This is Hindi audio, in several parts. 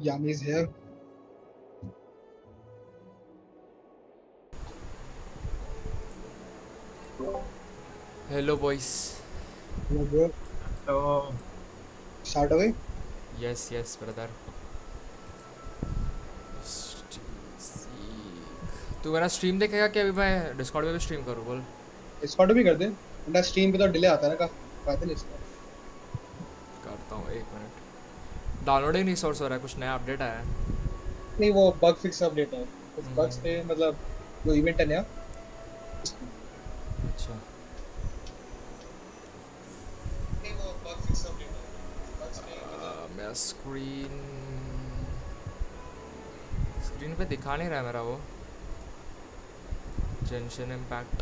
Yami is here. Hello boys. Hello bro. तो Start away. Yes brother. तू मेरा स्ट्रीम देखेगा कि अभी मैं डिस्कॉर्ड पे भी स्ट्रीम करूँ बोल? Discord भी कर दे. बट स्ट्रीम पे तो डिले आता है ना काफी. फायदा नहीं इसका. करता हूँ 1 मिनट. डाउनलोडिंग रिसोर्स हो रहा है, कुछ नया अपडेट आया है. नहीं वो बग फिक्स अपडेट है. कुछ बग्स थे मतलब जो इवेंट है नया. अच्छा नहीं वो बग फिक्स अपडेट है. बग्स पे मतलब मेरा स्क्रीन पे दिखा नहीं रहा है मेरा वो जेंशन इम्पैक्ट.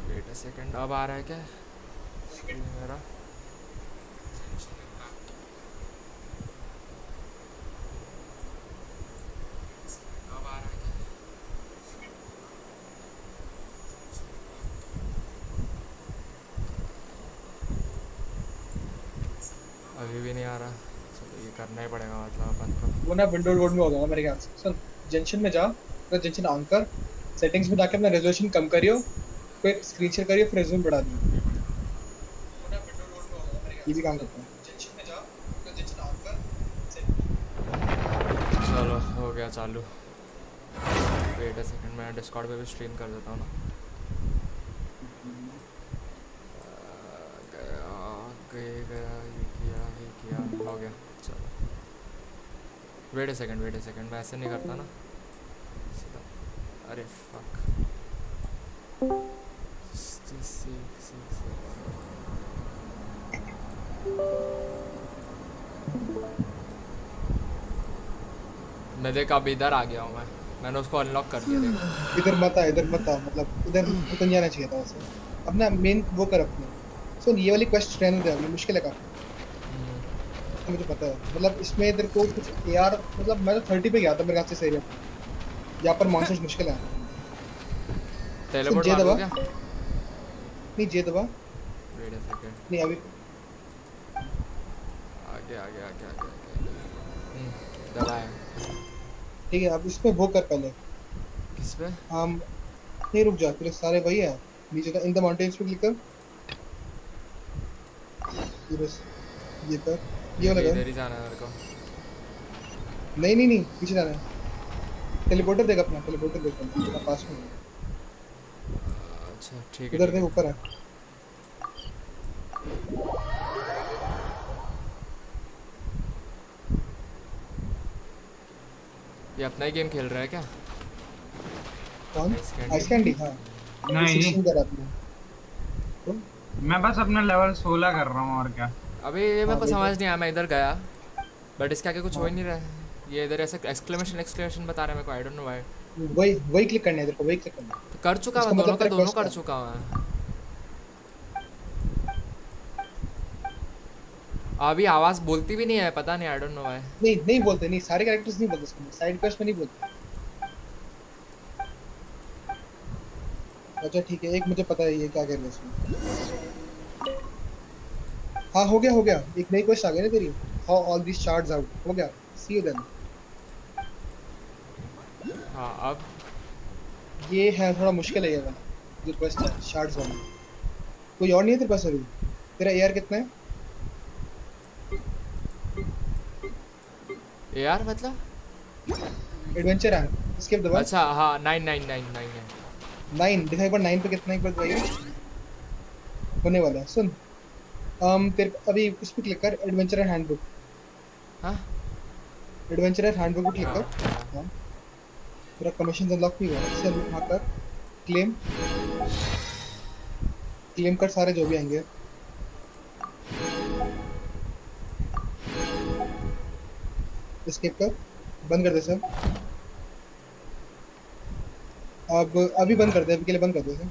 वेट अ सेकंड, अब आ रहा है क्या स्क्रीन मेरा? अब आ रहा है क्या? अभी भी नहीं आ रहा. चलो ये करना ही पड़ेगा मतलब अपन को. वो ना विंडो रोड में हो जाएगा मेरे ख्याल से. सुन जंक्शन में जा. तो जंक्शन ऑन कर. सेटिंग्स में जाके अपना रेजोल्यूशन कम करियो. फिर स्क्रीन शेयर करियो फिर रेजोल्यूशन बढ़ा दियो. वो ना विंडो रोड में हो जाएगा मेरे ख्याल से. ये भी काम करता है. जंक्शन में जा. तो जंक्शन ऑन कर. चलो हो गया चालू. वेट अ सेकंड, मैं डिस्कॉर्ड पे भी स्ट्रीम कर देता हूँ ना. गया ये किया हो गया. चलो वेट अ सेकंड मैं ऐसे नहीं करता ना सीधा. अरे फक. मैं देख अब इधर आ गया हूँ. मैंने उसको अनलॉक कर दिया. देख इधर मत आ मतलब इधर उतर जाना चाहिए था वैसे. अपना मेन वो कर अपने. सुन ये वाली क्वेस्ट रहने दे. अभी मुश्किल है काफी. तो मुझे पता है मतलब इसमें इधर को कुछ यार मतलब मैं तो 30 पे गया था मेरे ख्याल से इस एरिया पे. यहाँ पर मॉन्स्टर्स मुश्किल है. टेलीपोर्ट जे मार दबा. दो क्या? नहीं जे दबा. Wait a second. नहीं अभी आगे दबाया. ठीक है. अब इसमें वो कर पहले. किस पे? हम नहीं रुक जा. तेरे सारे वही है. नीचे का इन द माउंटेन्स पे क्लिक कर. ये बस ये कर. ये वाला कर. इधर ही जाना है मेरे को. नहीं पीछे जाना है. टेलीपोर्टर देख अपना. टेलीपोर्टर देख अपना पास में. अच्छा ठीक है. उधर देख ऊपर है. ये अपना ही गेम खेल रहा है क्या? कौन? Ice Candy? Ice candy. हाँ नहीं 16 कर अपना. तो मैं बस अपना लेवल 16 कर रहा हूँ और क्या. अभी ये मेरे को वही समझ नहीं आया. मैं इधर गया बट इसके आगे कुछ हो ही हाँ. नहीं रहा है. ये इधर ऐसे एक्सक्लेमेशन बता रहा है मेरे को. I don't know why. वही क्लिक करना है इधर को. वही क्लिक करना है. तो कर चुका इसका मैं दोनों मतलब का तेरा दोनों quest कर है. चुका मैं. अभी आवाज़ बोलती भी नहीं है, पता नहीं. I don't know why. नहीं बोलते. नहीं सारे कैरेक्टर्स नहीं बोलते इसमें. साइड क्वेस्ट में नहीं बोलते. अच्छा ठीक है. एक मुझे पता है ये क्या कह रहे हैं इसमें. हाँ हो गया. एक नई क्वेस्ट आ गई ना तेरी. How all this shards out. हो गया. सी यू देन. हाँ अब ये है थोड़ा मुश्किल है ये वाला. जो क्वेस्ट है शार्ड्स वाला. कोई और नहीं है तेरे पास अभी. तेरा एआर कितना है? यार मतलब एडवेंचर है. स्किप दबा. अच्छा हाँ 9 है. 9 दिखा एक बार. 9 पे कितना एक बार बताइए. होने वाला है. सुन तेरे अभी उस पे क्लिक कर. Adventure handbook. हाँ एडवेंचर हैंडबुक पे क्लिक हाँ कर. हाँ. हाँ. तेरा कमीशन अनलॉक नहीं हुआ. इसे वहाँ कर. क्लेम कर सारे जो भी आएंगे. एस्केप कर. बंद कर दे सब. अब अभी बंद कर दे. अभी के लिए बंद कर दे सब.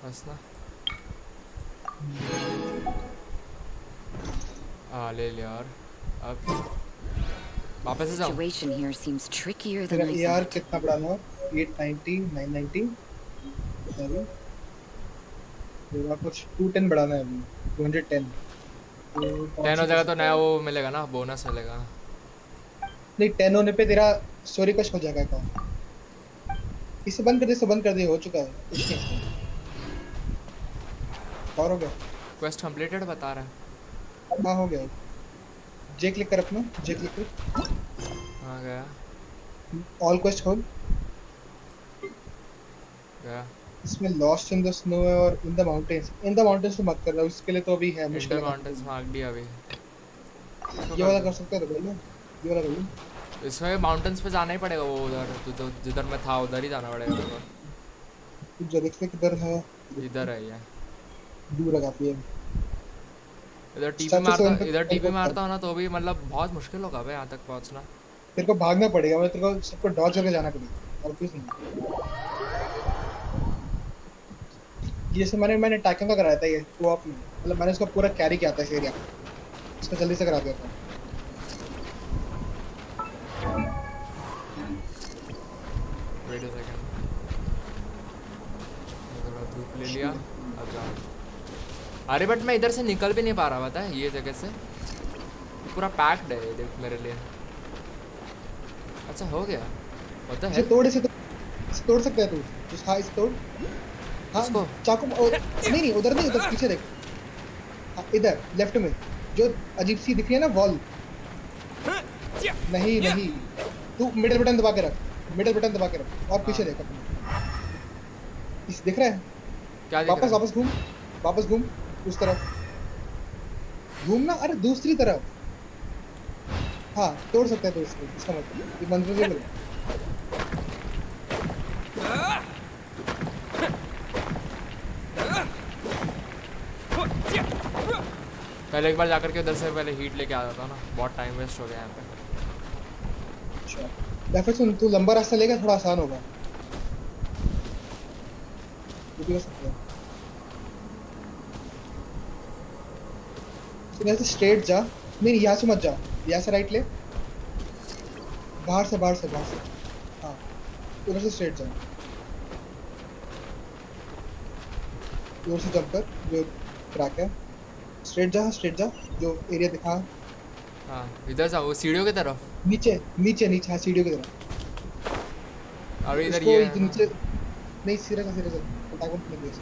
बस ना. ले लिया. और अब वापस से जाऊँ? Situation here seems trickier than तेरा I AR thought. कितना बढ़ाना है? 890, 990 कितना भी? तेरा कुछ 210 बढ़ाना है अभी, 210। तो 10 हो कर जाएगा तो सकते नया हैं। वो मिलेगा ना, बोनस मिलेगा। नहीं 10 होने पे तेरा स्टोरी कश हो जाएगा अकाउंट। इसे बंद कर दे, इसे बंद कर दे, हो चुका है कुछ नहीं इसमें। और हो गया? क्वेस्ट कंप्लीटेड बता रहा है। हाँ हो गया। जे क्लिक कर अपना, जे क्लिक कर, हाँ गया ऑल क्वेस्ट खोल। गया। इसमें लॉस्ट इन द स्नो है और in the mountains. In the mountains तो मत कर रहा, उसके लिए तो अभी है मुश्किल इंटर है माउंटेन्स मार्क दिया अभी। इसको ये कर वाला दो। कर सकते हैं तो कर लो, ये वाला कर लो। इसमें माउंटेन्स पे जाना ही पड़ेगा, वो उधर तो जिधर मैं था उधर ही जाना पड़ेगा मेरे तू जो देखते किधर है, को। इधर है ये। दूर है काफी है। इधर टीपी Structure मारता, 7 पे इधर टीपी teleport कर। मारता हूँ ना तो भी मतलब बहुत मुश्किल होगा भाई यहाँ तक पहुँचना। तेरे को भागना पड़ेगा, मतलब तेरे को सबको डॉज करके जाना पड़ेगा और कुछ नहीं। जैसे मैंने टैकिंग का कराया था ये कोऑप में, मतलब मैंने उसका पूरा कैरी किया था इस एरिया, इसको जल्दी से करा दिया था। वेट अ सेकंड, थोड़ा धूप ले लिया, अब जाओ। अरे बट मैं इधर से निकल भी नहीं पा रहा, पता है ये जगह से पूरा पैक्ड है ये, देख मेरे लिए। अच्छा हो गया, होता इसे है। तोड़, इसे तोड़ सकता है तू। हाँ इसे तोड़। हाँ इसको? चाकू नहीं उधर नहीं, उधर पीछे देख। हाँ इधर लेफ्ट में जो अजीब सी दिख रही है ना वॉल। नहीं नहीं, तू मिडिल बटन दबा के रख, मिडिल बटन दबा के रख और पीछे देख अपने। इस दिख रहा है? क्या दिख रहा है? वापस घूम, वापस घूम उस तरफ घूमना। अरे दूसरी तरफ। हाँ तोड़ सकता है तो इसका मतलब ये मंत्र से बोलो। पहले एक बार जाकर के उधर से पहले हीट लेके आ जाता ना, बहुत टाइम वेस्ट हो गया यहाँ पे। अच्छा या फिर सुन, तू लंबा रास्ता लेगा, थोड़ा आसान होगा। ये भी हो सकता है। तो यहाँ से स्ट्रेट जा, नहीं यहाँ से मत जा, यहाँ से राइट ले, बाहर से हाँ उधर से स्ट्रेट जा, उधर से जंप कर जो ट्रैक है, स्ट्रेट जा जो एरिया दिखा। हाँ इधर जाओ सीढ़ियों की तरफ, नीचे नीचे नीचे, हाँ सीढ़ियों की तरफ। और इधर इसको ये है ना। नीचे नहीं, सिरे का अटैक नहीं दिया।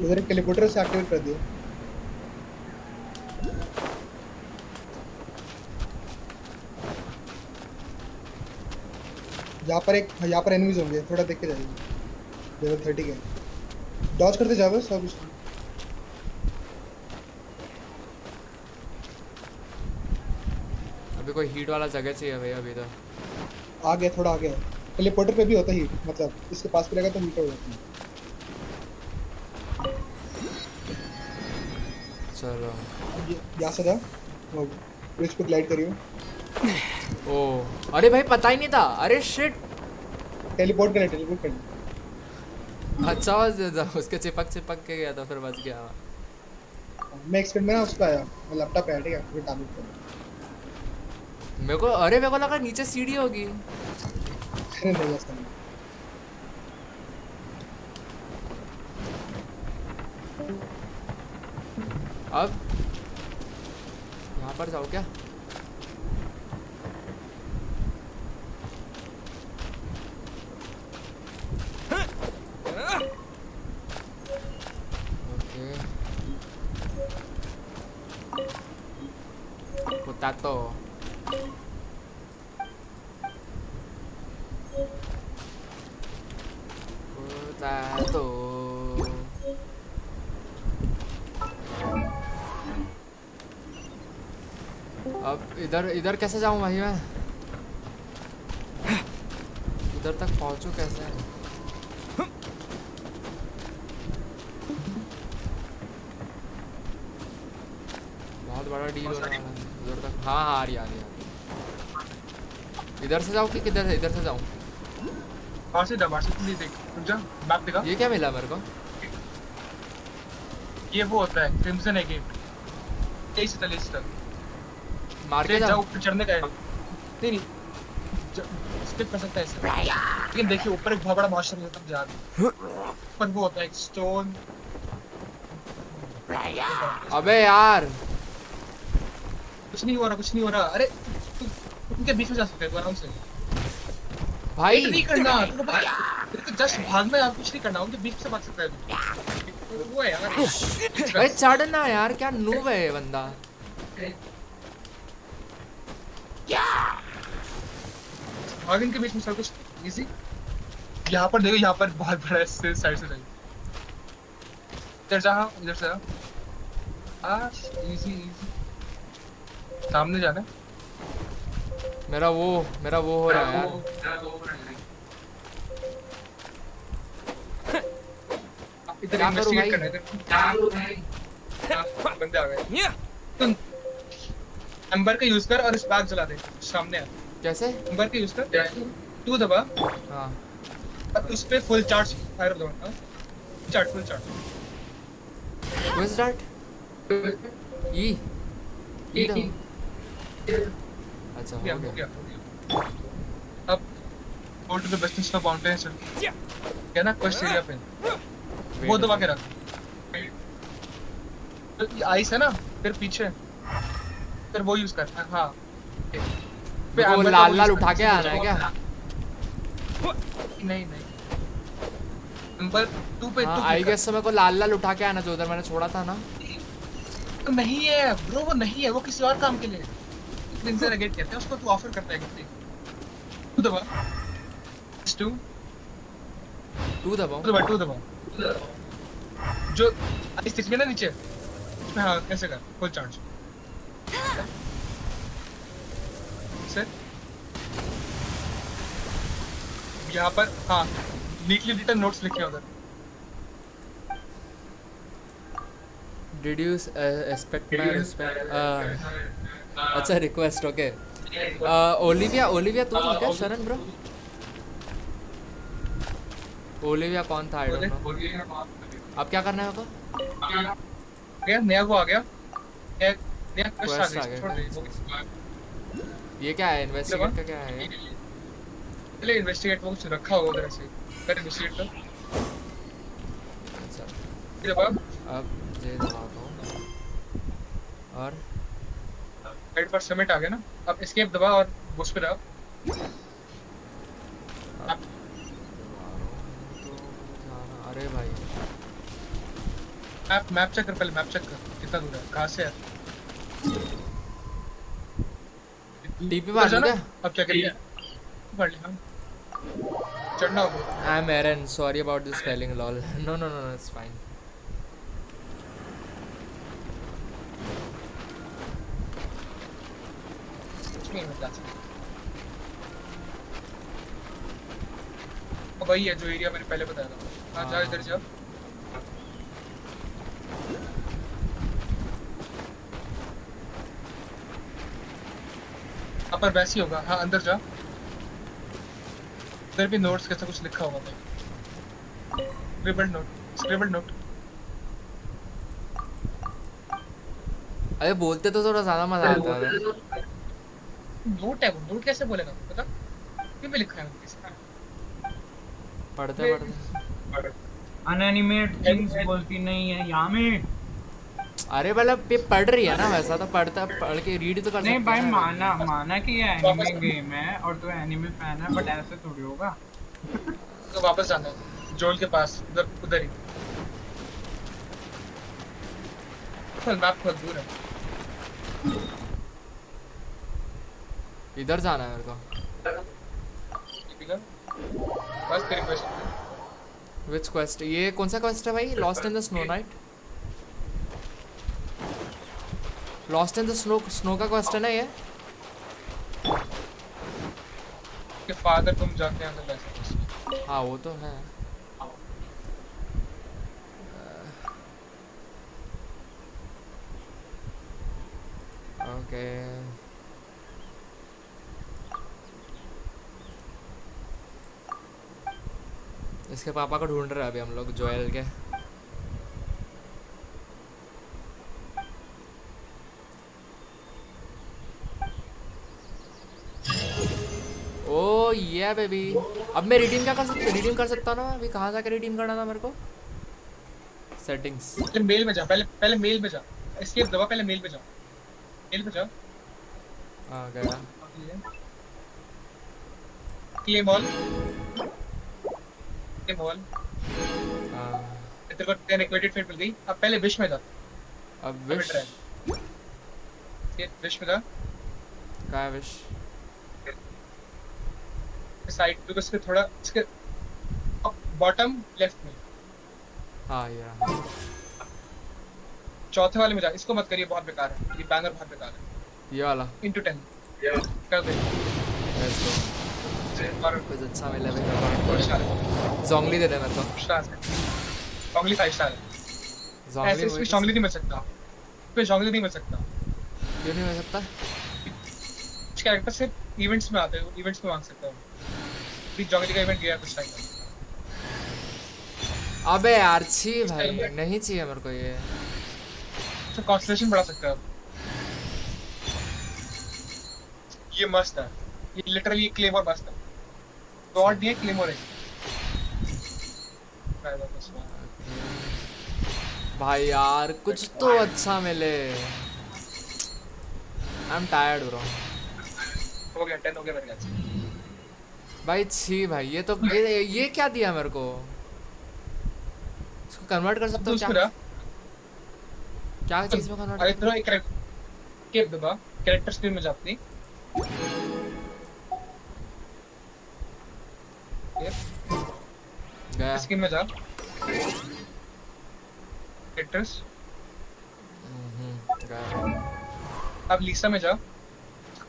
उधर एक टेलीपोर्टर से एक्टिवेट कर दिया। यहाँ पर एनिमीज होंगे, थोड़ा देख के जाइए। लेवल 30 के डॉज करते जाओ बस, और कुछ नहीं। अभी कोई हीट वाला जगह चाहिए भैया अभी इधर। आगे थोड़ा आगे टेलीपोर्टर पे भी होता है हीट, मतलब इसके पास पे रहेगा तो हीट हो जाती है। चलो यहाँ से जाओ, ब्रिज पे ग्लाइड करियो। ओ अरे भाई पता ही नहीं था, अरे शिट। टेलीपोर्ट कर। अच्छा उसके चिपक के गया था, फिर बच गया। मैं एक्सपेरिमेंट में ना उस पे आया, मैं लैपटॉप पे आया, ठीक है, फिर टारगेट कर। मेरे को लगा नीचे सीढ़ी होगी। अरे नहीं ऐसा नहीं। अब यहाँ पर जाओ क्या? Okay potato. पोटैटो अब इधर कैसे जाऊं भाई मैं? इधर तक पहुंचूं कैसे? बहुत बड़ा डील होने वाला है उधर तक। हाँ आ रही। इधर से जाऊं कि किधर से? इधर से जाऊं? बाहर से तुम देख, रुक जा, मैप दिखा। ये क्या मिला मेरे को? ये वो होता है क्रिम्सन है गेट। तेईस तक मार के जाओ, जाओ। ऊपर चढ़ने का है। नहीं स्किप कर सकता है इसे, लेकिन देखिए ऊपर एक बहुत बड़ा मॉन्स्टर है तब जा रही पर वो होता है एक स्टोन। अबे यार कुछ नहीं हो रहा। अरे उनके बीच में जा सकते हैं आराम से। भाई वेट नहीं करना, तो जस्ट भागना है, कुछ नहीं करना, उनके बीच से भाग सकता है। वो है यार भाई चढ़ना यार, क्या नूब है ये बंदा। भाग इनके बीच में सब कुछ इजी। यहाँ पर देखो, यहाँ पर बहुत बड़ा है, साइड से जाइए। इधर जा इजी सामने जाना है। मेरा वो हो रहा है यार। इधर क्या करूं इन्वेस्टिगेट भाई? करना है इधर। बंदे आ गए। तुम एम्बर का यूज कर और इस बैग जला दे सामने आ। कैसे? एम्बर का यूज कर, तू दबा हाँ और उस पे फुल चार्ज फायर दबा। Full charge Where's that? E दो। अच्छा हो हो गया। गया। अब go to the best of mountain चल क्या ना क्वेस्ट एरिया पे वो दबा के रख। तो ये आइस है ना, फिर पीछे फिर वो यूज कर। हाँ वो लाल उठा के आना है क्या? नहीं नंबर 2 पे हाँ आई गेस मेरे को लाल उठा के आना जो उधर मैंने छोड़ा था ना। तो नहीं है ब्रो, वो नहीं है, वो किसी और काम के लिए क्लिंजर नेगेट कहते हैं उसको। तू ऑफर करता है कितनी तू दबा 2 दबा जो आइस दिख रही है ना नीचे उसमें। हाँ कैसे कर फुल चार्ज से यहाँ पर। हाँ नीटली रिटन नोट्स लिखे हैं उधर। Did you expect my respect? अच्छा रिक्वेस्ट ओके। ओलिविया तू था क्या शरण ब्रो? ओलिविया कौन था? I don't know. अब क्या करना है मेरे गया नया वो आ गया, नया क्वेस्ट आ Quest आ गया। गया। छोड़ दे वो। ये क्या है? इन्वेस्टिगेट का क्या है? पहले इन्वेस्टिगेट वो कुछ रखा होगा उधर ऐसे कर इन्वेस्टिगेट कर। अच्छा फिर अब ये दबाता हूँ और राइट पर सबमिट आ गया ना। अब एस्केप दबा और उस पे रख। अरे भाई मैप चेक कर, पहले मैप चेक कर कितना दूर है, कहाँ से है। टीपी मार दूँ क्या? अब क्या करिए पढ़ ले। हम चढ़ना होगा। I am Aaron, sorry about the spelling lol. No it's fine. वही है जो एरिया मैंने पहले बताया था। हाँ जा इधर जा। पर वैसे ही होगा। हाँ अंदर जा, उधर भी नोट्स कैसा कुछ लिखा होगा। स्क्रिबल्ड नोट। अरे बोलते तो थोड़ा ज्यादा मजा आता है। नोट है वो, नोट कैसे बोलेगा पता? क्यों भी लिखा है पढ़ते अनएनिमेट थिंग्स बोलती नहीं है यहाँ में। अरे मतलब पे पढ़ रही है ना, वैसा तो पढ़ के रीड तो कर सकते हैं। नहीं भाई माना कि ये एनिमे गेम है और तू एनिमे फैन है, बट ऐसे थोड़ी होगा। तो वापस जाना है जोल के पास, उधर ही मैप बहुत दूर है। इधर जाना है मेरे को। बस तेरी क्वेश्चन। विच क्वेस्ट? ये कौन सा क्वेस्ट है भाई? Lost in the snow night? Lost in the snow का क्वेस्ट है ना ये? के फादर तुम जाते हैं अंदर वैसे। हाँ वो तो है। ओके इसके पापा को ढूंढ रहे हैं अभी हम लोग, जोएल के। ये बेबी। अब मैं रिडीम क्या कर सकता हूँ? रिडीम कर सकता हूँ ना मैं? अभी कहाँ जाके रिडीम करना था मेरे को? सेटिंग्स। पहले मेल में जा, पहले मेल में जा, एस्केप दबा, पहले मेल में जा, मेल में जा। हाँ गया। Claim all, claim all. हाँ तेरे को 10 इक्वेटेड फेट मिल गई। अब पहले विश में जा, अब विश। ये विश में जा, क्या है विश? साइड पे उसके थोड़ा इसके बॉटम लेफ्ट में। हाँ ये रहा। चौथे वाले में जा, इसको मत करिए, बहुत बेकार है ये, बैनर बहुत बेकार है। ये वाला। इनटू 10 कर दे। Let's go. और कुछ अच्छा मिला भाई मेरे स्टार को। जोंगली दे दे मेरे को। स्टार ओनली 5 स्टार है। जोंगली ऐसे इसमें जोंगली नहीं मिल सकता, इसमें जोंगली नहीं मिल सकता। क्यों नहीं मिल सकता? कुछ कैरेक्टर सिर्फ इवेंट्स में आते हैं, इवेंट्स में मांग सकता हूँ। अभी जोंगली का इवेंट गया कुछ टाइम पहले। अबे यार छी भाई, नहीं चाहिए मेरे को ये। तो कॉन्सेंट्रेशन बढ़ा सकता है। ये मस्त है, ये लिटरली क्लेमर मस्त है। गॉड दिए क्लेमर है भाई यार कुछ तो अच्छा मिले। I am tired bro. हो गया 10 हो गया मेरे ख्याल से। भाई छी भाई, ये तो ये क्या दिया मेरे को? इसको कन्वर्ट कर सकता हूँ क्या? क्या चीज में कन्वर्ट? अरे तेरा एक कैरेक्टर दबा, कैरेक्टर स्क्रीन में जा अपनी। गया। स्क्रीन में जा, कैरेक्टर्स। गया। अब लीसा में जा,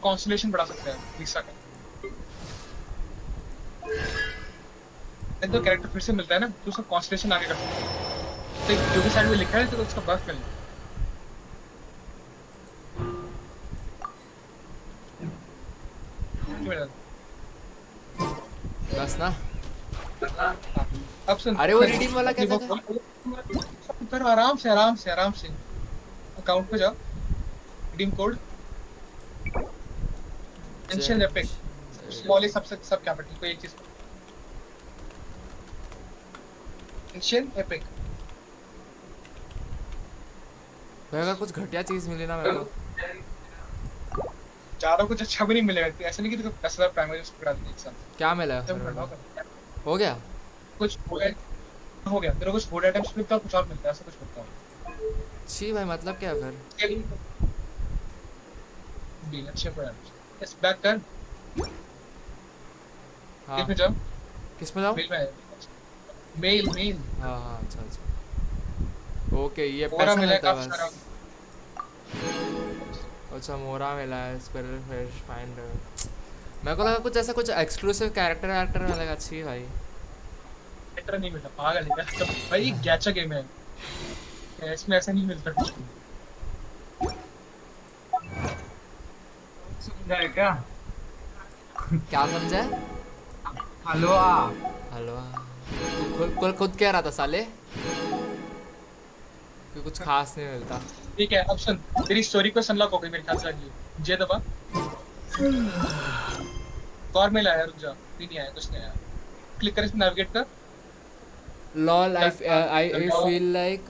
कॉन्स्टलेशन बढ़ा सकते हैं लीसा का। तो कैरेक्टर फिर से मिलता है ना, तो उसका कॉन्स्टलेशन आगे कर सकते हैं। तो जो भी साइड में लिखा है तो उसका बफ कर ले। बस ना। अब सुन, अरे वो रिडीम वाला कैसा था? उधर आराम से आराम से आराम से अकाउंट पे जाओ, रिडीम कोड जेंशन एपिक, स्मॉल सबसे सब कैपिटल को एक चीज, जेंशन एपिक। भाई अगर कुछ घटिया चीज मिली ना मेरे को। ज्यादा कुछ अच्छा भी नहीं मिलेगा, ऐसा नहीं कि तेरे को 10,000 प्राइमरी उसको करा देंगे एक साथ। क्या मिला है? हो गया कुछ हो गया तेरे को, कुछ फूड आइटम्स मिलता है, कुछ और मिलता है, ऐसा कुछ मिलता है। छी भाई, मतलब क्या है फिर? डील अच्छे पर इस बैक कर। हाँ किस में जाओ, किस में जाऊँ? मेल में, मेल मेल। हाँ हाँ अच्छा अच्छा ओके। ये मोरा पैसा मिला मिलता है काफी बस। सारा। अच्छा मोरा मिला है, स्पेरल फिश फाइंड। मेरे को लगा कुछ ऐसा कुछ एक्सक्लूसिव कैरेक्टर मिलेगा। अच्छी भाई कैरेक्टर नहीं मिलता, पागल है क्या? भाई गैचा गेम है, इसमें ऐसा नहीं मिलता कुछ भी। समझा है क्या? क्या समझा? हलवा। हलवा? खुद कह रहा था साले कि कुछ खास नहीं मिलता। ठीक है, अब सुन, तेरी स्टोरी को अनलॉक हो गई मेरे ख्याल से। आगे जे दबा, और मेल आया, रुक जा, नहीं आया, कुछ नहीं आया। क्लिक कर, इसमें नेविगेट कर। Lol I feel like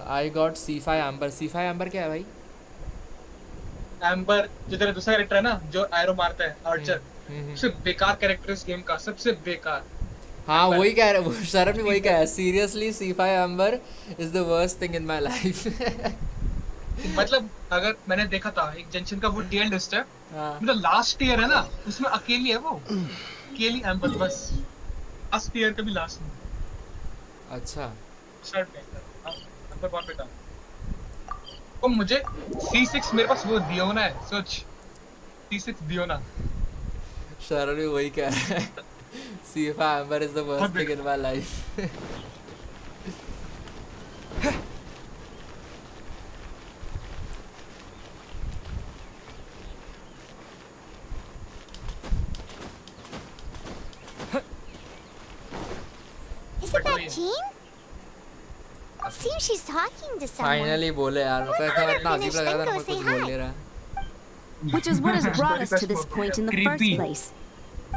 I got C5 amber. C5 amber क्या है भाई? एम्बर जो तेरा दूसरा कैरेक्टर है ना, जो एरो मारता है, आर्चर, सबसे बेकार कैरेक्टर इस गेम का, सबसे बेकार। हाँ वही कह रहा है शरम भी, वही कह रहा है seriously. C5 amber is the worst thing in my life. मतलब अगर मैंने देखा था एक जेंशन का वो डीएल लिस्ट है, मतलब लास्ट ईयर है ना, उसमें अकेली है वो, अकेली एम्बर बस, लास्ट ईयर का भी लास्ट में। अच्छा शर्ट में नंबर बहुत बेटा। तो मुझे C6 मेरे पास वो दियोना है, सोच, C6 दियोना। शरम भी वही कह रहा है C5 amber is the worst thing in my life. Is it that Jean? Seems she's talking to someone. Finally बोले यार, मेरे को इतना अजीब लग रहा था ना, कुछ बोल नहीं रहा। Which is what has brought us to this point in the first Creepy. place.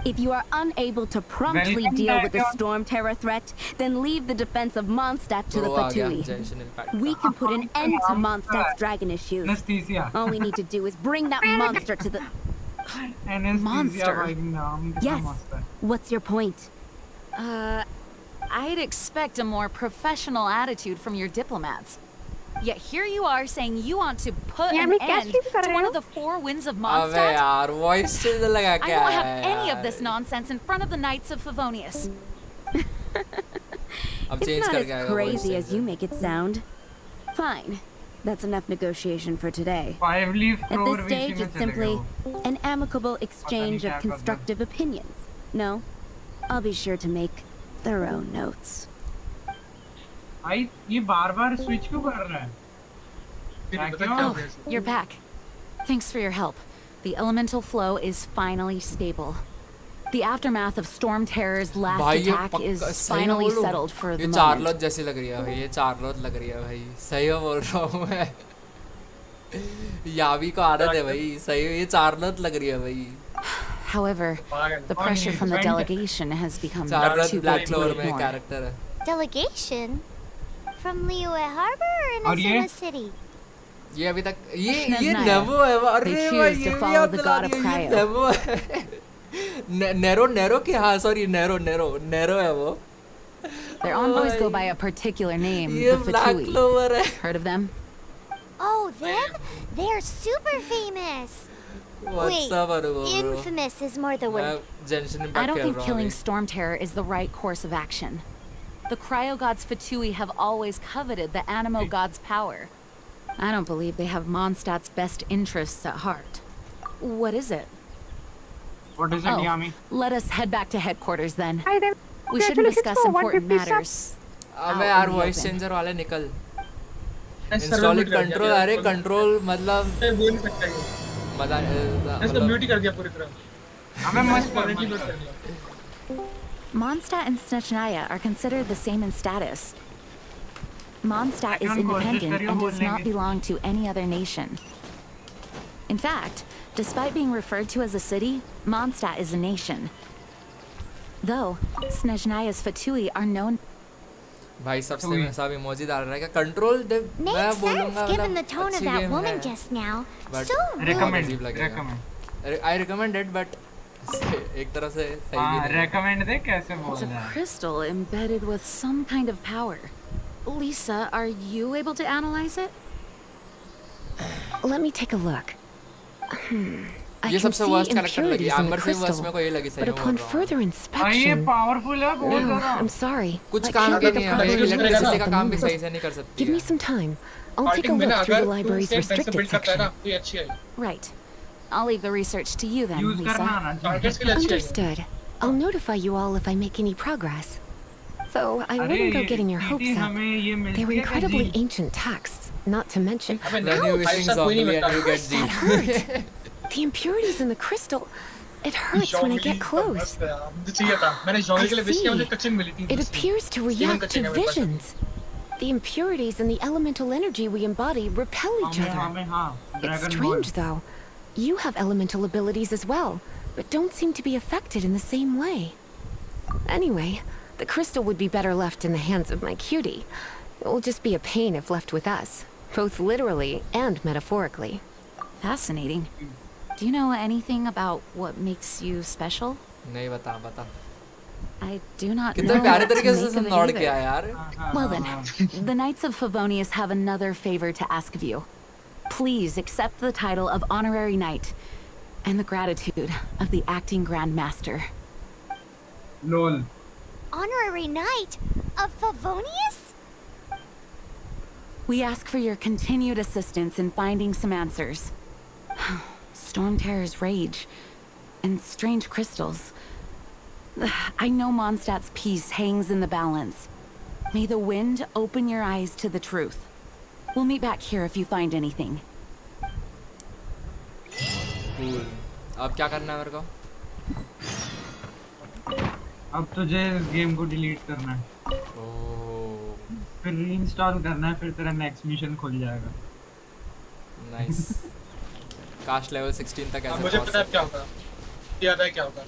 If you are unable to promptly Welcome deal with the back. storm terror threat, then leave the defense of Mondstadt to the Pro आ गया Fatui. Genshin impact We का। can put an end to Mondstadt's dragon issues. Anesthesia. All we need to do is bring that monster to the... Anesthesia Monster. भाई नाम कितना Yes. मस्त है. What's your point? I'd expect a more professional attitude from your diplomats. Yet here you are saying you want to put an end to one of the four winds of अबे Mondstadt? यार वॉइस चेंज लगा I क्या won't है have any of यार? this nonsense in front of the Knights of Favonius. अब It's चेंज not करके as आएगा voice crazy change as you make it sound. Fine. That's enough negotiation for today. 5 leaf At thrower this VC stage, में it's चलेगा simply वो. an amicable exchange क्या of करना है. constructive opinions. No? I'll be sure to make thorough notes. भाई ये बार-बार स्विच क्यों कर रहा है? क्या क्यों? Oh, you're back. Thanks for your help. The elemental flow is finally stable. The aftermath of Storm Terror's last भाई ये attack is सही में finally बोलूं? settled for ये the moment. चार्लोट जैसी लग रही है भाई, ये चार्लोट लग रही है भाई, सही में बोल रहा हूँ मैं। यावी को आदत है भाई, सही में ये चार्लोट लग रही है भाई। However, the pressure from the delegation has become Charlotte too black big to clover में ignore. कैरेक्टर है। Delegation? From Liyue Harbor or और ये? Inazuma City? ये अभी तक ये Snezhnaya. नेवो है, अरे They भाई choose to ये भी follow याद the दिला god of रही है, ये cryo. नेवो है। नेरो की हाँ सॉरी नेरो है वो। Their envoys go by a particular name, ये the ब्लैक Fatui. क्लोवर है। Heard of them? Oh, them? They're super famous. What's up bro? Infamous is more the word. मैं Genshin I impact don't खेल think रहा हूँ killing अभी। Storm Terror is the right course of action. The Cryo Gods Fatui have always coveted the Animo Gods' power. I don't believe they have Mondstadt's best interests at heart. What is it? What is it, Oh, Yami? let us head back to headquarters then. Hi there. We shouldn't discuss important matters. अबे out यार in the voice open. Changer वाले निकल। सर्वर इंस्टॉल म्यूट कर दिया कंट्रोल, क्या? अरे कंट्रोल मतलब मैं बोल नहीं सकता ये। इसको मतलब म्यूट ही कर दिया पूरी तरह। हमें मस्त क्वालिटी म्यूट कर दिया। Mondstadt and Snezhnaya are considered the same in status. Mondstadt is Background voices independent करियो and does बोलने not की. belong to any other nation. In fact, despite being referred to as a city, Mondstadt is a nation. Though, Snezhnaya's Fatui are known. भाई सबसे सब इमोजी डाल रहा है क्या कंट्रोल मैं Makes बोलूंगा sense given the मतलब tone of अच्छी that गेम woman है just now. but So rude. Recommend. अजीब लगेगा। Recommend. I recommend it but एक तरह से सही भी हाँ, नहीं है। recommend दे कैसे It's बोल a रहा है? crystal embedded with some kind of power. Lisa, are you able to analyze it? Let me take a look. I ये can सबसे see worst character लगी impurities in the आंबर से वर्स्ट crystal, में को ये लगी सही but में upon बोल रहा हूँ। further भाई ये inspection... powerful है बहुत No, ज़्यादा। I'm sorry. कुछ I काम can't का get नहीं the है भाई, proper electricity results electricity at का the काम भी moment. सही से नहीं कर सकती Give me है। some time. I'll take a Starting में ना look through अगर the तू library's सेट ढंग से restricted बिल्ड करता है section. ना तो ये अच्छी है। Right. I'll leave the research to you then, Use करना Lisa. आना चाहिए। टारगेट्स के लिए अच्छी है। Understood. I'll notify you all if I make any progress. Though I अरे wouldn't go ये getting your hopes TT up. हमें ये मिलती They're है क्या incredibly ji? ancient texts, not to mention... अबे When you नहीं, wishing ऐसा कोई नहीं zombie and you मिलता। get That hurt. The impurities in the crystal... It hurts when I get close. मुझे चाहिए था। मैंने I जॉनी के लिए विश किया, मुझे see. कचिंग मिली थी। It appears to react to visions. The impurities and the elemental energy we embody repel each हमें other. हमें हाँ It's Dragon strange, Ball. though. You have elemental abilities as well, but don't seem to be affected in the same way. Anyway, the crystal would be better left in the hands of my cutie. It will just be a pain if left with us, both literally and metaphorically. Fascinating. Do you know anything about what makes you special? नहीं बता I do not कितने know प्यारे what to तरीके make से of it नॉड either. किया यार। Well then, the Knights of Favonius have another favor to ask of you. Please accept the title of Honorary Knight and the gratitude of the Acting Grand Master. LOL. Honorary Knight of Favonius? We ask for your continued assistance in finding some answers. Storm Terror's rage and strange crystals. I know Mondstadt's peace hangs in the balance. May the wind open your eyes to the truth. We'll meet back here if you find anything. Cool. अब क्या करना है मेरे को? अब तुझे गेम को डिलीट करना है, ओह फिर रीइंस्टॉल करना है, फिर तेरा नेक्स्ट मिशन खुल जाएगा। नाइस। कास्ट लेवल 16 तक अब ऐसे मुझे पहुंच पता है सकते क्या होगा। याद है क्या होगा।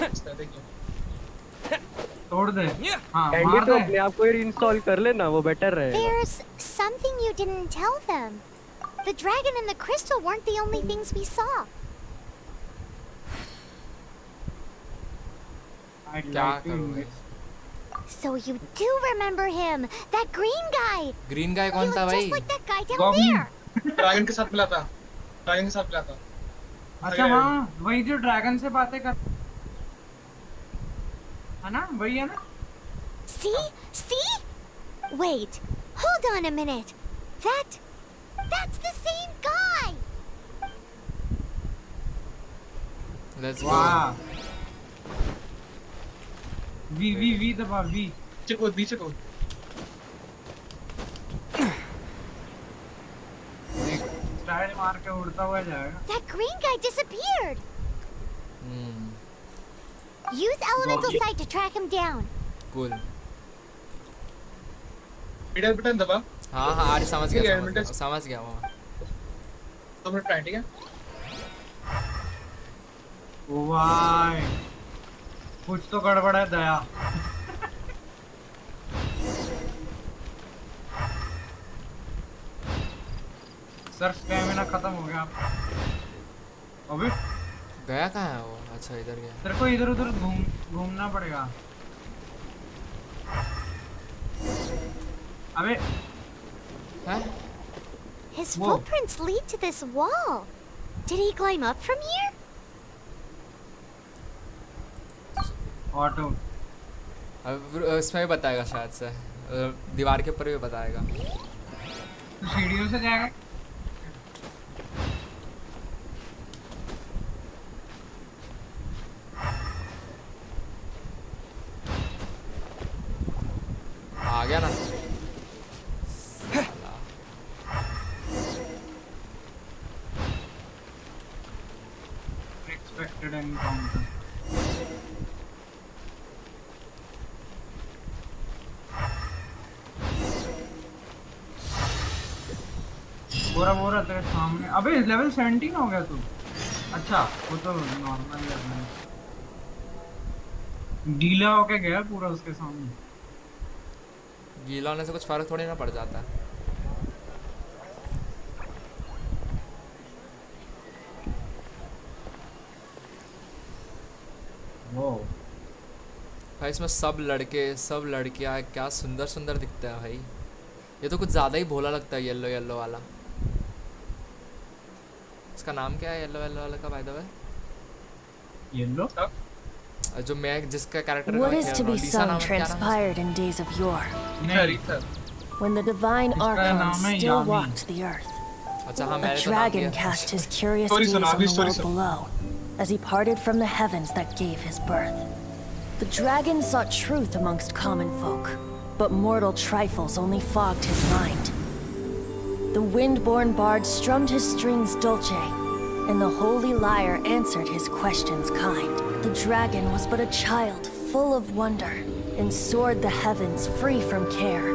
देखिए तोड़ दे। हाँ कैंडी मार तो दे। अपने आप को ही इंस्टॉल कर लेना, वो बेटर रहेगा। There's something you didn't tell them. The dragon and the crystal weren't the only things we saw. I'd क्या like to करोगे? invest. So you do remember him, that green guy. Green guy He कौन था looked भाई? just like that guy down Goblin. there. Dragon के साथ मिला था, ड्रैगन के साथ मिला था। अच्छा हाँ, वही जो ड्रैगन से बातें कर, है ना? वही है ना? See? See? Wait. Hold on a minute. That's the same guy. Let's go. वाह। वी दबा वी। चिको नीचे को। स्टाइल मार के उड़ता हुआ जाएगा। That green guy disappeared. Hmm. Use elemental sight to track him down. Cool. Middle button दबा। हाँ हाँ अरे समझ ठीक है, गया मिनट- समझ गया वो। 2 मिनट टाइम, ठीक है? वाह। कुछ तो गड़बड़ है दया। सर स्टैमिना खत्म हो गया। अबे गया कहाँ है वो? अच्छा इधर गया। तेरे को इधर उधर घूमना पड़ेगा। अबे हैं? His Whoa. footprints lead to this wall. Did he climb up from here? Auto. अब इसमें भी बताएगा शायद से, दीवार के ऊपर भी बताएगा। तो सीढ़ियों से जाएगा। आ गया ना? Expected encounter. बोरा तेरे सामने। अबे लेवल 17 हो गया तू। अच्छा वो तो नॉर्मल है। डीला होके गया पूरा उसके सामने। गीला होने से कुछ फर्क थोड़ी ना पड़ जाता है। वो भाई इसमें सब लड़के सब लड़कियां क्या सुंदर सुंदर दिखते हैं भाई। ये तो कुछ ज़्यादा ही भोला लगता है येलो येलो वाला। इसका नाम क्या है येलो येलो वाला का बाय द वे? येलो जो मैं जिसका character What is to be sung transpired in days of yore, when the divine archon still walked the earth. अच्छा हाँ A मैंने तो नाम dragon लिया। cast his curious Story gaze सुना, on अभी the story world सुना। below, as he parted from the heavens that gave his birth. The dragon sought truth amongst common folk, but mortal trifles only fogged his mind. The wind-born bard strummed his strings dulce, and the holy lyre answered his questions kind. The dragon was but a child full of wonder, and soared the heavens free from care.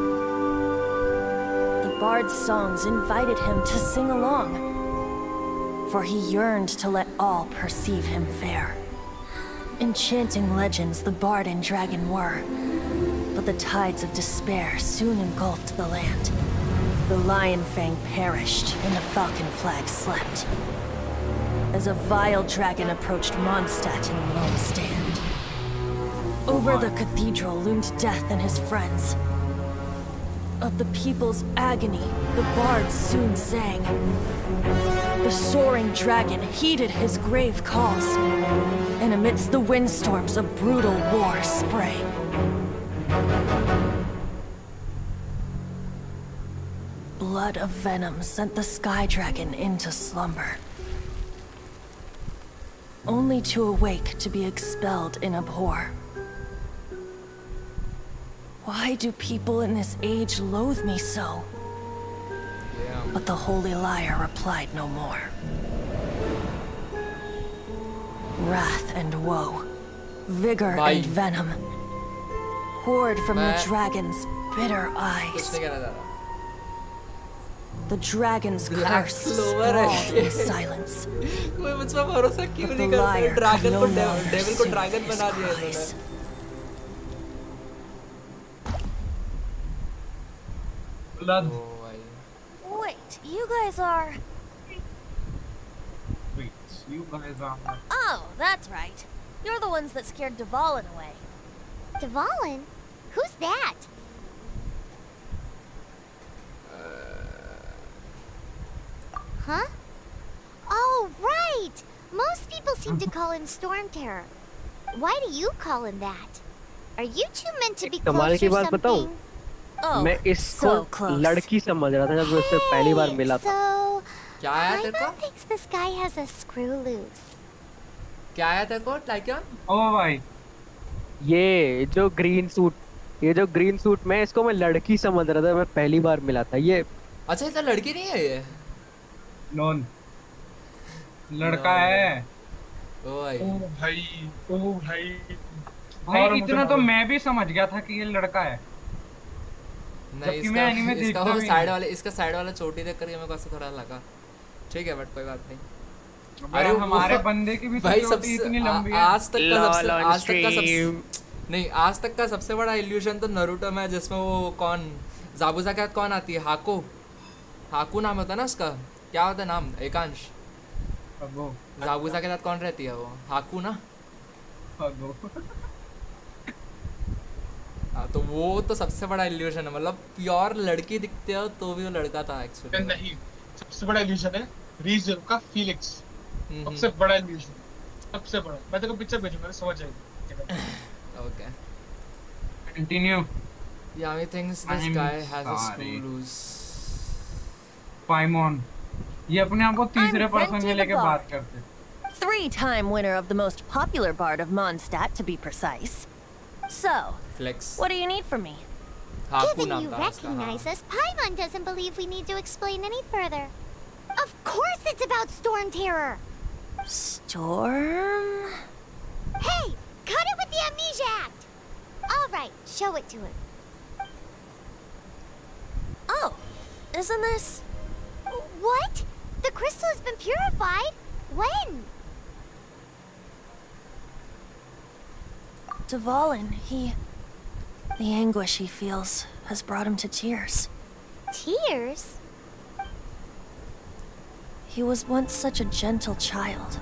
The bard's songs invited him to sing along, for he yearned to let all perceive him fair. Enchanting legends the bard and dragon were, but the tides of despair soon engulfed the land. The lion fang perished, and the falcon flag slept, as a vile dragon approached Mondstadt in lone stand. Over the cathedral loomed death and his friends. Of the people's agony, the bards soon sang. The soaring dragon heeded his grave calls, and amidst the windstorms a brutal war sprang. Blood of venom sent the sky dragon into slumber, only to awake to be expelled in abhor. Why do people in this age loathe me so? Yeah. But the holy lyre replied no more. Wrath and woe, vigor Bye. and venom, poured from the मैं- dragon's bitter कुछ eyes. नहीं कहना चाह रहा। The dragon's Black curse clover sprawled है। in silence. कोई मुझ पर भरोसा क्यों But नहीं the करता? liar ड्रैगन could को no longer डेविल को soothe ड्रैगन his बना दिया cries. इन्होंने। blood. ओ भाई। Wait, you guys are... Wait, you guys are. Oh, that's right. You're the ones that scared Dvalin away. Dvalin? Who's that? Huh? Oh, right! Most people seem to call him Storm Terror. Why do you call him that? Are you two meant to be कमाल close की or बात बताऊं? something? Oh, मैं इसको so close. लड़की समझ रहा था जब मैं उससे पहली बार मिला था। So, क्या आया my तेरे को? mom thinks this guy has a screw loose. क्या आया तेरे को? लाइक ओ भाई, ये जो ग्रीन सूट में इसको मैं लड़की समझ रहा था, मैं पहली बार मिला था ये। अच्छा ये तो लड़की नहीं है ये। नॉन लड़का है। ओ भाई। ओ भाई, ओ भाई। भाई और इतना मुझे तो मालूम। मैं भी समझ गया था कि ये लड़का है। नहीं जबकि मैं anime इसका देखता वो भी साइड नहीं। वाले इसका साइड वाला चोटी देख करके मेरे को ऐसा थोड़ा लगा। ठीक है बट कोई बात नहीं। अरे वो- हमारे बंदे की भी तो भाई चोटी सबसे इतनी लंबी है। आज तक का सबसे बड़ा इल्यूजन तो नरूटो में है, जिसमें वो कौन जाबुजा के साथ कौन आती है? हाकू नाम होता है ना उसका, क्या होता है नाम? एकांश। अगो, जाबुजा के साथ कौन रहती है? वो हाकू ना। अगो। हाँ तो वो तो सबसे बड़ा इल्यूजन है, मतलब प्योर लड़की दिखते हो तो भी वो लड़का था एक्चुअली। नहीं, सबसे बड़ा इल्यूजन है रीजन का फीलिक्स। सबसे बड़ा इल्यूजन, सबसे बड़ा। मैं तेरे को पिक्चर भेजूंगा, समझ जाएगी। Okay. Continue. Yami thinks this I'm guy has a sorry. screw loose. पाइमोन, ये अपने आप को तीसरे I'm पर्सन में Venti लेके the बात Bard. करते। 3-time winner of the most popular bard of Mondstadt, to be precise. So, Flex. what do you need from me? Haku Given नाम you था उसका। recognize us, Paimon doesn't believe we need to explain any further. Of course it's about Storm Terror! Storm? Hey! Cut it with the Amnesia Act! Alright, show it to him. Oh, isn't this... What? The crystal has been purified? When? Dvalin, the anguish he feels has brought him to tears. Tears? He was once such a gentle child,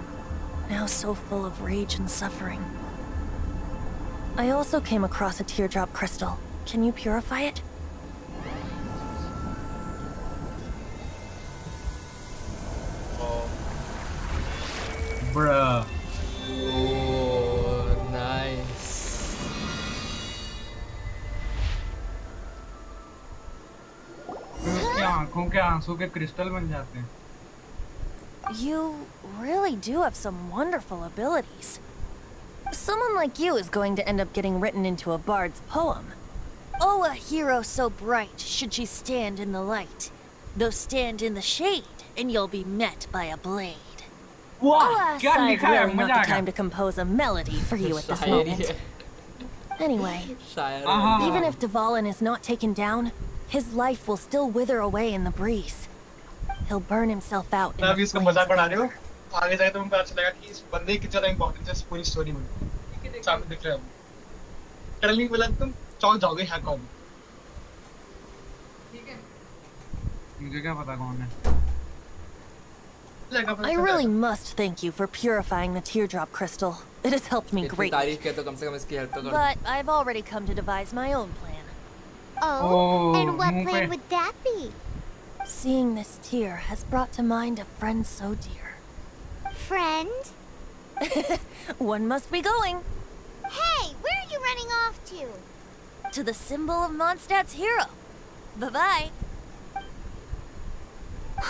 now so full of rage and suffering. I also came across a teardrop crystal. Can you purify it? Bruh. Oh, nice. उसकी आंखों के आंसू के क्रिस्टल बन जाते हैं। You really do have some wonderful abilities. Someone like you is going to end up getting written into a bard's poem. Oh, a hero so bright should she stand in the light, though stand in the shade, and you'll be met by a blade. वाह, Alas, क्या I've लिखा है? really not मजा the आ गया। time to compose a melody for you at this Shayari moment. है। Anyway, शायर हाँ, है। even if Dvalin is not taken down, his life will still wither away in the breeze. He'll burn himself out in मैं अभी the इसका flames मजाक of बना रहे हो। anger. आगे जाके तुम्हें पता चलेगा कि इस बंदे की कितना इंपॉर्टेंस है इस पूरी स्टोरी में। सामने दिख रहा है। टर्निंग के बाद तुम चौंक जाओगे है कौन। मुझे क्या पता कौन है। I really must thank you for purifying the teardrop crystal. It has helped me इतनी greatly. तारीफ किया तो कम से कम इसकी हेल्प तो कर। But I've already come to devise my own plan. Oh, and what मुंह plan पे। would that be? Seeing this tear has brought to mind a friend so dear. Friend? One must be going Hey, where are you running off to? to the symbol of Mondstadt's hero. Bye-bye.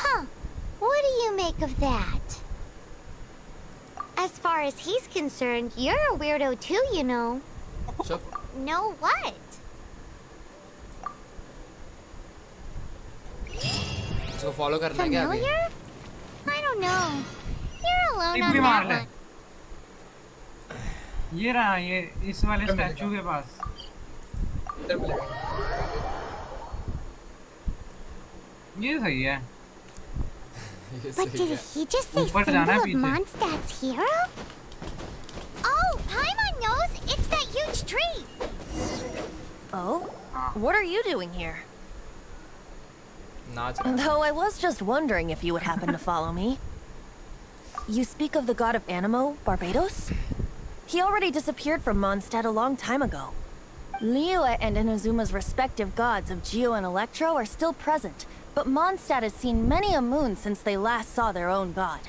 Huh. What do you make of that? As far as he's concerned, you're a weirdo too, you know. चुप। Know what? इसको फॉलो करना है क्या अभी? Familiar? I don't know. You're alone tip on भी मार that ले। one. ये रहा, ये इस वाले स्टैचू के पास। ये सही है। ये But सही did है। he just say ऊपर symbol जाना है of पीछे। Mondstadt's hero? Oh, Paimon knows! It's that huge tree! Oh? What are you doing here? नाच रहा है। Though I was just wondering if you would happen to follow me. You speak of the god of Animo, Barbados? He already disappeared from Mondstadt a long time ago. Liyue and Inazuma's respective gods of Geo and Electro are still present, but Mondstadt has seen many a moon since they last saw their own god.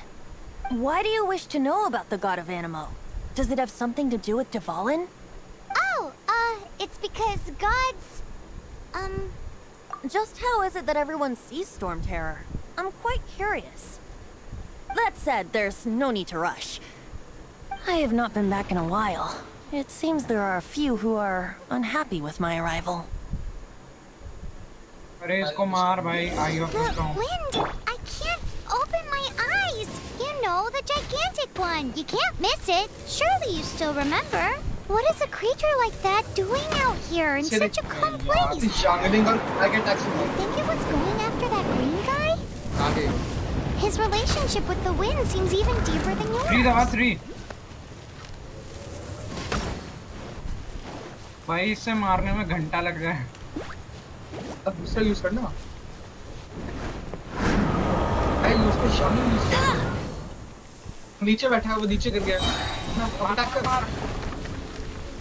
Why do you wish to know about the god of Animo? Does it have something to do with Dvalin? Oh, it's because gods... Just how is it that everyone sees Storm Terror? I'm quite curious. That said, there's no need to rush. I have not been back in a while. It seems there are a few who are unhappy with my arrival. अरे इसको मार भाई, eye of The storm. wind! I can't open my eyes! You know, the gigantic one! You can't miss it! Surely you still remember! What is a creature like that doing out here in such a calm place? Jungling और I get taxi. You think it was going after that green guy? आगे। His relationship with the wind seems even deeper than 3 yours. दबा 3। भाई इससे मारने में घंटा लग रहा है। अब दूसरा यूज करना। भाई उसको शामिल यूज कर। नीचे बैठा है वो, नीचे गिर गया। अटैक कर मार।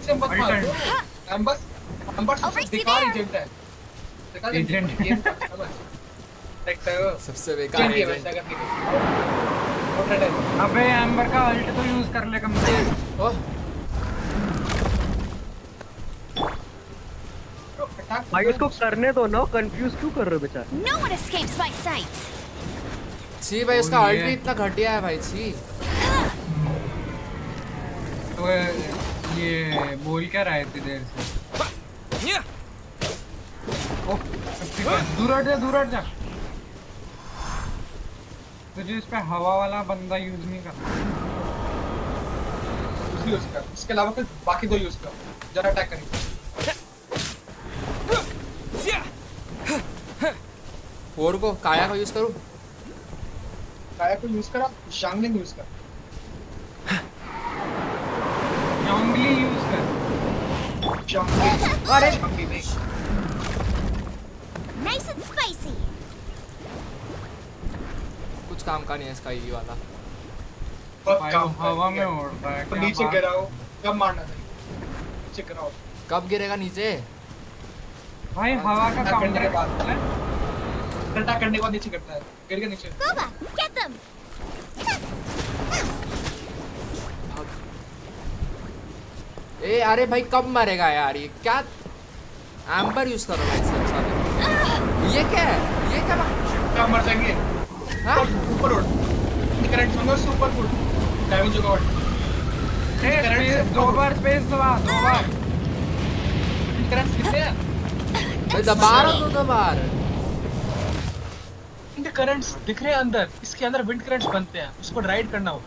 इसे मत मार। एम्बस सबसे बेकार एजेंट है। एजेंट। देखता है वो। सबसे बेकार एजेंट। अबे एम्बर का अल्ट तो यूज कर ले कम से। ओह भाई उसको करने दो ना, कंफ्यूज क्यों कर रहे हो बेचारा? No one escapes my sight! छी भाई, उसका अल्ट भी इतना घटिया है भाई। छी। तो ये बोल क्या रहा है इतनी देर से? ओह, दूर हट जा, दूर हट जा। तुझे इस पे हवा वाला बंदा यूज नहीं करना। यूज कर, इसके अलावा फिर बाकी दो यूज कर। जरा अटैक करेंगे। फोर को काया को यूज करूं? काया को यूज कर, जंगलिंग यूज कर। जंगली यूज कर। जंगली। अरे जंगली नहीं। Nice and spicy! कुछ काम का नहीं है इसका ये वाला। भाई वो हवा में उड़ रहा है। तो नीचे गिराओ, कब मारना चाहिए? नीचे गिराओ। कब गिरेगा नीचे? भाई हवा का काउंटर है। अटैक करने के बाद नीचे गिरता है। गिर गया नीचे। Booba, get them! ए अरे भाई कब मरेगा यार ये? क्या एम्बर यूज करो भाई इससे अच्छा। ये क्या है? ये क्या क्या मर जाएंगे? हाँ? ऊपर उड़। करंट में सुपर फुल डैमेज होगा। दो बार स्पेस दबा, दो बार। करंट कितने हैं? मैं दबा रहा हूँ दो बार। इनके करंट्स दिख रहे हैं अंदर। इसके अंदर विंड करंट्स बनते हैं, उसको राइड करना हो।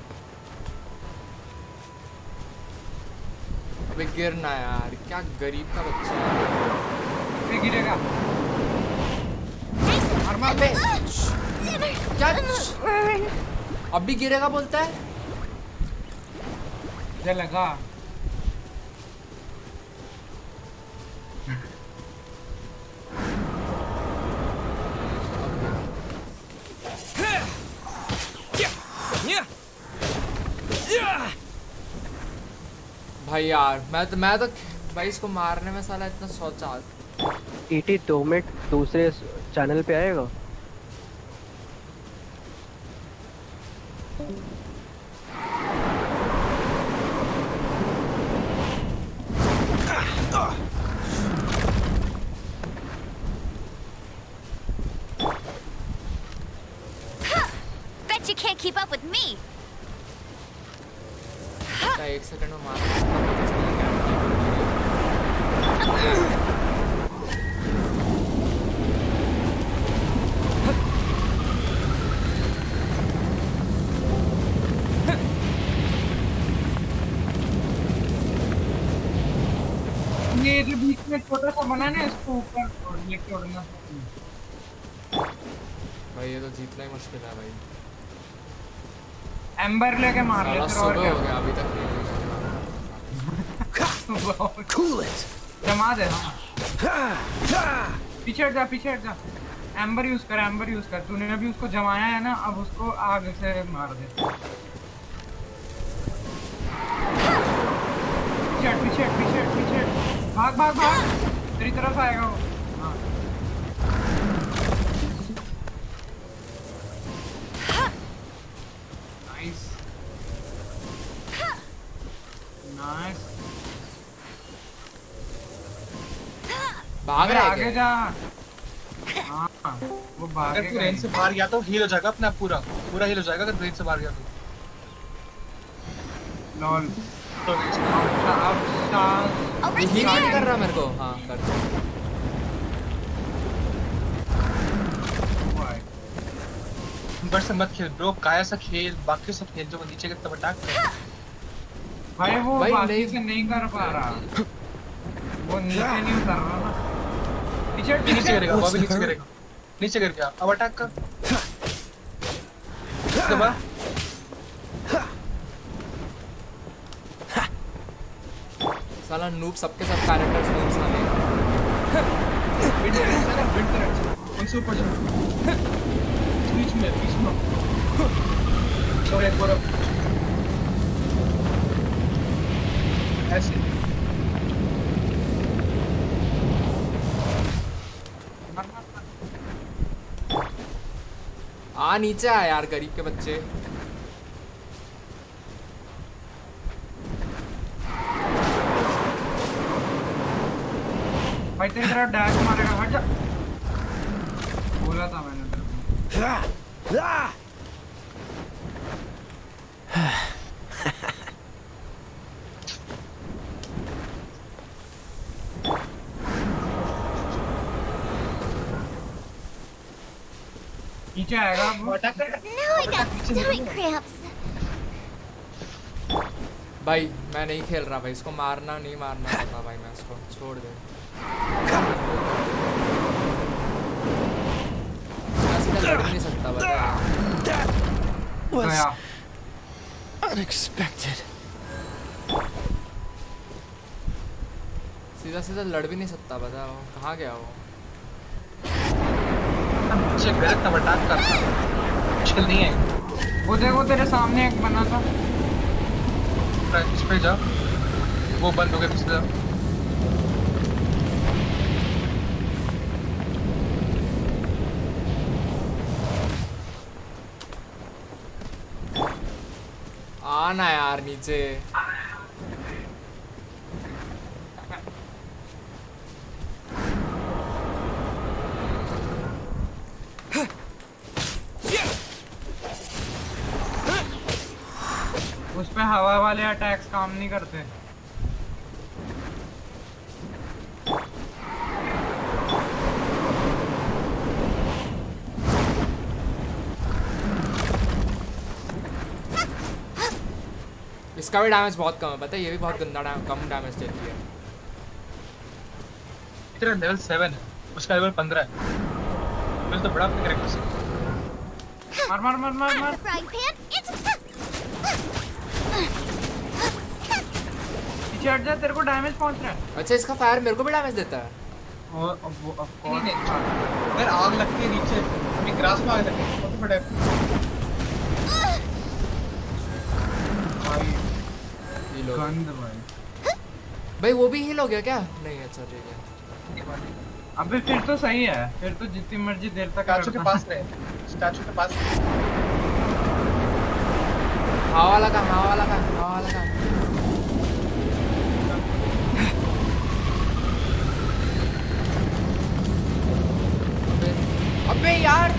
अबे गिरना यार, क्या गरीब का बच्चा है। ये गिरेगा। अबे क्या अब भी गिरेगा बोलता है? मुझे लगा। भाई यार मैं तो भाई इसको मारने में साला इतना सोचा। 82 मिनट दूसरे चैनल पे आएगा। Bet you can't keep up with me! एक सेकंड में मार। ये जो बीच में छोटा सा बना है ना, इसको ऊपर लेके उड़ना। भाई ये तो जीतना ही मुश्किल है भाई। एम्बर लेके मार ले साला फिर और सुबह क्या। हो गया अभी तक नहीं कूल इट जमा दे। पीछे हट जा। एम्बर यूज कर तूने अभी उसको जमाया है ना, अब उसको आग से मार दे। पीछे हट। भाग तेरी तरफ आएगा वो। नाइस भाग रहा है आगे क्या? जा। हाँ वो भाग अगर तू रेंज से बाहर गया तो हील हो जाएगा अपना पूरा हील हो जाएगा अगर रेंज से बाहर गया तो। लॉल तो ये हील नहीं कर रहा मेरे को। हाँ कर दे। ऊपर से मत खेल ब्रो, काया सा खेल, बाकी सब खेल जो नीचे के तब अटैक कर। भाई वो भाई बाकी नहीं। से नहीं कर पा रहा, वो नीचे नहीं उतर रहा ना। नीचे करेगा वो भी नीचे कर गया। अब अटैक कर। दबा। साला नूब सबके सब कैरेक्टर्स नूब्स आ गए। विंड करेंट से ऊपर जा। बीच में और एक बार ऐसे आ नीचे आ यार गरीब के बच्चे। भाई तेरी तरफ डैश मारेगा, हट जा। बोला था मैंने तेरे को। नीचे आएगा वो। अटैक कर। Now I got stomach cramps. भाई मैं नहीं खेल रहा भाई, इसको मारना नहीं मारना पता भाई, मैं इसको छोड़ दे। मैं सीधा लड़ भी नहीं सकता बता। गया। Unexpected. सीधा लड़ भी नहीं सकता बता। वो कहाँ गया वो? नीचे गलत तब अटैक कर। मुश्किल नहीं है। वो देखो तेरे सामने एक बना था। इस पे जा। वो बंद हो गया पीछे जा। आना यार नीचे। उस पे हवा वाले अटैक्स काम नहीं करते। इसका भी डैमेज बहुत कम है पता है, ये भी बहुत गंदा कम डैमेज देती है। तेरा लेवल 7 है, उसका लेवल 15 है। लेवल तो बड़ा अपने कैरेक्टर से। मार। Frying pan, it's पीछे हट जा, तेरे को डैमेज पहुंच रहा है। अच्छा इसका फायर मेरे को भी डैमेज देता है। और वो ऑफ कोर्स अगर आग लगती है नीचे, अभी ग्रास में आग लगती है तो बड़ा भाई हील हो गंद भाई। भाई वो भी हील हो गया क्या? नहीं अच्छा ठीक है। अबे फिर तो सही है, फिर तो जितनी मर्जी देर तक स्टैचू के पास रहे। स्टैचू के पास हवा लगा। अबे यार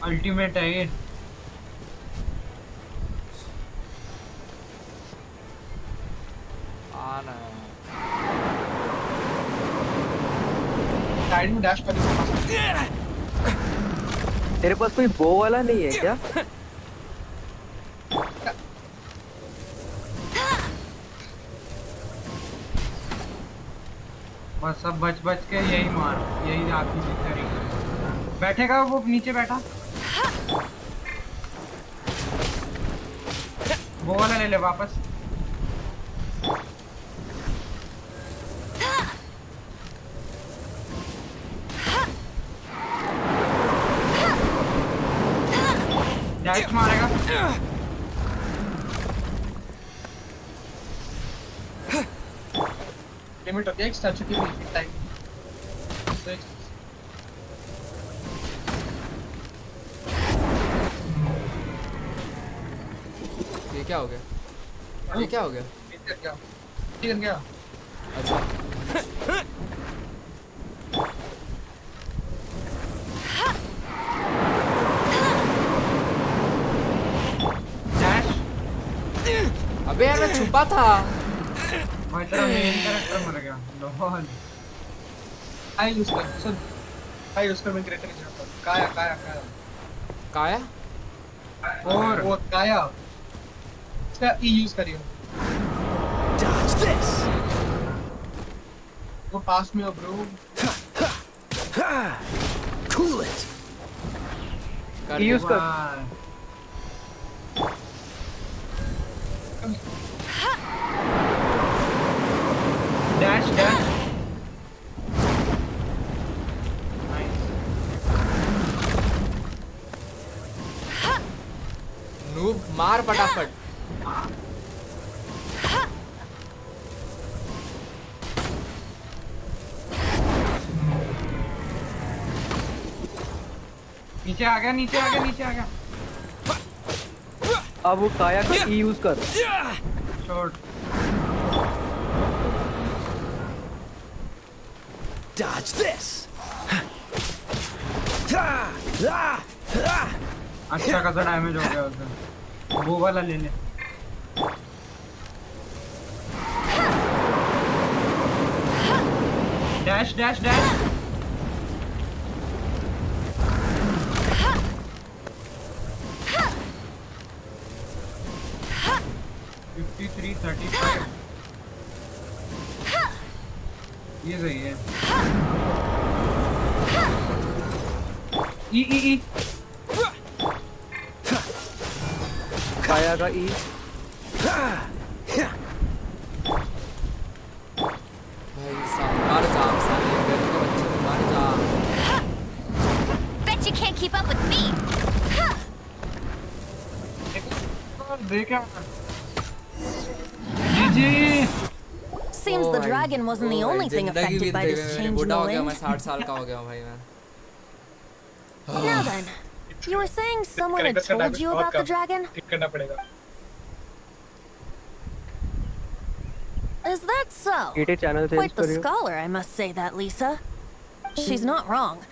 अल्टीमेट है ये। आना साइड में डैश कर दे। तेरे पास कोई बो वाला नहीं है क्या? बस सब बच बच के यही मार, यही आखिरी तरीका। बैठेगा वो नीचे बैठा, वो वाला ले ले वापस। डैश मारेगा। लिमिट होती है एक स्टैचू की भी टाइम। ये क्या हो गया? ये क्या हो गया? ठीक है क्या? अच्छा डैश। अबे यार मैं छुपा था। भाई तेरा मेन कैरेक्टर मर गया। लॉल। आई यूज कर, सुन। आई यूज कर, मैं क्रिएटर नहीं जानता। काया काया काया। काया? और वो काया। इसका ई यूज करियो। Dodge this. वो पास में हो ब्रो। Cool it. कर यूज कर। Dash dash. नूब मार फटाफट। नीचे आ गया, नीचे आ गया, नीचे आ गया। अब वो काया का ई यूज कर। शॉट। Dodge this. अच्छा खासा डैमेज हो गया उसे। वो वाला ले ले। Dash dash dash. ये सही है। ई काया का ई। भाई साहब मर जा साले गरीब के बच्चे मर जा। Bet you can't keep up with me. देखा। जीजी। Seems the dragon wasn't the only thing affected by this change in बूढ़ा the हो गया मैं, wind. 60 साल का हो गया भाई मैं। Now then, you were saying someone had told you about the dragon? ठीक करना पड़ेगा। Is that so? Ete channel change Quite the करियो। scholar, I must say that, Lisa. She's not wrong.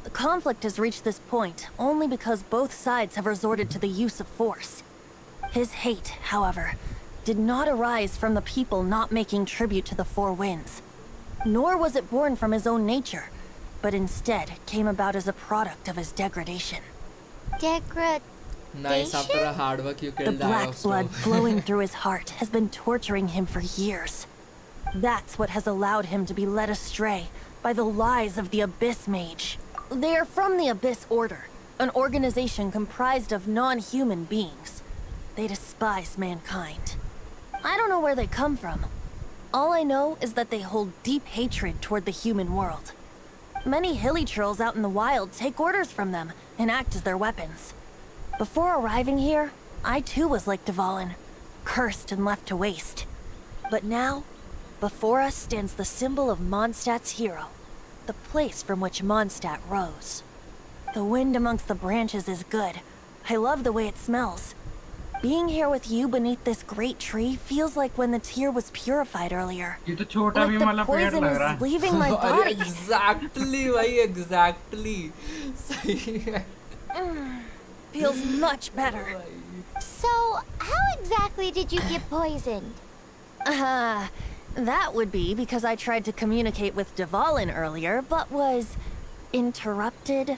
The conflict has reached this point only because both sides have resorted to the use of force. His hate, however, did not arise from the people not making tribute to the Four Winds. Nor was it born from his own nature, but instead came about as a product of his degradation. Nice, after a hard work you The killed black blood flowing through his heart has been torturing him for years. That's what has allowed him to be led astray by the lies of the Abyss Mage. They are from the Abyss Order, an organization comprised of non-human beings. They despise mankind. I don't know where they come from. All I know is that they hold deep hatred toward the human world. Many hilly trolls out in the wild take orders from them and act as their weapons. Before arriving here, I too was like Dvalin, cursed and left to waste. But now, before us stands the symbol of Mondstadt's hero, the place from which Mondstadt rose. The wind amongst the branches is good. I love the way it smells. Being here with you beneath this great tree feels like when the tear was purified earlier. ये तो छोटा Like भी the वाला पेड़ poison लग is रहा है। leaving my body. Exactly भाई exactly सही है। Feels much better. So, how exactly did you get poisoned? That would be because I tried to communicate with Dvalin earlier, but was interrupted.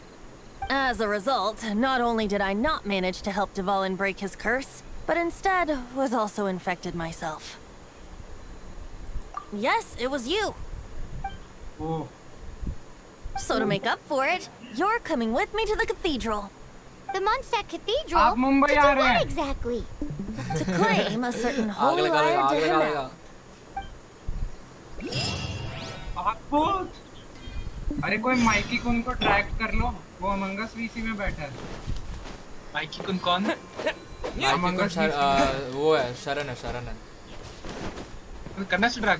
As a result, not only did I not manage to help Dvalin break his curse, but instead was also infected myself. Yes, it was you. Oh. So to make up for it, you're coming with me to the cathedral. The Mondstadt Cathedral? आप मुंबई To आ do रहे what हैं? exactly? To claim a certain आग holy लगा liar लेगा, आग to लगा Himmel. लेगा। आगपूत। अरे कोई माइकी कुन को ट्रैक कर लो, वो अमंगस वीसी में बैठा है। माइकी कुन कौन? माइकी को वो है, शरण है। करना से ड्रैग?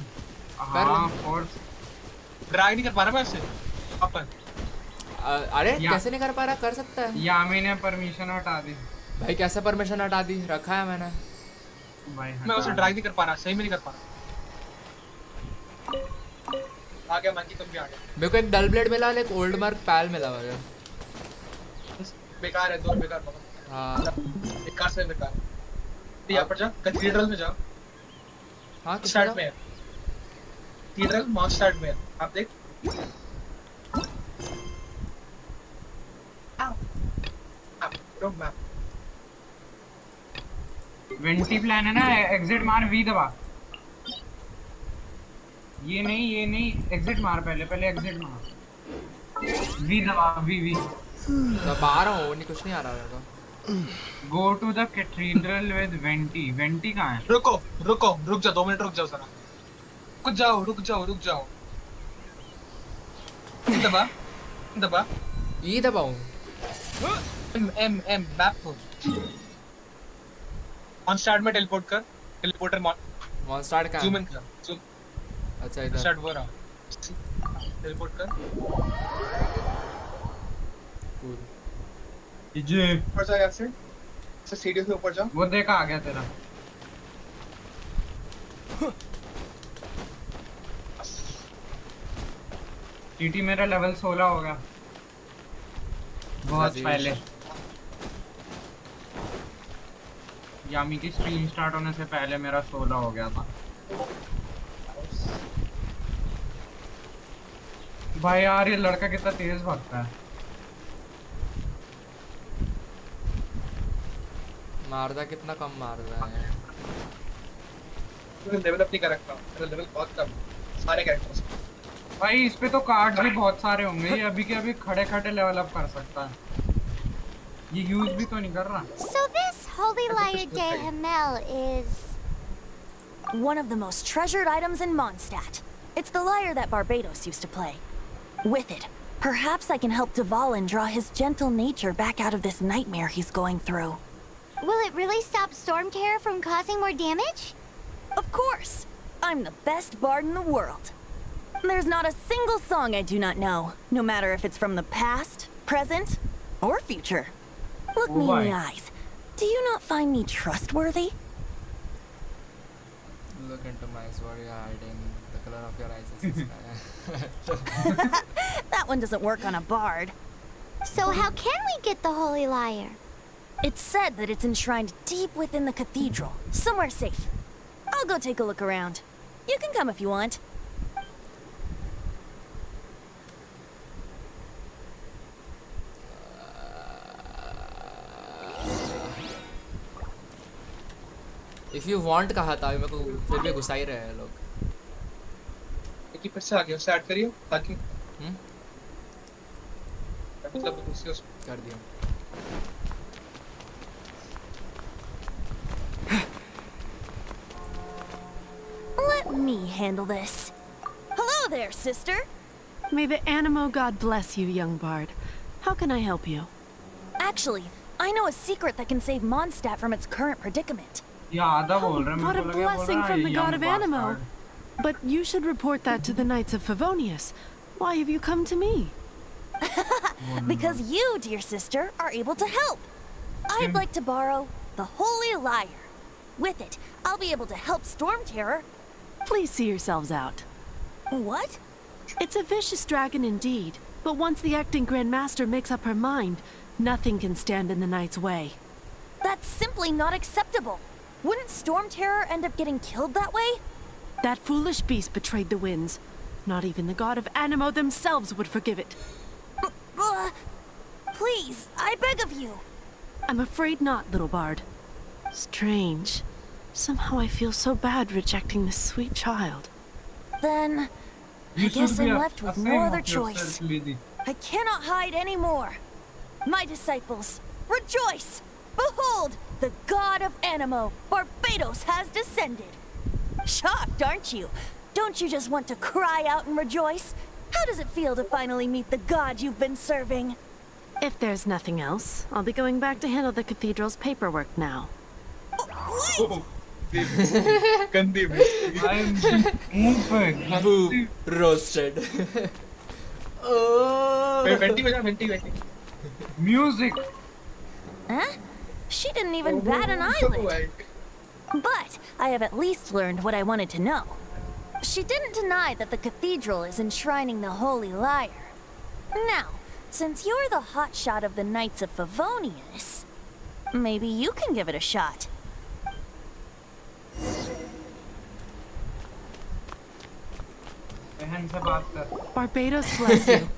हाँ, फोर्स। ड्रैग नहीं कर पा रहा मैं उससे। अपन। अरे कैसे नहीं कर पा रहा? कर सकता है। यामी ने परमिशन हटा दी। भाई कैसे परमिशन हटा दी? रखा है मैंने। भाई मैं उसे ड्रैग नहीं कर पा रहा, सही में नहीं कर पा रहा। आ गया माइकी तुम भी आ गए। मेरे को एक डल ब्लेड मिला और एक ओल्ड मार्क पैल मिला मुझे। बेकार है, दो बेकार बहुत। हाँ। बेकार से बेकार। यहाँ पर जाओ, कैथेड्रल में जाओ। हाँ, स्टार्ट में है। कैथेड्रल मॉन्स्टार्ट में है। आप देख। वेंटी प्लान है ना, एग्जिट मार, वी दबा। ये नहीं, एग्जिट मार पहले एग्जिट मार। वी दबा, वी। दबा रहा हूँ, नहीं कुछ नहीं आ रहा मेरे को। Go to the cathedral with Venti कहाँ है? रुक जाओ, 2 मिनट रुक जाओ जरा। रुक जाओ। दबा। ई दबाऊं? एम मैप हो। ऑन स्टार्ट में टेलीपोर्ट कर। टेलीपोर्टर ऑन स्टार्ट का जूम इन कर। जूम। अच्छा इधर स्टार्ट हो रहा। टेलीपोर्ट कर। कूल। जी। ऊपर जा यहाँ से सीढ़ियों से ऊपर जाओ। वो देखा आ गया तेरा। टीटी मेरा लेवल 16 हो गया। बहुत पहले। यामी की स्ट्रीम स्टार्ट होने से पहले मेरा 16 हो गया था। भाई यार ये लड़का कितना तेज भागता है। मारदा कितना कम मार रहा है। तूने लेवल अप नहीं कर रखा। मेरा लेवल बहुत कम सारे कैरेक्टर्स। भाई इस पे तो कार्ड्स भी बहुत सारे होंगे, ये अभी के अभी खड़े लेवल अप कर सकता है। ये यूज भी तो नहीं कर रहा। So this holy liar de Himmel is One of the most treasured items in Mondstadt. It's the lyre that Barbados used to play. With it, perhaps I can help Dvalin draw his gentle nature back out of this nightmare he's going through. Will it really stop Storm Terror from causing more damage? Of course! I'm the best bard in the world. There's not a single song I do not know, no matter if it's from the past, present, or future. Look me in the eyes. Do you not find me trustworthy? Look into my eyes, what are you hiding? The color of your eyes is That one doesn't work on a bard. So how can we get the holy liar? It's said that it's enshrined deep within the cathedral, somewhere safe. I'll go take a look around. You can come if you want. If you want कहा था, मेरे को फिर भी घुसा ही रहे हैं लोग। एक ही फिर से आ गया, स्टार्ट करियो ताकि मतलब उसी कर दिया। Let me handle this. Hello there, sister. May the Animo God bless you, young bard. How can I help you? Actually, I know a secret that can save Mondstadt from its current predicament. What a blessing from the god of Animo. But you should report that to the Knights of Favonius. Why have you come to me? Because you, dear sister, are able to help. I'd like to borrow the Holy Lyre. With it, I'll be able to help Storm Terror. Please see yourselves out. What? It's a vicious dragon indeed, but once the acting Grand Master makes up her mind, nothing can stand in the Knight's way. That's simply not acceptable. Wouldn't Storm Terror end up getting killed that way? That foolish beast betrayed the winds. Not even the god of Animo themselves would forgive it. Please, I beg of you. I'm afraid not, little bard. Strange. Somehow I feel so bad rejecting this sweet child. Then, You I guess should be I'm a- left with a no same other of yourself, choice. Lizzie. I cannot hide anymore. My disciples, rejoice! Behold, the god of Animo, Barbados, has descended. Shocked, aren't you? Don't you just want to cry out and rejoice? How does it feel to finally meet the god you've been serving? If there's nothing else, I'll be going back to handle the cathedral's paperwork now. Oh, गंदी बेइज्जती। I'm मुंह पे Boo, roasted. Oh. घंटी बजा घंटी। music. Huh? She didn't even bat an eyelid. But I have at least learned what I wanted to know. She didn't deny that the cathedral is enshrining the Holy Lyre. Now, since you're the hotshot of the Knights of Favonius, maybe you can give it a shot. बहन से बात कर. Barbados bless you.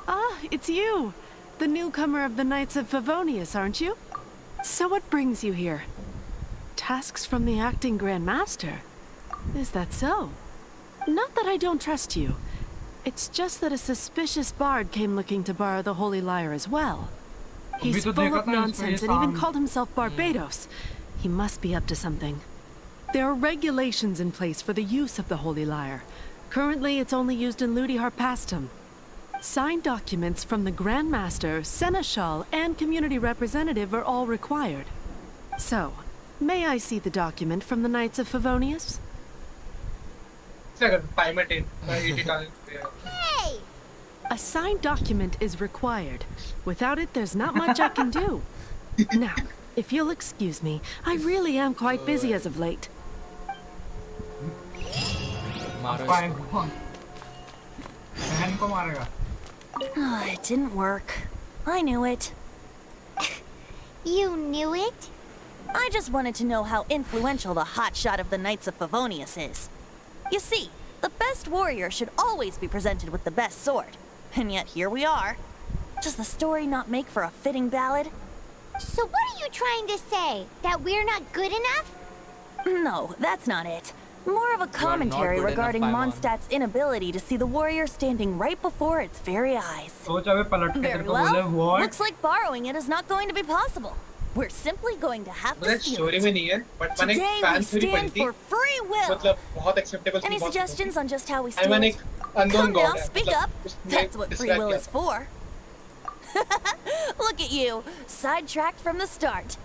Ah, it's you! The newcomer of the Knights of Favonius, aren't you? So what brings you here? Tasks from the acting Grand Master? Is that so? Not that I don't trust you. It's just that a suspicious bard came looking to borrow the Holy Lyre as well. He's तो full देखा of था इसको, nonsense ये and even काम- called himself Barbados. He must be up to something. There are regulations in place for the use of the Holy Lyre. Currently, it's only used in Ludi Harpastum. Signed documents from the Grand Master, Seneschal, and community representative are all required. So, may I see the document from the Knights of Favonius? Hey! A signed document is required. Without it, there's not much I can do. Now, if you'll excuse me, I really am quite busy as of late. मारो पाए इसको। कौन? बहन को मारेगा. It didn't work. I knew it. You knew it? I just wanted to know how influential the hotshot of the Knights of Favonius is. You see, the best warrior should always be presented with the best sword. And yet here we are. Does the story not make for a fitting ballad? So what are you trying to say? That we're not good enough? No, that's not it. More of a commentary good enough, regarding Paimon. Mondstadt's inability to see the warrior standing right before its very eyes. सोच अबे पलट के तेरे Very को बोले well. what? Looks like borrowing it is not going to be possible. We're simply going to have to मतलब steal स्टोरी it. में नहीं है, but मैंने Today फैन we थ्योरी पढ़ी stand थी. for free will. मतलब बहुत acceptable थी, Any बहुत suggestions on just how we I steal mean, it? एक unknown Come now, god है, speak मतलब up. उसने That's what free describe will किया is था. for. Look at you, sidetracked from the start.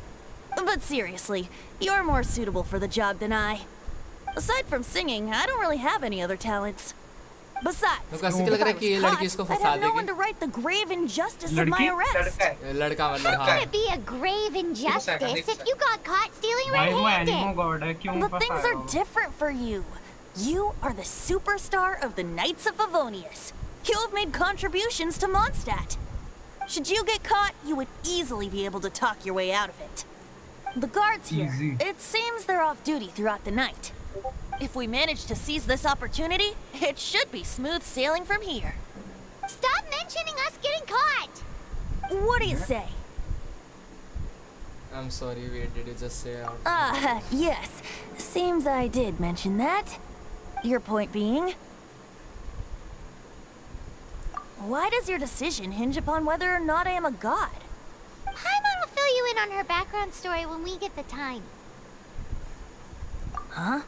But seriously, you're more suitable for the job than I. Aside from singing, I don't really have any other talents. Besides, तो कैसे if लग रहा I है कि ये was लड़की caught, इसको I'd फंसा have no one देगी? to write the grave injustice of my लड़की? arrest. लड़का है. लड़का मतलब How हाँ। could it be a grave injustice if you got caught stealing भाई वो एनिमो red-handed? गॉड है, क्यों But फंसाया things are होगा? different for you. You are the superstar of the Knights of Favonius. You have made contributions to Mondstadt. Should you get caught, you would easily be able to talk your way out of it. The guards here, Easy. it seems they're off duty throughout the night. If we manage to seize this opportunity, it should be smooth sailing from here. Stop mentioning us getting caught! What do you say? I'm sorry, wait, did you just say out? Yes. Seems I did mention that. Your point being? Why does your decision hinge upon whether or not I am a god? Paimon will fill you in on her background story when we get the time. Huh?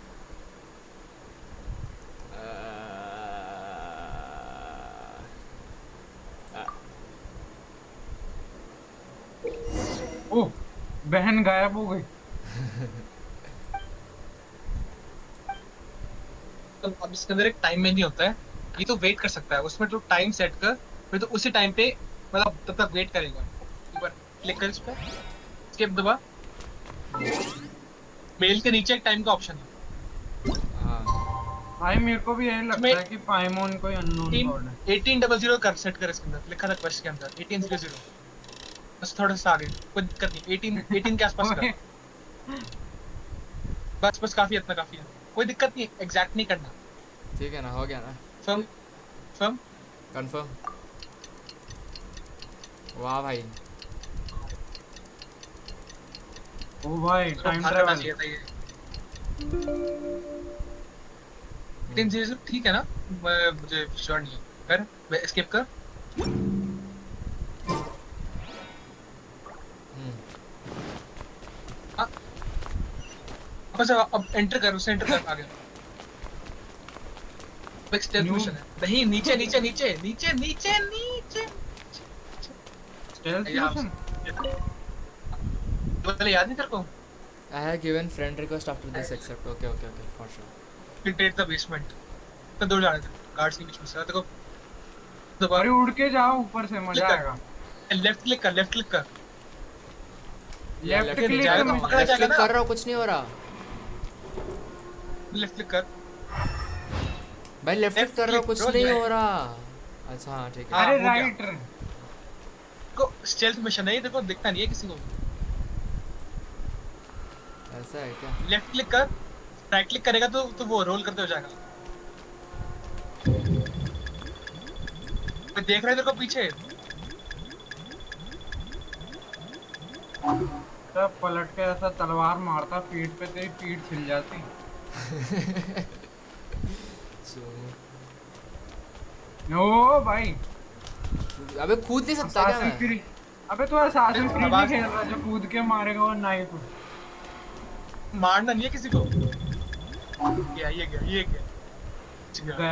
ओह, बहन गायब हो गई. तो अब इसके अंदर एक टाइम में नहीं होता है, ये तो वेट कर सकता है. उसमें तो टाइम सेट कर, फिर तो उसी टाइम पे मतलब तब तक वेट करेगा. एक बार क्लिक कर इस पे, स्किप दबा. मेल के नीचे एक टाइम का ऑप्शन है. भाई मेरे को भी यही लगता है कि पाइमोन कोई अननोन गॉड है. 1800 कर सेट कर इसके अंदर, लिखा था क्वेश्चन के अंदर 1800. बस थोड़ा सा आगे, कोई दिक्कत नहीं. 18 के आसपास कर. बस काफी, इतना काफी है. कोई दिक्कत नहीं, एग्जैक्ट नहीं करना. ठीक है ना, हो गया ना? Firm confirm. वाह भाई. ओ भाई टाइम करना ट्रैवल. चाहिए था ये. 1800 ठीक है ना? मुझे श्योर नहीं है। कर एस्केप कर। बस अब एंटर कर, उसे एंटर कर आगे। एक स्टेल्थ मिशन है। नहीं नीचे नीचे नीचे नीचे नीचे नीचे स्टेल्थ मिशन वाले याद नहीं तेरे को? I have given friend request after this accept. Okay, for sure. Infiltrate the basement. तो दूर जाने दे, गार्ड्स के बीच में से। देखो अरे उड़ के जाओ ऊपर से, मजा आएगा। लेफ्ट क्लिक कर, लेफ्ट क्लिक कर। लेफ्ट क्लिक जाएगा तो पकड़ा जाएगा ना। कर रहा हूँ, कुछ नहीं हो रहा। लेफ्ट क्लिक कर भाई, लेफ्ट क्लिक कर रहा हूँ, कुछ नहीं हो रहा। अच्छा हाँ ठीक है। अरे राइट को स्टेल्थ मिशन है ये, देखो दिखता नहीं है किसी को। ऐसा है क्या? लेफ्ट क्लिक कर, राइट क्लिक करेगा तो वो रोल करते हो जाएगा। मैं देख रहा है तेरे को पीछे। तब पलट के ऐसा तलवार मारता पीठ पे, तेरी पीठ छिल जाती। नो भाई, अबे कूद नहीं सकता क्या मैं? अबे तू असासिन क्रीड नहीं खेल रहा जो कूद के मारेगा वो नाइफ? मारना नहीं है किसी को। ये गया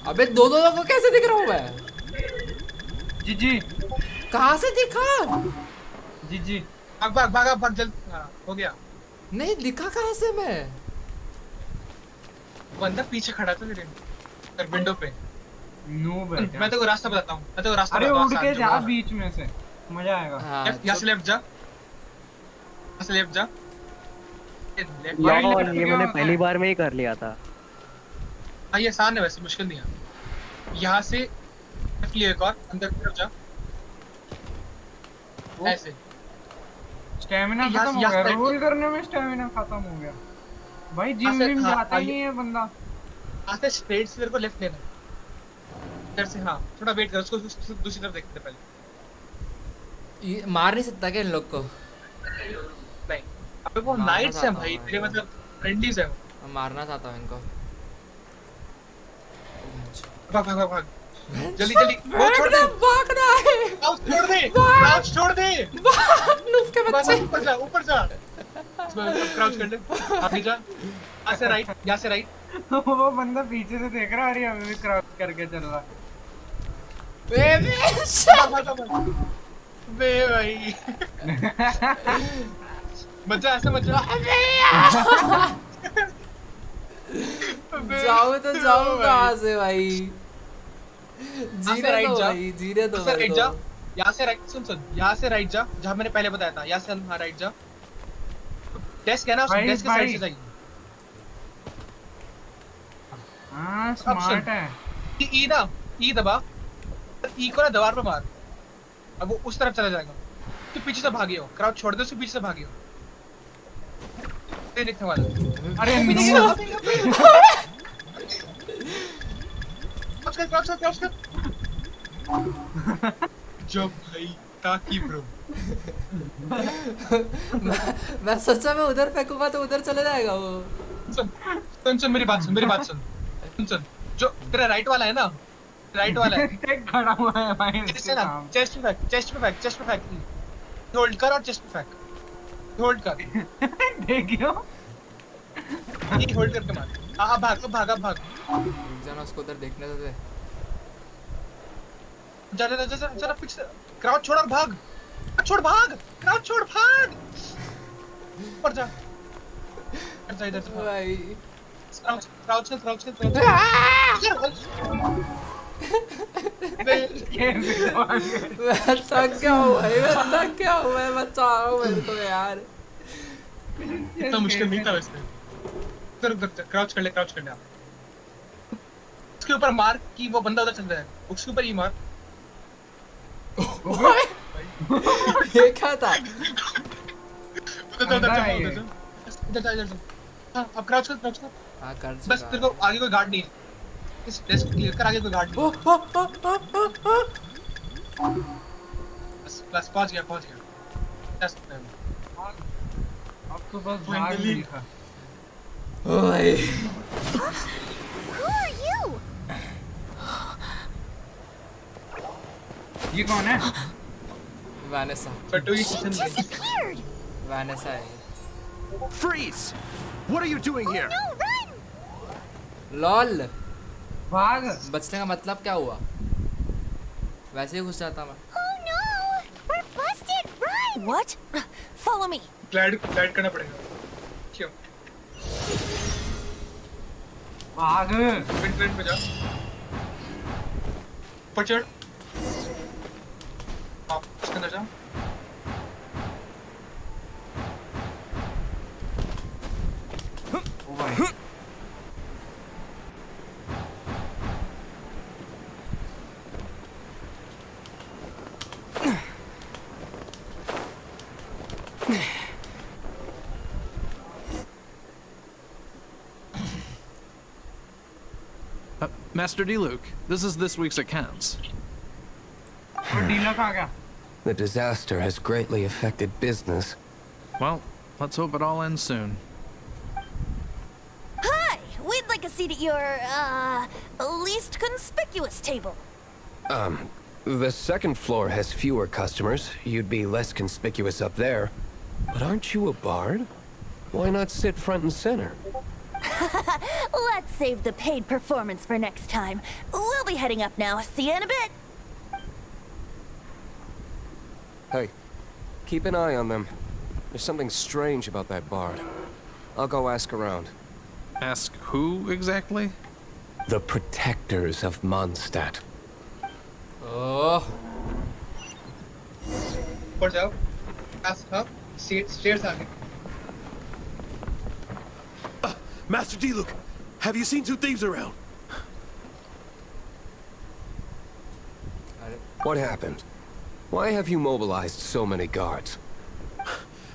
अबे दो लोगों को कैसे दिख रहा हूँ मैं? जी कहाँ से दिखा? जी भाग जल्द। हो गया। नहीं दिखा कहाँ से मैं? बंदा पीछे खड़ा था तेरे विंडो पे। मैं तेरे को रास्ता बताता हूँ। अरे उड़ के जा बीच में से, मजा आएगा। यहाँ से लेफ्ट जा, लेफ्ट जा। यार ये मैंने पहली बार में ही कर लिया था। हाँ ये आसान है, वैसे मुश्किल नहीं है। यहाँ से लेफ्ट ले, एक और अंदर की तरफ जा। ऐसे स्टैमिना खत्म हो गया, रोल करने में स्टैमिना खत्म हो गया भाई। जिम विम जाता ही नहीं है बंदा। यहाँ से स्ट्रेट से तेरे को लेफ्ट लेना है इधर से। हाँ थोड़ा वेट कर, उसको दूसरी तरफ देखते पहले। ये मार नहीं सकता क्या इन लोग को? नहीं, अबे वो नाइट्स हैं भाई तेरे, मतलब फ्रेंडलीज हैं। मैं मारना चाहता हूँ इनको। भाग जल्दी वो छोड़ दे। भागना है। क्राउच छोड़ दे। नूब के बच्चे। ऊपर जा क्राउच कर ले। आगे जा, यहाँ से राइट। वो बंदा पीछे से देख रहा है और ये अभी भी क्राउच करके चल रहा है। बे भाई बच्चा ऐसे मत जा। जाओ तो जाओ कहाँ से भाई? जीने दो राइट जा। यहाँ से राइट, सुन यहाँ से राइट जा, जहाँ मैंने पहले बताया था। यहाँ से हाँ राइट जा। डेस्क है ना, उस डेस्क के साइड से जाइए। हाँ स्मार्ट है। ई दबा, ई को ना दीवार पे मार। अब वो उस तरफ चला जाएगा। तो पीछे से भागे हो, क्राउच छोड़ दे, उसके पीछे से भागे हो। ये दिखने वाला। अरे क्राउच कर। जो भाई ताकि ब्रो। मैं सोचा मैं उधर फेंकूंगा तो उधर चले जाएगा वो। सुन मेरी बात सुन। जो तेरा राइट वाला है ना, राइट वाला है खड़ा हुआ है भाई। चेस्ट पे फेंक। होल्ड कर और चेस्ट पे फेंक। होल्ड कर। देखियो ये होल्ड करके मार। भाग। जाना उसको उधर देखने दे। जा पीछे। क्राउच छोड़ और भाग। क्राउच छोड़ भाग। ऊपर जा इधर से भाई। क्राउच कर। मैं थक गया हूँ भाई, बचाओ मेरे को यार। इतना मुश्किल नहीं था वैसे। क्राउच कर ले आप। उसके ऊपर मार कि वो बंदा उधर चल रहा है, उसके ऊपर ही मार। ये क्या था? उधर जा। हाँ अब क्राउच कर। हाँ कर। बस तेरे को आगे कोई गार्ड नहीं है। इस डेस्क क्लियर कर, आगे कोई गार्ड नहीं है। बस पहुंच गया। अब तो बस भाग लिखा। ओए Who are you? ये कौन है? Vanessa She disappeared. वैनेसा है Freeze! What are you doing here? No, run! Lol भाग! बचने का मतलब क्या हुआ? वैसे ही घुस जाता मैं Oh no! We're busted! Run! What? Follow me. Glide करना पड़ेगा. क्यों? भाग! विंड पे जा. ऊपर चढ़. आप इसके अंदर जा. ओ भाई. Master D. Luke, this is this week's accounts. वो डीलर आ गया. The disaster has greatly affected business. Well, let's hope it all ends soon. Hi! We'd like a seat at your, least conspicuous table. The second floor has fewer customers. You'd be less conspicuous up there. But aren't you a bard? Why not sit front and center? Let's save the paid performance for next time. We'll be heading up now. See you in a bit. Hey, keep an eye on them. There's something strange about that bard. I'll go ask around. Ask who exactly? The protectors of Mondstadt. ओह ऊपर जाओ. Ask her. Stairs आगे. Master D. Luke, have you seen two thieves around? What happened? Why have you mobilized so many guards?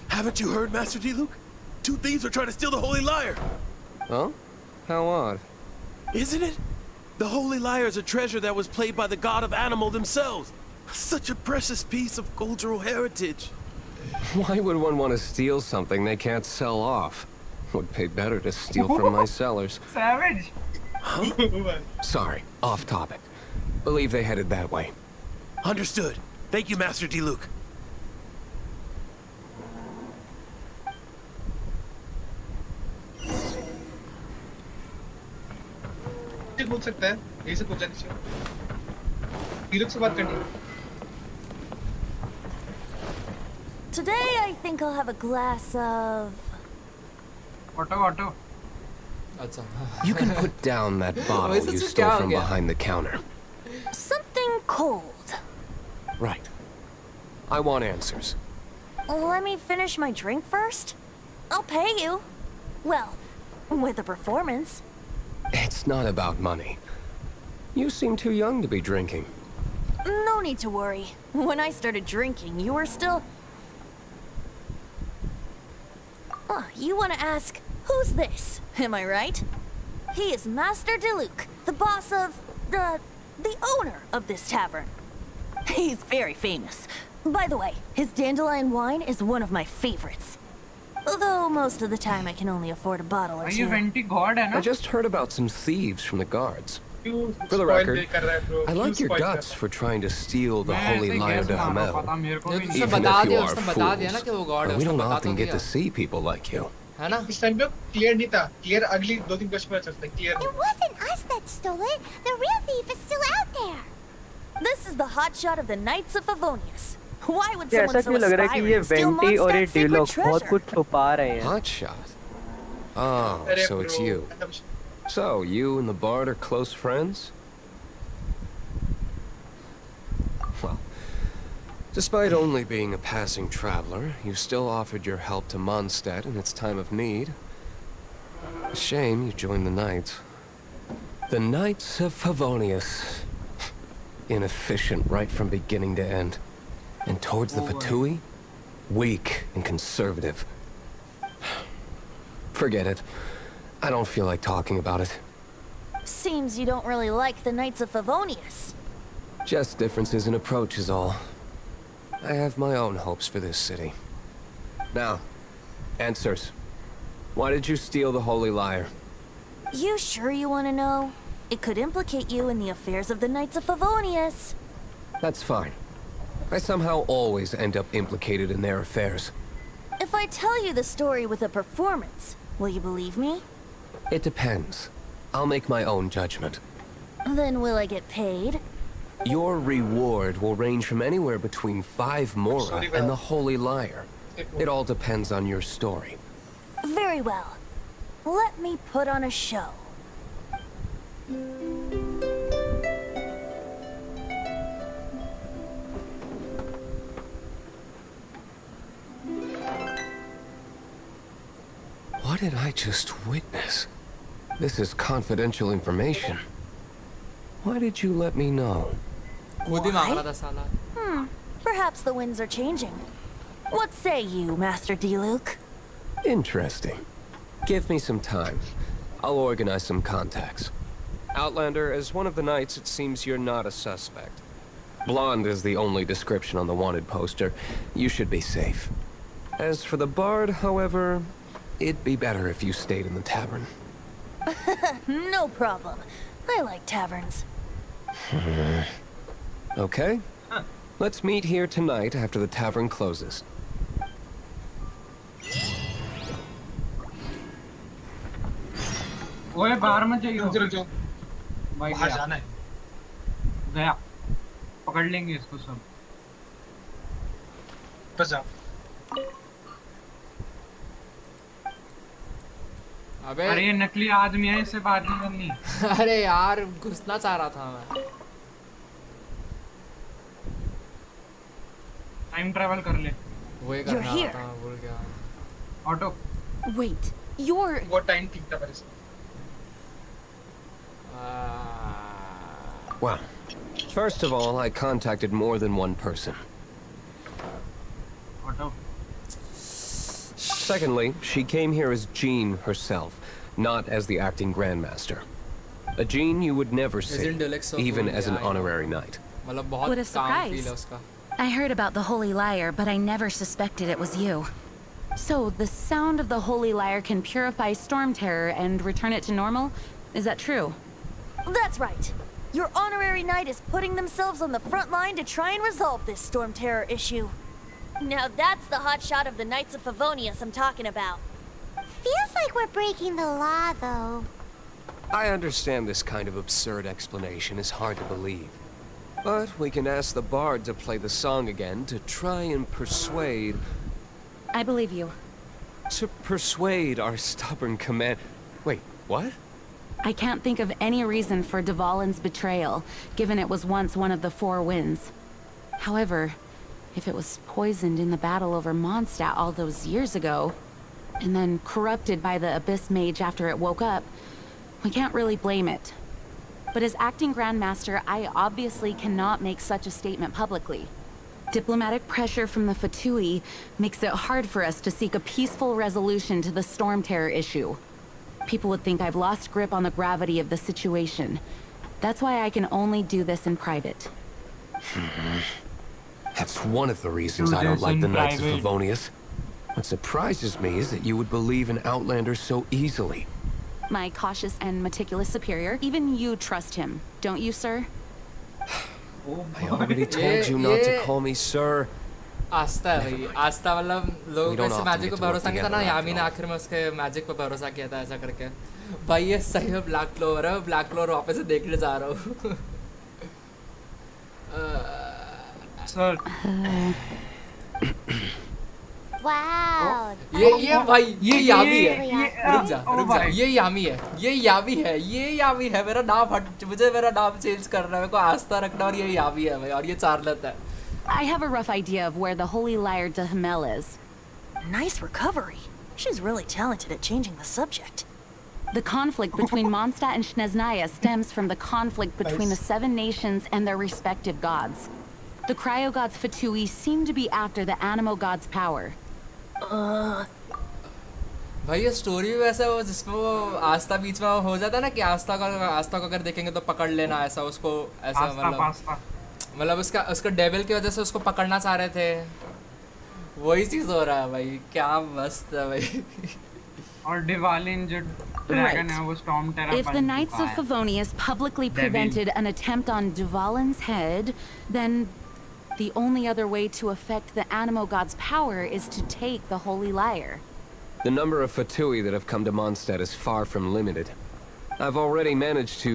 Haven't you heard, Master D. Luke? Two thieves are trying to steal the Holy Lyre. Huh? How odd. Isn't it? The Holy Lyre is a treasure that was played by the god of animal themselves. Such a precious piece of cultural heritage. Why would one want to steal something they can't sell off? Would pay better to steal from my sellers. Savage. Sorry, off topic. Believe they headed that way. Understood. Thank you, Master D. Luke. पूछ सकता है. यही से पूछा नीचे. डीलर से बात करनी है. Today, I think I'll have a glass of... Auto. अच्छा You can put down that bottle वैसे you से stole क्या हो from गया? behind the counter. something cold. Right. I want answers. Let me finish my drink first. I'll pay you. Well, with a performance. It's not about money. You seem too young to be drinking. No need to worry. When I started drinking, you were still... Oh, you want to ask, who's this? Am I right? He is Master D. Luke, the boss of... the owner of this tavern. He's very famous. By the way, his dandelion wine is one of my favorites. Although most of the time I can only afford a bottle or ये two. वेंटी गॉड है ना? I just heard about some thieves from the guards. क्यों For the spoil record, कर रहा है bro? I like क्यों your spoil कर guts रहा है? for trying to steal the मैं Holy ऐसे Lyre guess de मार रहा Hamel. हूँ, पता मेरे को भी उसने नहीं। Even बता if दिया you उसने are बता दिया ना fools. कि वो गॉड है But we उसने don't बता often तो get to दिया see people like you. है ना इस टाइम पे क्लियर नहीं था. क्लियर अगली 2-3 क्वेश्चन में चलता है. Clear. It wasn't us that stole it. The real thief is still out there. This is the hotshot of the Knights of Favonius. Why would ये someone ऐसा so क्यों लग रहा है कि ये aspiring steal वेंटी और ये Mondstadt's sacred डीलॉग बहुत treasure? कुछ छुपा रहे हैं. Hot shot. Oh, अरे so it's bro, you. So, you and the bard are close friends? Well, despite only being a passing traveler, you still offered your help to Mondstadt in its time of need. A shame you joined the Knights. The Knights of Favonius. Inefficient right from beginning to end. And towards the Fatui, weak and conservative. Forget it. I don't feel like talking about it. Seems you don't really like the Knights of Favonius. Just differences in approach is all. I have my own hopes for this city. Now, answers. Why did you steal the Holy Lyre? You sure you want to know? It could implicate you in the affairs of the Knights of Favonius. That's fine. I somehow always end up implicated in their affairs. If I tell you the story with a performance, will you believe me? It depends. I'll make my own judgment. Then will I get paid? Your reward will range from anywhere between 5 Mora and the Holy Lyre. It all depends on your story. Very well. Let me put on a show. What did I just witness? This is confidential information. Why did you let me know? Perhaps the winds are changing. What say you, Master D-Luke? Interesting. Give me some time. I'll organize some contacts. Outlander, as one of the knights, it seems you're not a suspect. Blonde is the only description on the wanted poster. You should be safe. As for the bard, however, it'd be better if you stayed in the tavern. No problem. I like taverns. Okay. Let's meet here tonight after the tavern closes. ओए बाहर मत जाइए। रुक जाओ। बाहर जाना है। गया। पकड़ लेंगे इसको सब। बस जाओ। अबे अरे ये नकली आदमी है, इससे बात नहीं करनी। अरे यार घुसना चाह रहा था मैं। टाइम ट्रैवल कर ले। वही करना था, भूल गया। ऑटो। Wait, you're... वो टाइम ठीक था पर इसमें। Well, first of all, I contacted more than one person. Auto. Secondly, she came here as Jean herself, not as the acting Grandmaster. A Jean you would never see, even as an honorary knight. What a surprise. I heard about the Holy Lyre, but I never suspected it was you. So, the sound of the Holy Lyre can purify Storm Terror and return it to normal? Is that true? That's right. Your honorary knight is putting themselves on the front line to try and resolve this Storm Terror issue. Now that's the hotshot of the Knights of Favonius I'm talking about. Feels like we're breaking the law, though. I understand this kind of absurd explanation is hard to believe. But we can ask the bard to play the song again to try and persuade... I believe you. To persuade our stubborn command... Wait, what? I can't think of any reason for Dvalin's betrayal, given it was once one of the Four Winds. However, if it was poisoned in the battle over Mondstadt all those years ago, and then corrupted by the Abyss Mage after it woke up, we can't really blame it. But as acting Grandmaster, I obviously cannot make such a statement publicly. Diplomatic pressure from the Fatui makes it hard for us to seek a peaceful resolution to the Storm Terror issue. People would think I've lost grip on the gravity of the situation. That's why I can only do this in private. That's one of the reasons I don't like the Knights of Favonius. What surprises me is that you would believe in Outlander so easily. My cautious and meticulous superior, even you trust him, don't you, sir? I already told you not to call me sir. आस्था है भाई, आस्था मतलब लोग वैसे मैजिक पे भरोसा नहीं था ना, यामी ने आखिर में उसके मैजिक पे भरोसा किया था ऐसा करके। भाई ये सही में ब्लैक क्लोवर है, ब्लैक क्लोवर वापस से देखने जा रहा हूँ। Sir Wow. ये भाई ये यामी है। रुक जा ये यामी है, ये यामी है। मेरा नाम मुझे मेरा नाम चेंज करना है, मेरे को आस्था रखना, और ये यामी है भाई, और ये चार्लत है। I have a rough idea of where the Holy Lyre de Hamel is. Nice recovery. She's really talented at changing the subject. The conflict between Mondstadt and Snezhnaya stems from the conflict between the Seven Nations and their respective gods. The Cryo gods Fatui seem to be after the Animo god's power. भाई ये स्टोरी भी वैसा हो जिसमें वो आस्था बीच में हो जाता है ना कि आस्था को अगर देखेंगे तो पकड़ लेना, ऐसा उसको ऐसा मतलब उसका डेविल की वजह से उसको पकड़ना चाह रहे थे, वही चीज हो रहा है भाई। क्या मस्त है भाई। और डिवालिन जो ड्रैगन है वो Stormterror If the Knights of Favonius publicly prevented an attempt on Dvalin's head, then the only other way to affect the Animo God's power is to take the Holy Lyre. The number of Fatui that have come to Mondstadt is far from limited. I've already managed to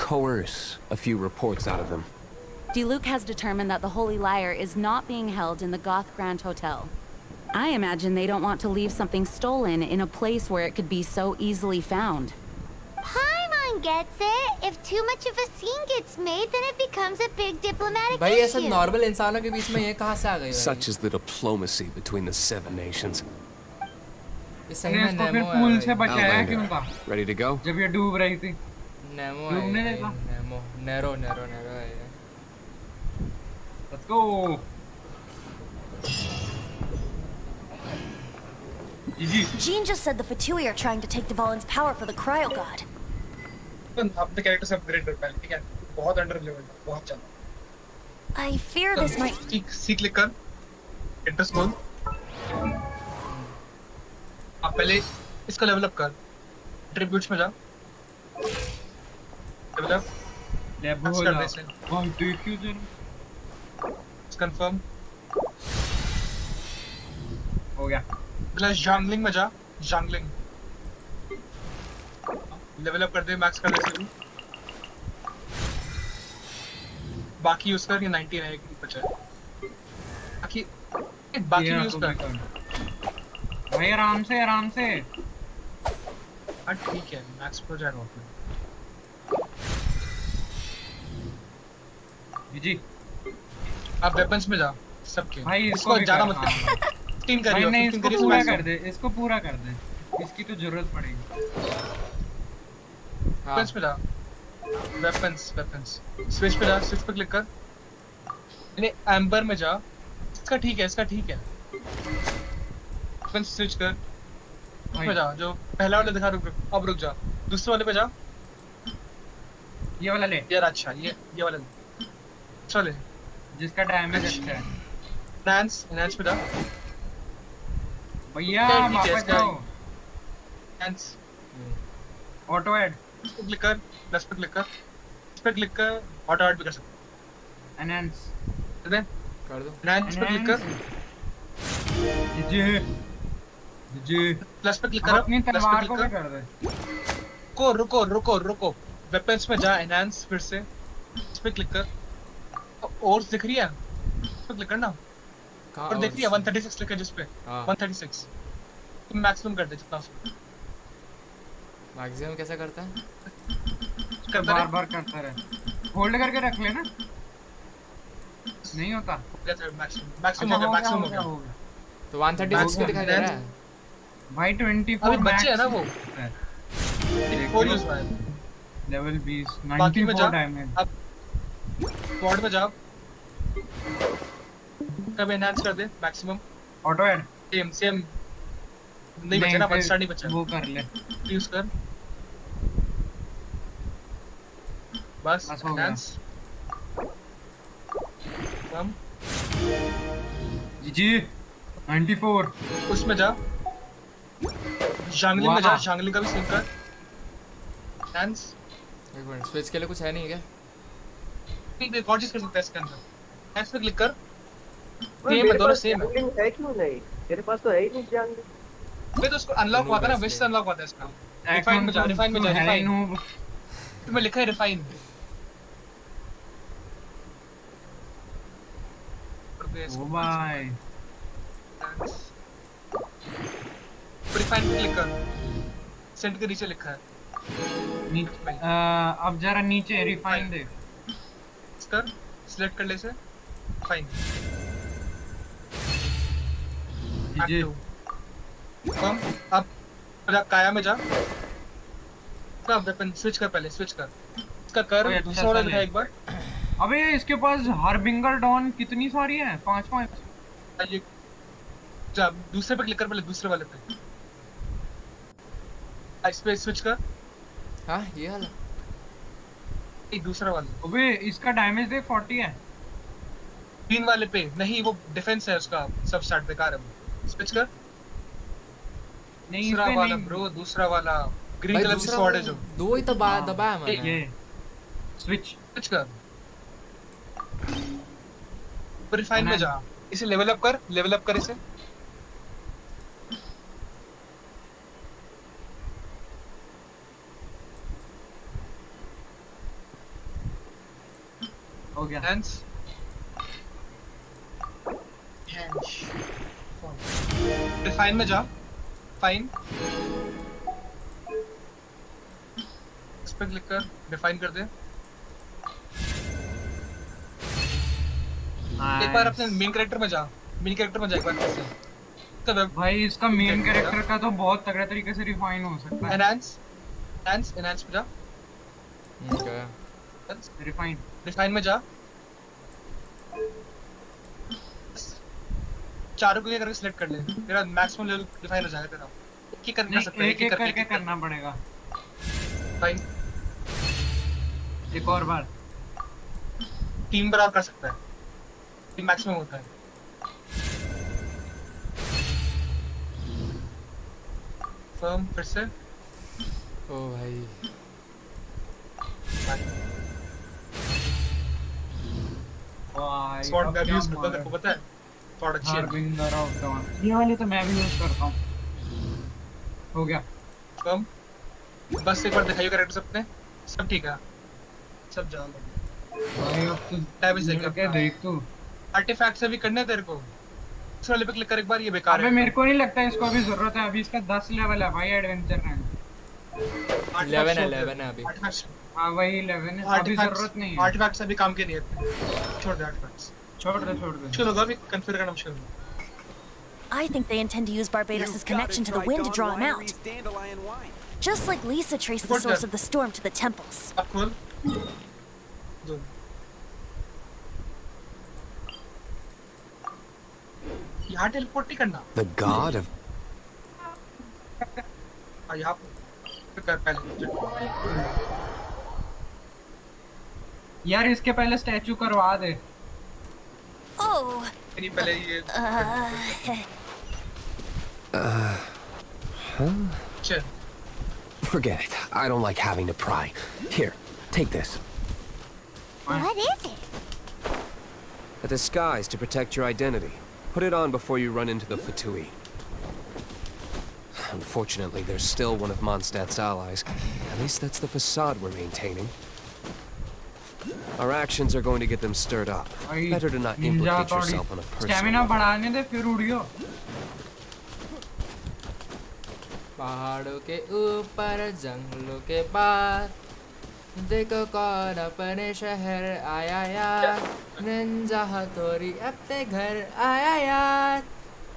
coerce a few reports out of them. Diluc has determined that the Holy Lyre is not being held in the Goth Grand Hotel. I imagine they don't want to leave something stolen in a place where it could be so easily found. Paimon gets it. If too much of a scene gets made, then it becomes a big diplomatic भाई ऐसा issue. नॉर्मल इंसानों के बीच में ये कहाँ से आ गई? Such is the diplomacy between the 7 nations. ये सही में इसको फिर नेमो पूल है से बचाया क्यों था? Ready to go? जब ये डूब रही थी। नेमो डूबने है देता। नेमो नेरो नेरो नेरो है ये। Let's go. Jean just said the Fatui are trying to take Dvalin's power for the Cryo God. अपने कैरेक्टर से अपग्रेड कर पाए, ठीक है? बहुत अंडर लेवल है, बहुत ज्यादा। I fear this might. C click कर, एंटर स्मॉल। आप पहले इसका लेवल अप कर, एट्रीब्यूट्स में जा। डेवलप। Level up. हम देखियो जरा। कंफर्म। हो गया। प्लस जंगलिंग में जा, जंगलिंग। लेवल अप कर दे, मैक्स कर दे सभी। बाकी यूज कर, ये 19 है, एक बचा है। बाकी यूज कर। भाई आराम से आराम से। हाँ ठीक है, मैक्स पर जाएगा उसमें। जी आप वेपन्स में जा सबके। भाई इसको ज्यादा मत कर। 15 करियो, नहीं 15 इसको करियो, पूरा smash कर दे, इसको पूरा कर दे। इसकी तो जरूरत पड़ेगी। वेपन्स पे जा, वेपन्स वेपन्स स्विच पे जा, स्विच पे क्लिक कर। नहीं एम्बर में जा, इसका ठीक है, इसका ठीक है। वेपन्स स्विच कर, उसमें जा जो पहला वाला दिखा। रुक अब रुक जा, दूसरे वाले पे जा। ये वाला ले यार। अच्छा ये वाला ले, चले जिसका डैमेज अच्छा है। एनहांस पे जा भैया, वापस जाओ। एनहांस ऑटो ऐड इसको क्लिक कर, प्लस पे क्लिक कर, इस पे क्लिक कर, ऑटो ऐड भी कर सकते। एनहांस कर दे, कर दो। एनहांस पे क्लिक कर। जी प्लस पे क्लिक कर, अपनी प्लस पे तलवार क्लिक को भी कर। कर दे। रुको वेपन्स में जा, एनहांस फिर से इस पे क्लिक कर। और दिख रही है, इस पे क्लिक करना। और देख रही है 136 लिखा जिस पे 136 तुम मैक्सिमम कर दे जितना हो। मैक्सिमम कैसे करता है? बार करता रहे, होल्ड करके रख लेना। नहीं होता। मैक्सिमम हो गया। तो 136 क्यों दिखाई दे रहा है? भाई 24 अभी बच्चे है ना वो। 4 यूज हुआ है। लेवल 20 बाकी में जा, 94 डैमेज। अब क्वाड में जा, कब एनहांस कर दे मैक्सिमम। ऑटो ऐड सेम नहीं बचा ना, 1 स्टार नहीं बचा। वो कर ले, यूज कर बस। एनहांस कम जी 94 उसमें जा, जंगलिंग में जा, जंगलिंग का भी सिंक कर। एनहांस एक मिनट, स्विच के लिए कुछ है नहीं क्या? ठीक है, कॉर्जिस कर सकता है इसके अंदर। एनहांस पे क्लिक कर। सेम है, दोनों सेम है। क्यों नहीं? तेरे पास तो है ही नहीं जंग। मैं तो उसको अनलॉक हुआ था ना, वेस्ट अनलॉक हुआ था इसका। रिफाइन में जा, रिफाइन में जा, रिफाइन तुम्हें लिखा है रिफाइन। ओ भाई रिफाइन पे क्लिक कर, सेंड के नीचे लिखा है। अब जरा नीचे रिफाइन दे, कर सिलेक्ट कर ले से फाइन। जी कम। अब काया में जा, अब वेपन स्विच कर, पहले स्विच कर, इसका कर दूसरा वाला दिखा एक बार। अबे इसके पास हार्बिंगर डॉन कितनी सारी है? 5 ये जा, दूसरे पे क्लिक कर, पहले दूसरे वाले पे इस पे स्विच कर। हाँ ये वाला, एक दूसरा वाला। अबे इसका डैमेज देख 40 है। 3 वाले पे नहीं, वो डिफेंस है उसका, सब स्टार्ट बेकार है वो। स्विच कर, नहीं दूसरा इसमें वाला नहीं। ब्रो, दूसरा वाला ग्रीन भाई कलर की दूसरा स्वॉर्ड है जो। दो ही तो दबाया मैंने। ये स्विच स्विच कर, रिफाइन में जा, इसे लेवल अप कर इसे। हो गया। हैंड्स रिफाइन में जा, फाइन इस पे क्लिक कर, रिफाइन कर दे। एक बार अपने मेन कैरेक्टर में जा, एक बार फिर से। भाई इसका मेन कैरेक्टर का तो बहुत तगड़े तरीके से रिफाइन हो सकता है। एनहांस पे जा, रिफाइन में जा, चारों को ये करके सिलेक्ट कर ले, तेरा मैक्सिमम लेवल रिफाइन हो जाएगा तेरा। एक करके करना पड़ेगा। फाइन, एक और बार 3 बार और कर सकता है, ये मैक्सिमम होता है। फर्म फिर से। ओ भाई स्वॉर्ड मैं भी यूज करता हूं, तेरे को पता है स्वॉर्ड अच्छी है। ये वाली तो मैं भी यूज करता हूं। हो गया फर्म, बस एक बार दिखाइए कैरेक्टर्स अपने, सब ठीक है, सब जान लो भाई। अब तो डैमेज देख तू आर्टिफैक्ट्स अभी करने हैं तेरे को। इस वाले पे क्लिक कर एक बार, ये बेकार अबे है। मेरे को नहीं लगता इसको अभी जरूरत है, अभी इसका 10 लेवल है भाई एडवेंचर रैंक। 11 है अभी। हां वही 11 है, अभी जरूरत नहीं है। आर्टिफैक्ट्स अभी काम के नहीं है, छोड़ दे आर्टिफैक्ट्स, छोड़ दे। मुश्किल होगा अभी कॉन्फ़िगर करना, मुश्किल होगा। I think they intend to use Barbados' connection to the wind to draw him out. Just like Lisa traced the source of the storm to the temples. अब खोल दो, यहाँ टेलीपोर्ट नहीं करना। The god of यहाँ कर पहले। यार इसके पहले स्टैचू करवा दे। Oh. नहीं पहले ये चल। Forget it. I don't like having to pry. Here, take this. What is it? A disguise to protect your identity. Put it on before you run into the Fatui. Unfortunately, there's still one of Mondstadt's allies. At least that's the facade we're maintaining. Our actions are going to get them stirred up. Better to not implicate yourself on a personal stamina level. बढ़ाने दे फिर उड़ियो। पहाड़ों के ऊपर जंगलों के पार, देखो कौन अपने शहर आया यार, निंजा हथौड़ी अपने घर आया यार,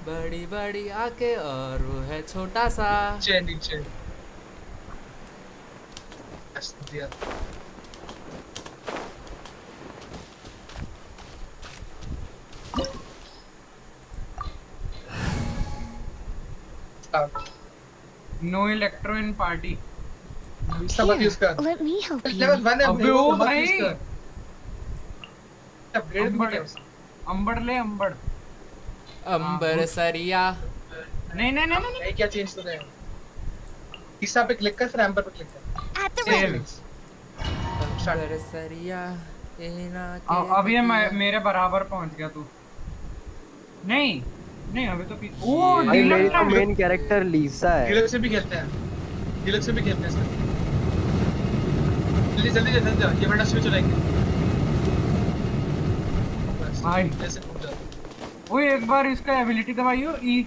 बड़ी बड़ी आंखें और वो है छोटा सा। नीचे दिया। नो इलेक्ट्रो इन पार्टी। सब यूज कर। Let me help you. Level 1 है, अबे ओ भाई अपग्रेड भी किया। अंबड़ ले अंबड़। अंबर सरिया। नहीं क्या चेंज कर रहे हैं? तीसरा पे क्लिक कर, फिर एम्बर पे क्लिक कर। At the ready. अंबर सरिया अब ये मेरे बराबर पहुंच गया तू। नहीं अभी तो ओ मेरी तो मेन कैरेक्टर लीसा है। डीलक्स से भी खेलते हैं इसमें। जल्दी जा, ये बड़ा स्विच हो जाएंगे भाई। ऐसे घूम जा। ओए एक बार इसका एबिलिटी दबाइयो ई।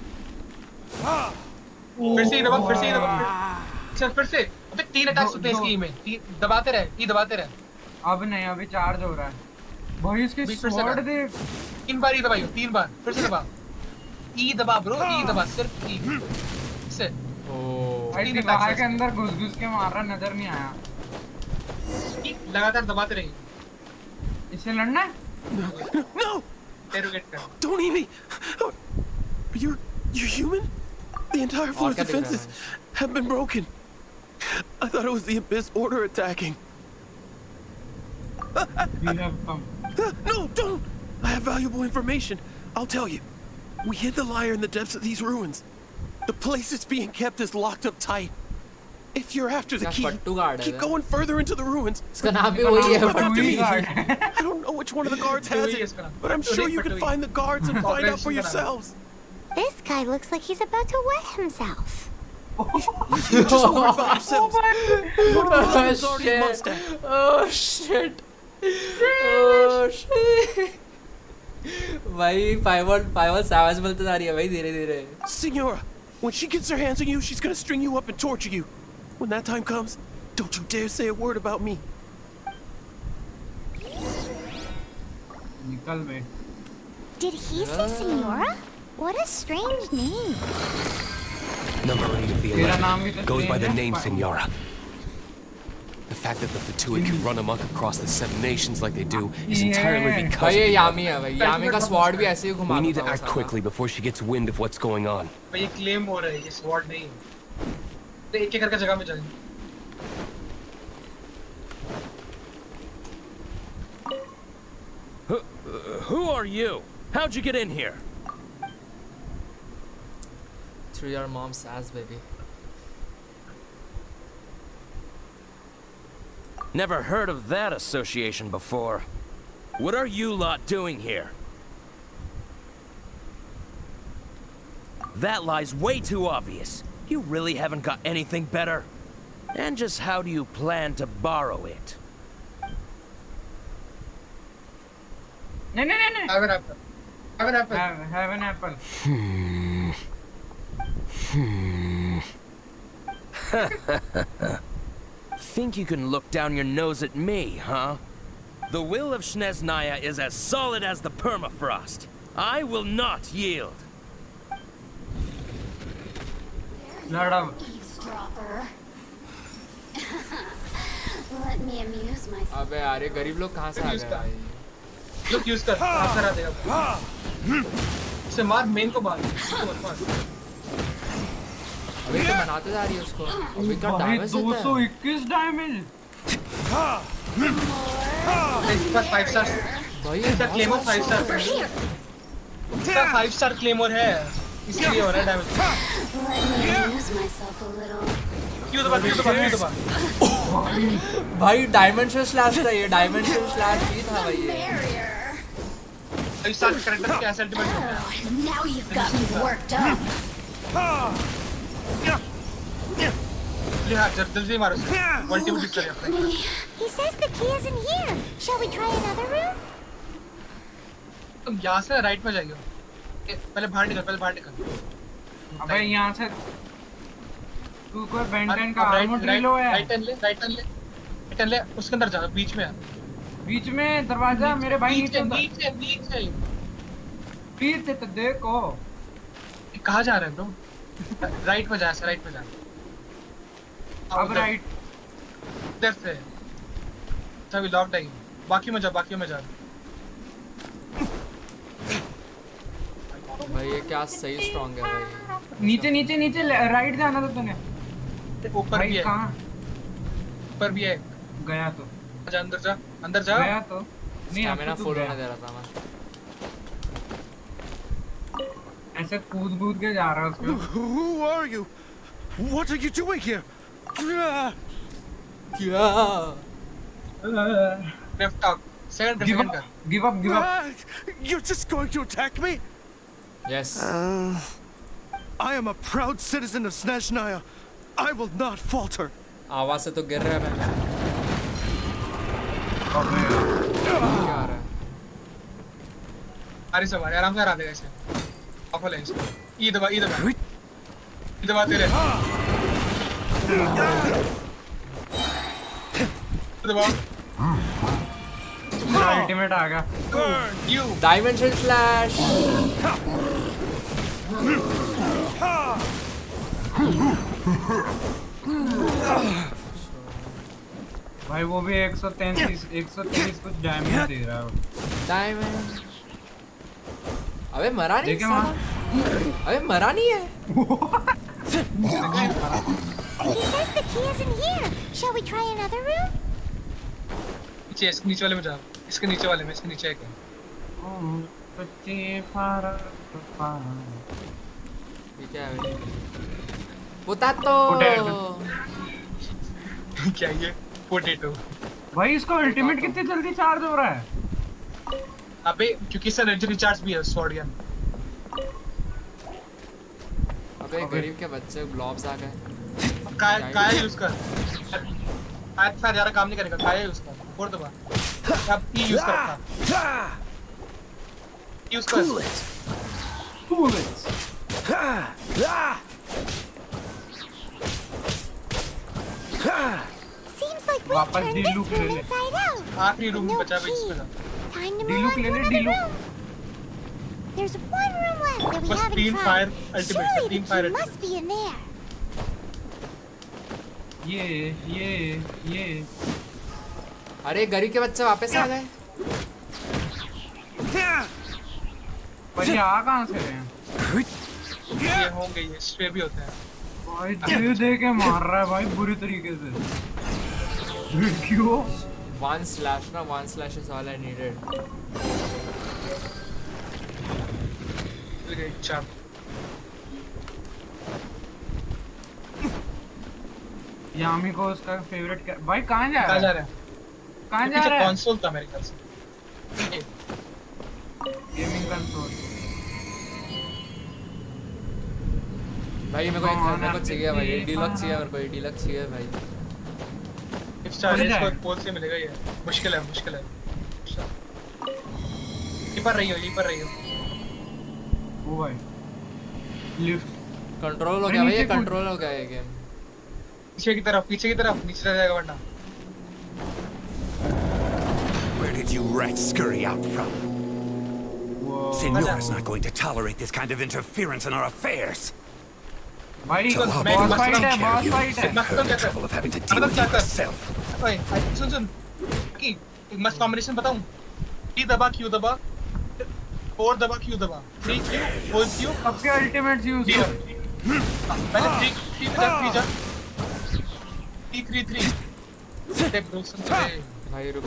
फिर से दबा, चल फिर से। अबे 3 अटैक्स होते हैं इसकी में, दबाते रहे। अब नहीं, अभी चार्ज हो रहा है भाई। इसके स्वॉर्ड दे 3 बार ही दबाइयो, 3 बार फिर से दबा। ई दबा ब्रो, ई दबा, सिर्फ ई से। भाई दीवार के अंदर घुस के मार रहा, नजर नहीं आया। लगातार दबाते रहिए। इससे लड़ना है? No! Interrogate कर। Don't eat me! You're human? The entire floor's defenses have been broken. I thought it was the Abyss Order attacking. We have come. No, don't! I have valuable information. I'll tell you. We hid the lyre in the depths of these ruins. The place it's being kept is locked up tight. If you're after the क्या key, फट्टू गार्ड है keep way? going further into the ruins. इसका नाम भी वही है, Come फट्टू after he. me. I don't know which one of the guards has it, but I'm sure you can find the guards and find out for yourselves. This guy looks like he's about to wet himself. You just worry about yourselves. Your brother's already shit. amongst that. Oh shit. Oh shit. भाई फाइवल savage बोलते जा रही है भाई धीरे धीरे। Senora, when she gets her hands on you, she's gonna string you up and torture you. When that time comes, don't you dare say a word about me. निकल बे। Did he say Senora? What a strange name. Number 8 of the तेरा नाम भी 11 तो goes by strange the है। name Senora. The fact that the Fatui can run amok across the 7 nations like they do is entirely because भाई of ये the यामी है भाई, यामी का स्वॉर्ड भी ऐसे ही घुमा We need to देता है act साला। quickly before she gets wind of what's going on. भाई ये क्लेम हो रहा है, ये स्वॉर्ड नहीं है। तो एक एक करके जगह में जाएंगे। Who are you? How'd you get in here? Through your mom's ass, baby. Never heard of that association before. What are you lot doing here? That lie's way too obvious. You really haven't got anything better? And just how do you plan to borrow it? नहीं नहीं नहीं। Have an apple. Have an apple. Have an apple. Think you can look down your nose at me, huh? The will of Snezhnaya is as solid as the permafrost. I will not yield. लड़ा। Eavesdropper. Let me amuse myself. अबे यार ये गरीब लोग कहाँ से आ गए भाई? लुक यूज कर, आप करा देगा। इसे मार, मेन को मार। अभी तो बनाते जा रही है उसको। अभी का भाई डैमेज देता है। 221 डैमेज। इसके पास 5 स्टार। भाई इसका क्लेमर 5 स्टार। इसका 5 स्टार क्लेमर है, इसलिए हो रहा है damage. Let me amuse myself a little. क्यों दबा, क्यों दबा, क्यों दबा? भाई डायमेंशन स्लैश था ये, डायमेंशन स्लैश ही था भाई ये। 5 स्टार कैरेक्टर कैसे अल्टीमेट होता है? Now you've got me worked up. जल्दी मारो उसे। अल्टीमेट यूज करिए अपने। He says the key is in here. Shall we try another room? तुम यहाँ से राइट में जाइए। पहले बाहर निकल, पहले बाहर निकल। अबे यहाँ से तू कोई बेंटन का आर्मर ड्रिलो है। राइट टर्न ले, राइट टर्न ले, राइट टर्न ले, उसके अंदर जा, बीच में। बीच में दरवाजा मेरे भाई नीचे नीचे नीचे पीछे तो देखो। कहाँ जा रहे हैं ब्रो? राइट में जा, राइट में जा। अब राइट इधर से सभी लॉक है। बाकी में जा, बाकी में जा। भाई ये क्या सही स्ट्रांग है भाई। नीचे नीचे नीचे राइट जाना था तूने। ऊपर भी है, कहाँ? ऊपर भी है। गया तो जा, अंदर जा, अंदर जा। गया तो नहीं, स्टैमिना फुल होने दे रहा था मैं। ऐसे कूद कूद के जा रहा है उसको। Who are you? What are you doing here? क्या? Left talk, second give up, give up, give up. You're just going to attack me? Yes. I am a proud citizen of Snezhnaya. I will not falter. आवाज से तो गिर रहा है मैं। क्या आ रहा है? अरे सवारी आराम से हरा देगा इसे। ऑफल है इसको। ये दबा, ये दबा, ये दबा तेरे। दबा। अल्टीमेट आ गया। You. Dimension slash. भाई वो भी 133 कुछ डैमेज दे रहा है। डायमंड। अबे मरा नहीं देखे वहाँ। अबे मरा नहीं है। He says the key is in here. Shall we try another room? नीचे, इसके नीचे वाले में जा। इसके नीचे वाले में, इसके नीचे एक है। ये क्या है भाई? पोटैटो। क्या ये पोटैटो? भाई इसका अल्टीमेट कितनी जल्दी चार्ज हो रहा है? अबे क्योंकि इसका एनर्जी रिचार्ज भी है स्वॉर्ड गन। अबे गरीब के बच्चे ब्लॉब्स आ गए। काया यूज कर। आज सारा ज्यादा काम नहीं करेगा, काया यूज कर। फोड़ दबा। अब ई यूज कर। यूज कर। Cool it. Seems like we वापस turned डीलू this ले room ले। inside out. आखिरी रूम बचा भाई इसमें। Time to डीलू move on ले to ले another डीलू। room. There's one room left that we बस haven't तीन tried. फायर अल्टीमेट Surely तीन the fire key must be in there. ये अरे गरीब के बच्चे वापस आ गए। पर ये आ कहाँ से रहे हैं? ये होंगे, ये स्वे भी होते हैं। भाई दे के मार रहा है भाई बुरी तरीके से। क्यों? 1 slash ना 1 slash is all I needed. अच्छा यामी को उसका फेवरेट क्या? भाई कहाँ जा कहाँ जा रहा रहा है? है? कहाँ जा रहा है? कंसोल था मेरे ख्याल से। Gaming console. भाई मेरे को चाहिए भाई, डीलक्स चाहिए मेरे को, ये डीलक्स चाहिए भाई। इस चार्जेस को पोल से मिलेगा ये। मुश्किल है। ये पर रही हो। ओ भाई लिफ्ट कंट्रोल हो गया भाई, ये कंट्रोल हो गया ये गेम। पीछे की तरफ नीचे चला जाएगा वरना। Where did you rats scurry out from? Señora's not going to tolerate this kind of interference in our affairs. भाई So how boss about fight you है, take care boss of you fight है। and save her the trouble of having to deal with it yourself? ओए सुन की एक मस्त कॉम्बिनेशन बताऊं। T दबा Q दबा 4 दबा Q दबा 3Q 4Q सबके अल्टीमेट्स यूज कर। पहले 3 पे जा 3 जा 3 स्टेप ब्रो सुन ले भाई रुक।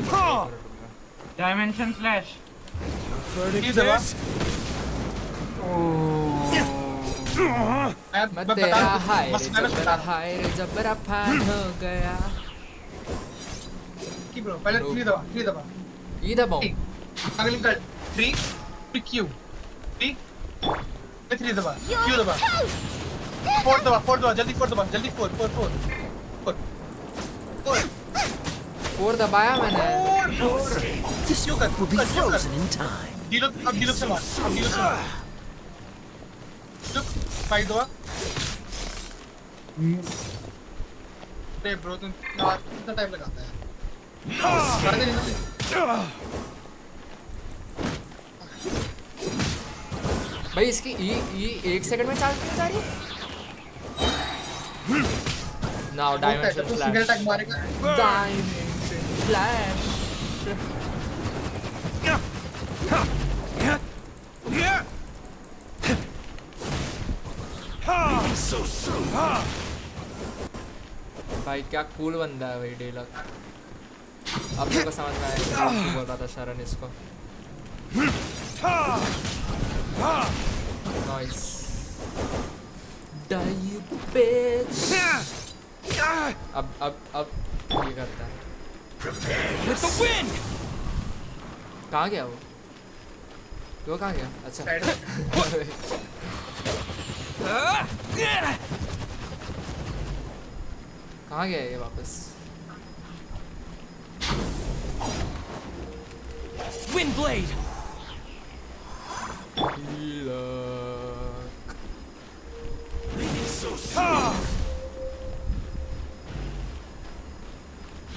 Dimension slash. T दबा। मैं तेरा हाय रे जबरा फैन हो गया। की ब्रो पहले 3 दबा ई दबाओ। अगली कर 3 Q 3 दबा Q दबा 4 दबा जल्दी 4 दबा जल्दी 4 दबाया मैंने। This will be frozen in time. Deluxe से मार। लुक 5 दबा। अरे ब्रो तुम कितना टाइम लगाता है? भाई इसकी ई 1 सेकंड में चार्ज नहीं जा रही। Now dimension flash. Single attack मारेगा। Dimension flash. So soon. भाई क्या कूल बंदा है भाई डीलक। अब मेरे को समझ में आया क्या बोल रहा था शरण इसको। नाइस डाई बिच। अब ये करता है। कहाँ गया वो कहाँ गया? अच्छा कहाँ गया ये वापस? Wind blade.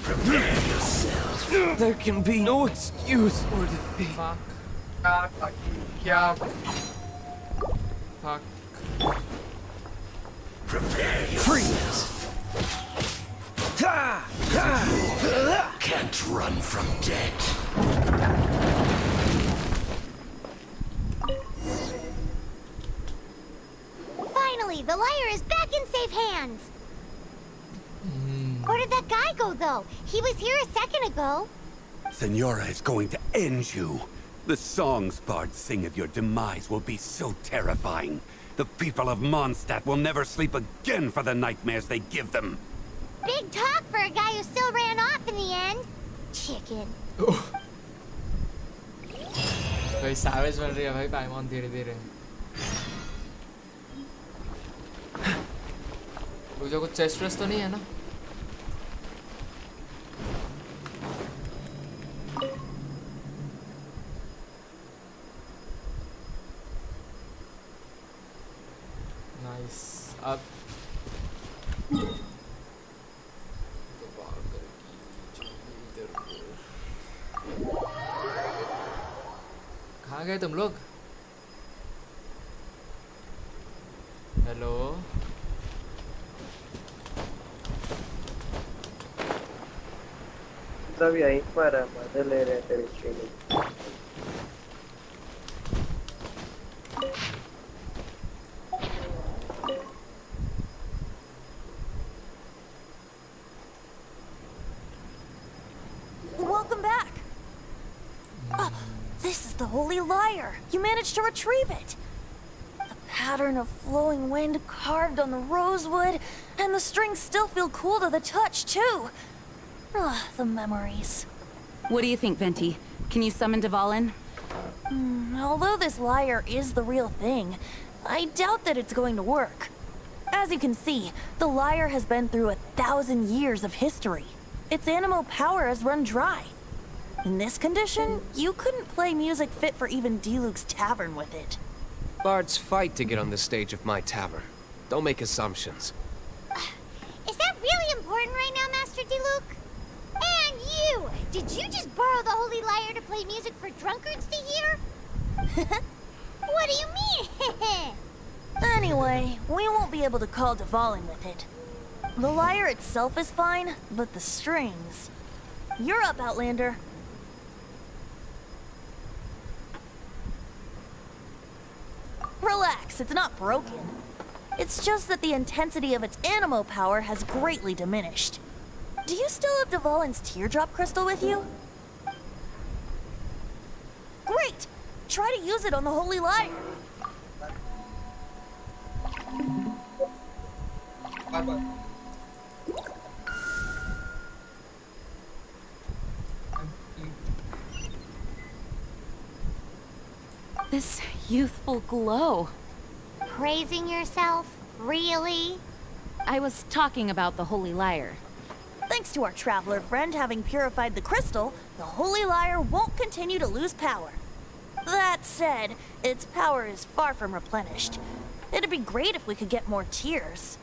Prepare yourself. There can be no excuse for defeat. Fuck. Prepare yourself. Freeze. Can't run from death. Finally, the liar is back in safe hands. Where did that guy go, though? He was here a second ago. Senora is going to end you. The songs bards sing of your demise will be so terrifying. The people of Mondstadt will never sleep again for the nightmares they give them. Big talk for a guy who still ran off in the end. Chicken. भाई savage बन रही है भाई पाइमॉन धीरे धीरे। मुझे कुछ चेस्ट रेस तो नहीं है ना? Nice. अब कहाँ गए तुम लोग? हेलो सब यहीं पर है, मजे ले रहे हैं तेरी streaming. Welcome back. This is the Holy Lyre. You managed to retrieve it. The pattern of flowing wind carved on the rosewood, and the strings still feel cool to the touch, too. The memories. What do you think, Venti? Can you summon Dvalin? Although this lyre is the real thing, I doubt that it's going to work. As you can see, the lyre has been through 1,000 years of history. Its animal power has run dry. In this condition, you couldn't play music fit for even Diluc's tavern with it. Bards fight to get on the stage of my tavern. Don't make assumptions. Is that really important right now, Master Diluc? And you! Did you just borrow the Holy Lyre to play music for drunkards to hear? What do you mean? Anyway, we won't be able to call Dvalin with it. The lyre itself is fine, but the strings... You're up, Outlander. Relax, it's not broken. It's just that the intensity of its animo power has greatly diminished. Do you still have Dvalin's teardrop crystal with you? Great! Try to use it on the Holy Lyre. This youthful glow. Praising yourself? Really? I was talking about the Holy Lyre. Thanks to our traveler friend having purified the crystal, the Holy Lyre won't continue to lose power. That said, its power is far from replenished. It'd be great if we could get more tears.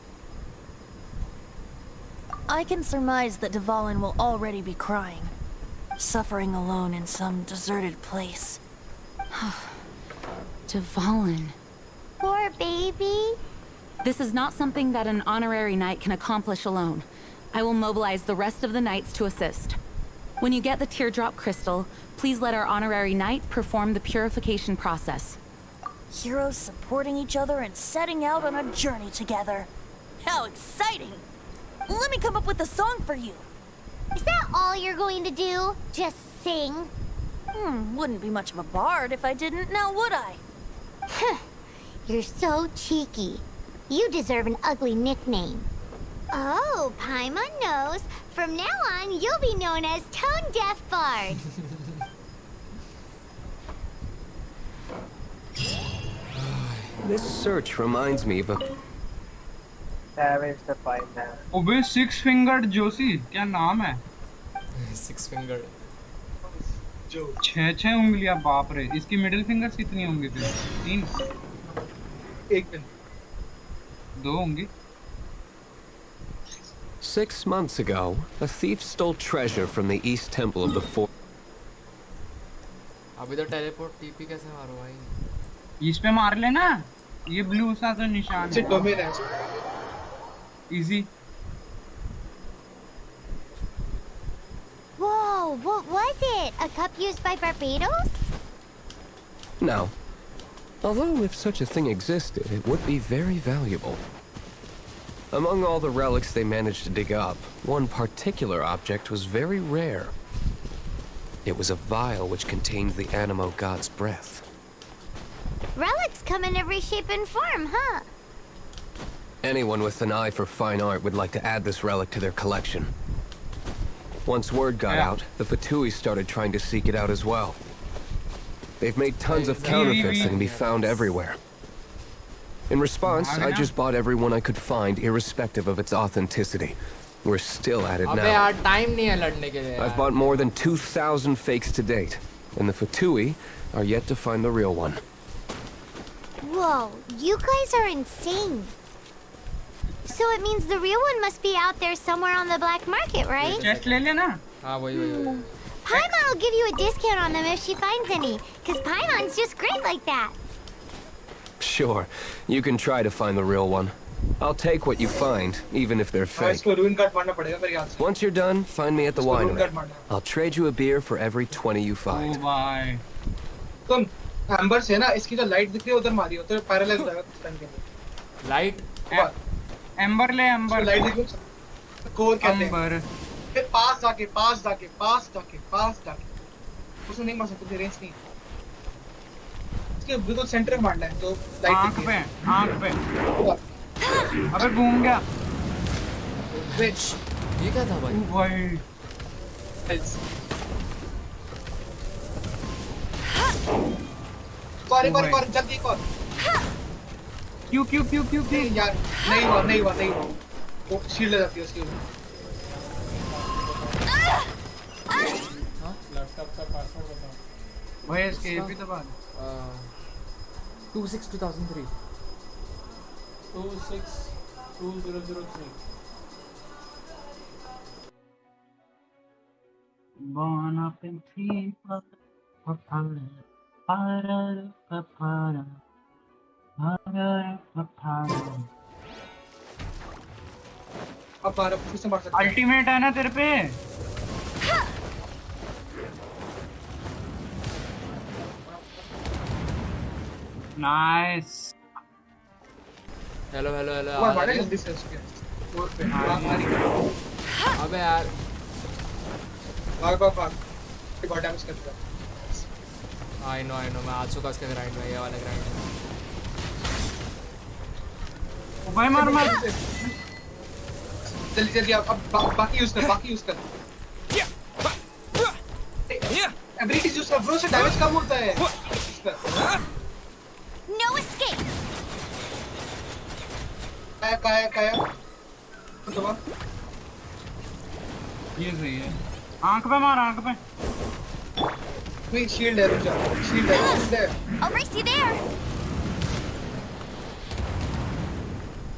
I can surmise that Dvalin will already be crying, suffering alone in some deserted place. Dvalin. Poor baby. This is not something that an honorary knight can accomplish alone. I will mobilize the rest of the knights to assist. When you get the teardrop crystal, please let our honorary knight perform the purification process. Heroes supporting each other and setting out on a journey together. How exciting! Let me come up with a song for you. Is that all you're going to do? Just sing? Wouldn't be much of a bard if I didn't, now would I? You're so cheeky. You deserve an ugly nickname. Oh, Paimon knows. From now on, you'll be known as Tone Deaf Bard. This search reminds me of a... Savage the fight now. ओबे सिक्स फिंगर्ड जोशी क्या नाम है? Six fingered. जो छह उंगलियां बाप रे इसकी मिडिल फिंगर्स कितनी होंगी फिर? 3 एक 2 होंगी. 6 months ago, a thief stole treasure from the East Temple of the Fort. अभी तो टेलीपोर्ट टीपी कैसे मारो भाई? इस पे मार लेना. ये ब्लू सा जो निशान है. डोमेन है. Easy. Whoa, what was it? A cup used by Barbados? Now, although if such a thing existed, it would be very valuable. Among all the relics they managed to dig up, one particular object was very rare. It was a vial which contained the Animo god's breath. Relics relics come in every shape and form, huh? Anyone with an eye for fine art would like to add this relic to their collection. Once word got out, the Fatui started trying to seek it out as well. They've made tons of counterfeits that can be found everywhere. In response, I just bought every one I could find, irrespective of its authenticity. We're still at it अबे now. यार टाइम नहीं है लड़ने के लिए I've bought more than 2,000 fakes to date, and the Fatui are yet to find the real one. Whoa, you guys are insane. So it means the real one must be out there somewhere on the black market, right? Chest ले लेना हाँ वही Paimon will give you a discount on them if she finds any, because Paimon's just great like that. Sure, you can try to find the real one. I'll take what you find, even if they're fake. इसको ruin card मारना पड़ेगा मेरे ख्याल से. Once you're done, find me at the winery. I'll trade you a beer for every 20 you find. Oh bye. तुम एम्बर से ना इसकी जो लाइट दिख रही है उधर मारियो तो पैरालाइज हो जाएगा कुछ टाइम के लिए. लाइट एम्बर ले एम्बर. लाइट दिख रही है कोर कहते हैं. फिर पास जाके उसको नहीं मार सकते थे, रेंज नहीं. इसके बिल्कुल सेंटर में मारना है तो लाइट आंख पे अबे घूम गया. ये क्या था भाई? भाई और जल्दी कर. क्यों यार नहीं हुआ वो शील्ड जाती है उसकी. लैपटॉप का पासवर्ड बताओ भाई. इसके एपी तो बात 26/2003 26203 born up in people papara अब बार फिर से मार सकते. अल्टीमेट है ना तेरे पे. नाइस. हेलो मारे जल्दी से उसके कोर पे. अबे यार भाग बहुत डैमेज कर दिया. आई नो मैं आ चुका उसके ग्राइंड में, ये वाले ग्राइंड में. ओ भाई मार जल्दी अब बाकी यूज कर. एबिलिटीज यूज कर ब्रो, से डैमेज कम होता है. No escape. काया ये सही है. आंख पे मार आंख पे. कोई शील्ड है, रुक जा. शील्ड है. I'll race you there.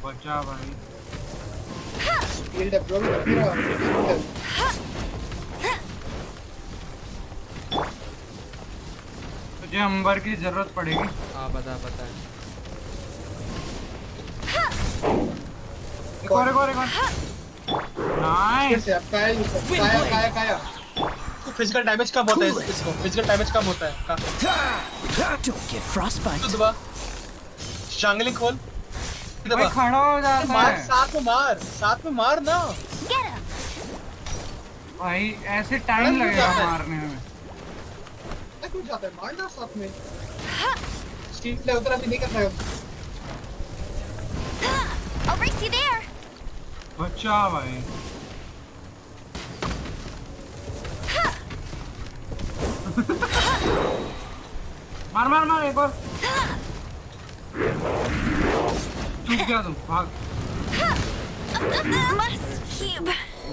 बचा भाई. शील्ड है ब्रो. तुझे अंबर की जरूरत पड़ेगी. हाँ पता है. एक और नाइस. काया फिजिकल डैमेज कम होता है इसको. फिजिकल डैमेज कम होता है. Don't get frostbite. दबा शांगलिंग खोल. भाई खड़ा हो जाता है. साथ में मार ना भाई. ऐसे टाइम लगेगा मारने में. क्यों जाता है मारना साथ में. स्टील ले उधर अभी नहीं करना है. I'll race you there. बच्चा भाई. मार एक बार. चुप गया तुम. भाग. Must keep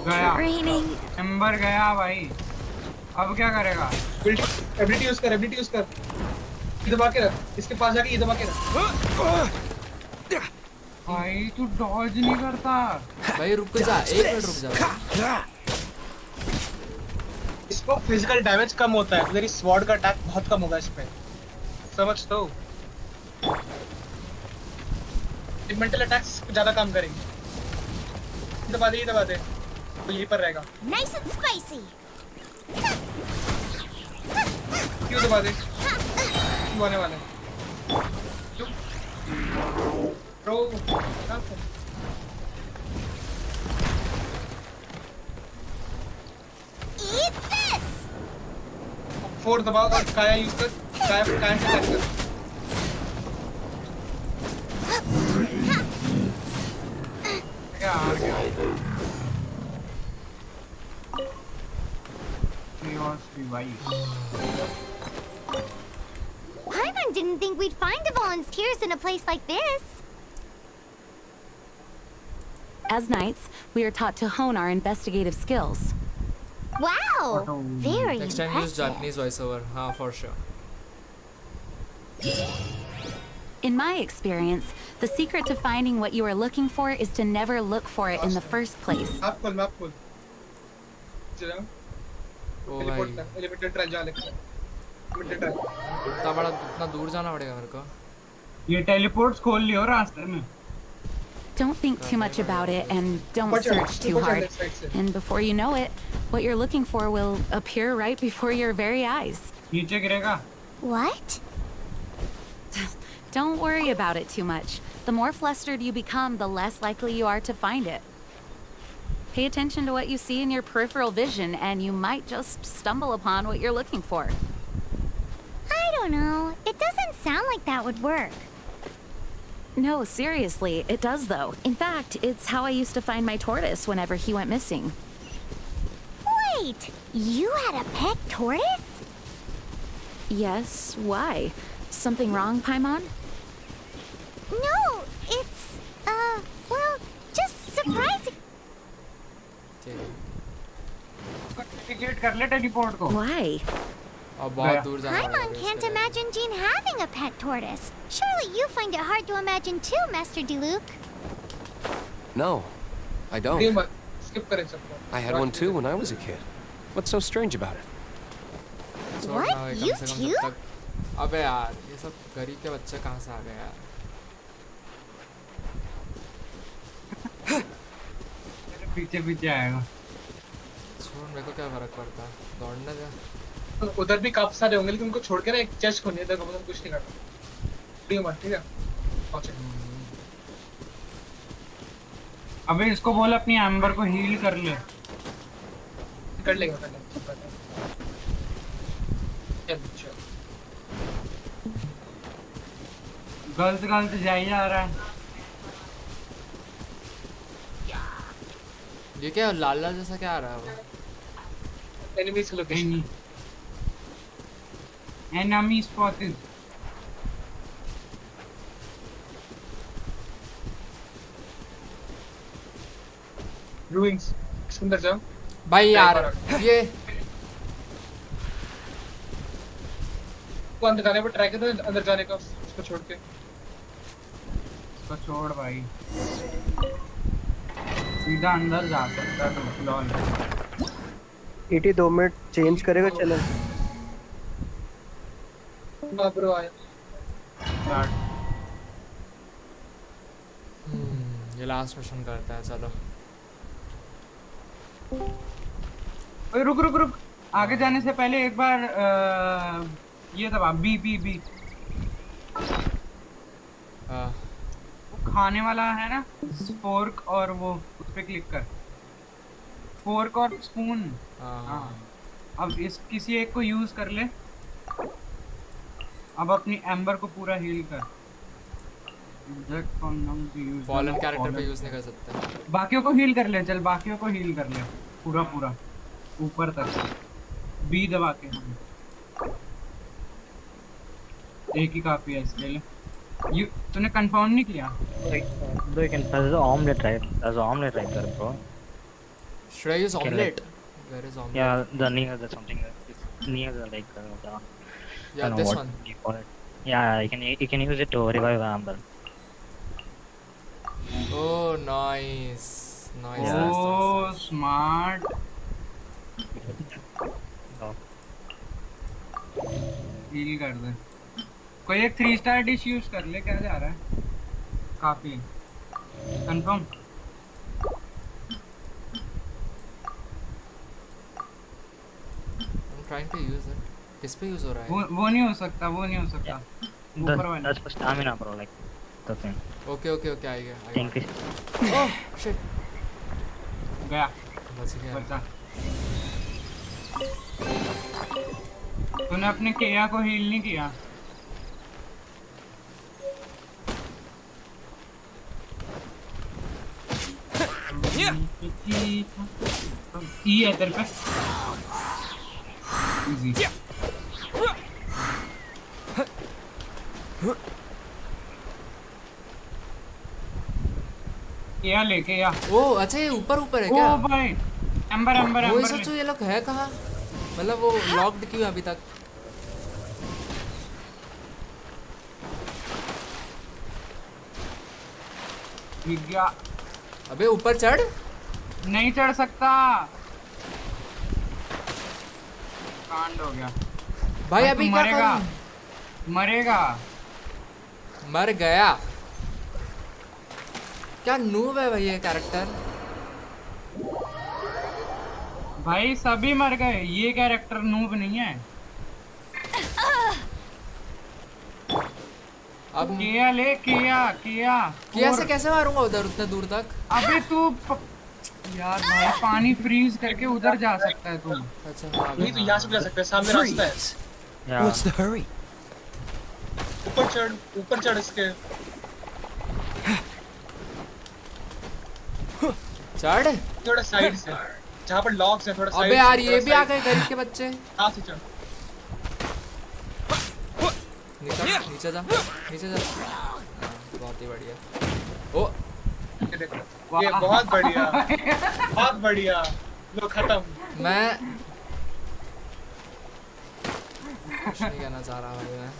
गया. raining. एम्बर गया भाई. अब क्या करेगा? एबिलिटी यूज कर. ये दबा के रख. इसके पास जाके ये दबा के रख. भाई तू डॉज नहीं करता. भाई रुक जा, 1 मिनट रुक जा. इसको फिजिकल डैमेज कम होता है. तेरी स्वॉर्ड का अटैक बहुत कम होगा इस पे. समझ तो. मेंटल अटैक्स ज्यादा काम करेंगे. दबा दे तो यहीं पर रहेगा. Nice and spicy. क्यों दबा दे. क्यों आने वाले. Bro Eat this. 4 दबाओ और काया यूज कर. काया से अटैक कर. काफी भाई। Paimon didn't think we'd find the volunteers in a place like this. As knights, we are taught to hone our investigative skills. Wow, very Next time use impressive. Japanese voiceover. हाँ, for sure. In my experience, the secret to finding what you are looking for is to never look for it in the first place. Map खोल चलो ओ भाई, एलिवेटर ट्रायल जा लेते हैं एलिवेटर ट्रायल इतना दूर जाना पड़ेगा मेरे को. ये टेलीपोर्ट्स खोल लियो रास्ते में. Don't think too much about it and don't search too hard. And before you know it, what you're looking for will appear right before your very eyes. नीचे गिरेगा. What? Don't worry about it too much. The more flustered you become, the less likely you are to find it. Pay attention to what you see in your peripheral vision, and you might just stumble upon what you're looking for. I don't know. It doesn't sound like that would work. No, seriously, it does though. In fact, it's how I used to find my tortoise whenever he went missing. Wait, you had a pet tortoise? Yes, why? Something wrong, Paimon? No, it's, well, just surprising. Ticket कर ले टेलीपोर्ट को. Why? अब बहुत दूर जाना पड़ेगा. Paimon can't imagine Jean having a pet tortoise. Surely you find it hard to imagine too, Master Diluc. No, I don't. skip करें सबको. I had one too when I was a kid. What's so strange about it? What? You too? अबे यार, ये सब गरीब के बच्चे कहाँ से आ गए यार? पीछे पीछे आएगा. छोड़, मेरे को क्या फर्क पड़ता है, दौड़ने दे. उधर भी काफी सारे होंगे लेकिन उनको छोड़ के ना एक चेस्ट खोलनी है तो मतलब कुछ नहीं करना. ठीक है पहुंचे. अबे इसको बोल अपनी एम्बर को हील कर ले. कर लेगा. गलत जाई जा रहा है. ये क्या लाल लाल जैसा क्या आ रहा है वो? एनिमीज की लोकेशन. Enemy spotted. Ruins. सुंदर जाओ. भाई यार ये को अंदर जाने पर ट्राई करते हैं अंदर जाने का उसको छोड़ के. उसको छोड़ भाई. सीधा अंदर जा सकता है तो लॉल. 82 मिनट चेंज करेगा चैनल. ना ब्रो आया. ये लास्ट मिशन करता है. चलो ओए रुक. आगे जाने से पहले एक बार ये दबा बी. वो खाने वाला है ना, फोर्क और वो उस पे क्लिक कर. फोर्क और स्पून. हाँ. अब इस किसी एक को यूज कर ले. अब अपनी एम्बर को पूरा हील कर. फॉलन कैरेक्टर पे यूज नहीं कर सकता. बाकियों को हील कर ले. चल बाकियों को हील कर ले पूरा ऊपर तक. बी दबा के. एक ही काफी है इसके लिए. तूने कंफर्म नहीं किया? Bro, you can press the omelet, right? There's an omelet right there, bro. Should I use omelet? Where is omelet? Yeah, the near the something. It's near the like the. Yeah, this one. You call it. Yeah, you can use it to revive the amber. Oh, nice. Oh, smart. Heal कर दे. कोई एक 3 स्टार डिश यूज कर ले. क्या जा रहा है? काफी confirm. I'm trying to use it. किस पे यूज हो रहा है? वो नहीं हो सकता. ऊपर वाला. That's for stamina, bro. Like the thing. Okay, आ गया. Oh shit. गया. बच गया. तूने अपने केया को हील नहीं किया. ई है तेरे पे. इजी। क्या लेके या? ओ अच्छा ये ऊपर है ओ क्या? भाई एम्बर एम्बर वो एम्बर सोचो ये लोग है कहाँ? मतलब वो लॉक्ड क्यों है अभी तक? गिर गया। अबे ऊपर चढ़। नहीं चढ़ सकता। कांड हो गया। भाई अभी क्या मरेगा करूं? मरेगा। मर गया। क्या नूब है भाई ये कैरेक्टर। भाई सभी मर गए, ये कैरेक्टर नूब नहीं है। अब किया ले किया से कैसे मारूंगा उधर उतने दूर तक? अबे तू यार भाई पानी फ्रीज करके उधर जा सकता है तू। अच्छा नहीं तो यहाँ से भी जा सकते हैं, सामने रास्ता है। What's the hurry? ऊपर चढ़ इसके। चढ़ थोड़ा साइड से, जहाँ पर लॉक्स हैं थोड़ा साइड। अबे यार ये भी आ गए गरीब के बच्चे। यहाँ से चढ़। नीचे जा बहुत ही बढ़िया। ओ ये देखो, ये बहुत बढ़िया बहुत बढ़िया। लो खत्म। मैं कुछ नहीं कहना चाह रहा भाई मैं।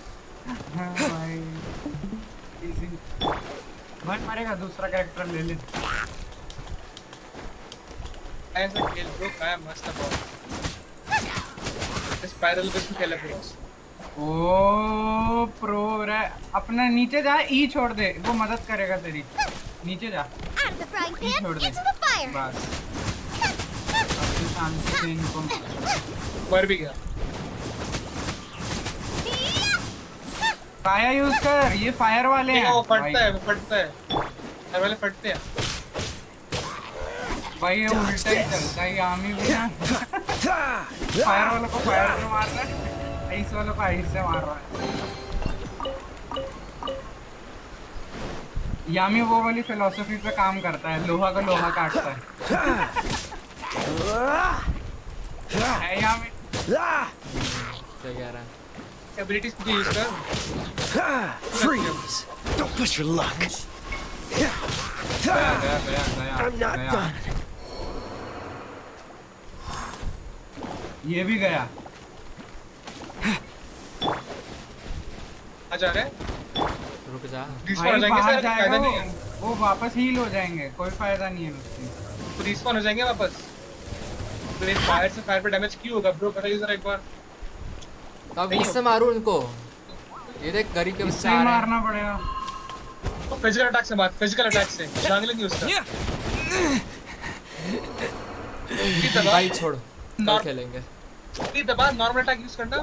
भाई मरेगा, दूसरा कैरेक्टर ले ले। ऐसा खेल ब्रो, क्या मस्त है बहुत। स्पाइरल बिस्कुट खेला फिर। ओ प्रो रे, अपना नीचे जा, ई छोड़ दे, वो मदद करेगा तेरी। नीचे जा, ई छोड़ दे बस। अब शांति से इनको मर भी गया। फायर यूज कर, ये फायर वाले हैं। वो फटता है फायर वाले फटते हैं भाई। ये उल्टा ही चलता है, आमी भी ना फायर वालों को फायर से मार रहा है, आइस वालों को आइस से मार रहा है। यामी वो वाली फिलॉसफी पे काम करता है, लोहा का लोहा काटता है यामी। क्या कह रहा है? एबिलिटीज को यूज कर। Freeze! Don't push your luck. I'm not done. ये भी गया। आ जा रहे? रुक जा। भाई बाहर जाएगा वो वापस हील हो जाएंगे, कोई फायदा नहीं है उससे। तो रिस्पॉन हो जाएंगे वापस। तो इस फायर से फायर पे डैमेज क्यों होगा ब्रो, बताइए जरा एक बार। अब इससे मारूं इनको? ये देख गरीब के बच्चे आ रहे हैं। मारना पड़ेगा। फिजिकल अटैक से मार, फिजिकल अटैक से जंगल नहीं उसका। भाई छोड़, कल खेलेंगे। ये दबा, नॉर्मल अटैक यूज करना।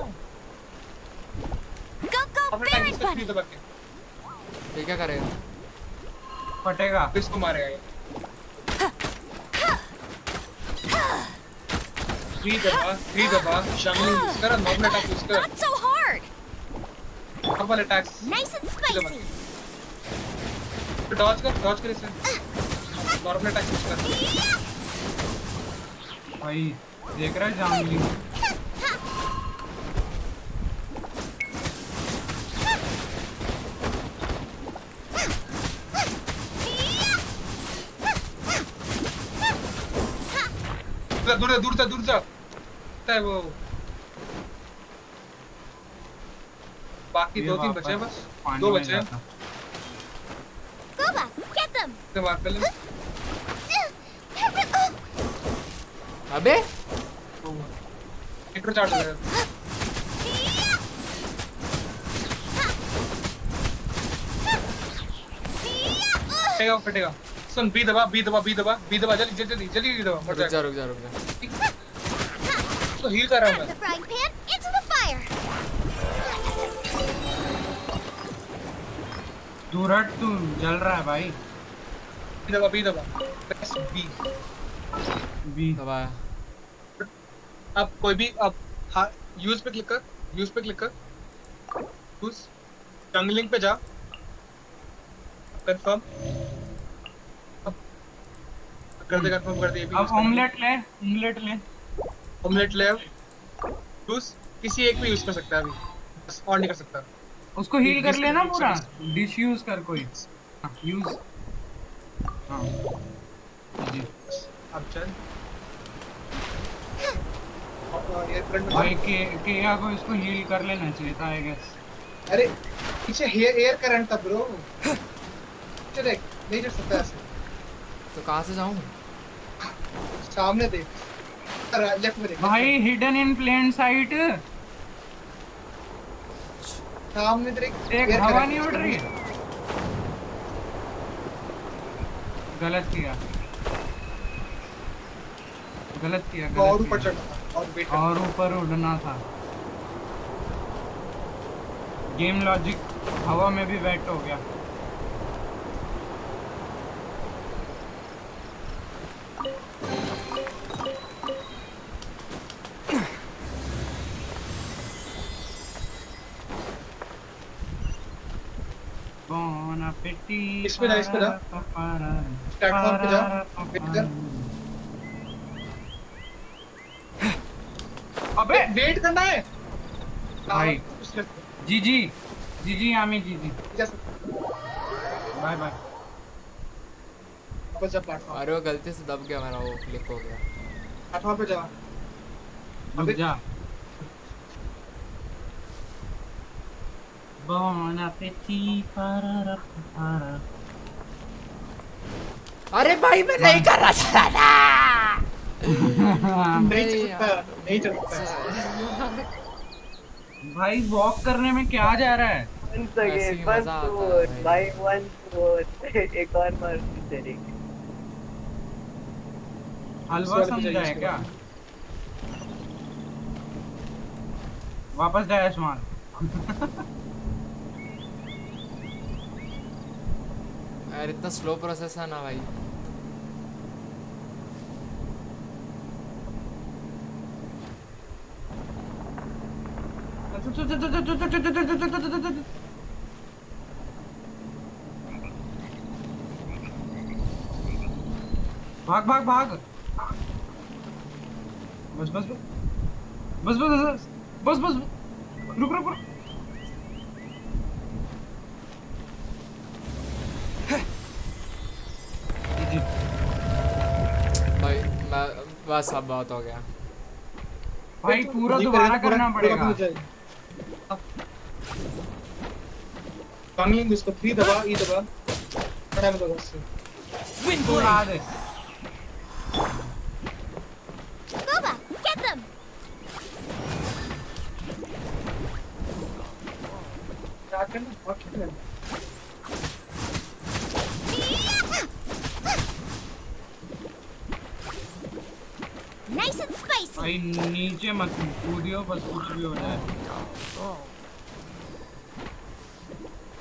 ये क्या करेगा? फटेगा, इसको मारेगा ये। थ्री दबा जंगल यूज कर, नॉर्मल अटैक यूज कर। Not so hard. Normal attack Nice and spicy. Dodge कर इसे। नॉर्मल अटैक यूज कर। भाई देख रहा है जंगली। दूर जा है वो। बाकी 2-3 बचे हैं बस, 2 बचे हैं। Gooba, get them. तो मार पहले। अबे इंट्रो चार्ज हो गया। फटेगा। सुन, बी दबा जल्दी दबा। मर जाएगा। रुक जा। तो हील कर रहा हूं मैं। The frying pan into the fire. दूर हट, तू जल रहा है भाई। बी दबा। प्रेस बी दबाया। अब कोई भी यूज पे क्लिक कर। यूज जंगलिंग पे जा, कंफर्म कर दे। ये भी अब ऑमलेट ले। यूज किसी एक पे यूज कर सकता है अभी, बस और नहीं कर सकता। उसको हील कर लेना पूरा, डिश यूज कर कोई यूज। हाँ जी अब चल भाई केया को इसको हील कर लेना चाहिए था आई गेस। अरे पीछे एयर करंट था ब्रो, चल नहीं चढ़ सकता ऐसे। तो कहाँ से जाऊँ? सामने देख, लेफ्ट में देख भाई, हिडन इन प्लेन साइट। सामने देख, एक हवा नहीं उड़ रही। गलत किया, गलत किया। और ऊपर चढ़ना और ऊपर उड़ना था। गेम लॉजिक हवा में भी वेट हो गया। इस पे जा प्लेटफॉर्म पे जा, अबे वेट करना है भाई। जी आमी जी बाय बाय। बस जा प्लेटफॉर्म। अरे वो गलती से दब गया मेरा, वो क्लिक हो गया। प्लेटफॉर्म पे जा, रुक जा। Bon appétit, parara. अरे भाई मैं नहीं कर रहा था। नहीं चलता भाई वॉक करने में क्या जा रहा है? भाई एक और मार तेरी। हलवा समझा है क्या? वापस डैश मार। यार इतना स्लो प्रोसेस है ना भाई। भाग भाग भाग। बस बस बस बस बस बस बस रुक रुक रुक। भाई मैं बस अब बहुत हो गया भाई, पूरा दोबारा करना पड़ेगा। कांगलिंग इसको 3 दबा, ई दबा, बड़ा मजा उससे। विन को ला दे। Booba, get them. क्या करना, बहुत करना। Nice and spicy. भाई नीचे मत कूदियो, बस कुछ भी हो जाए।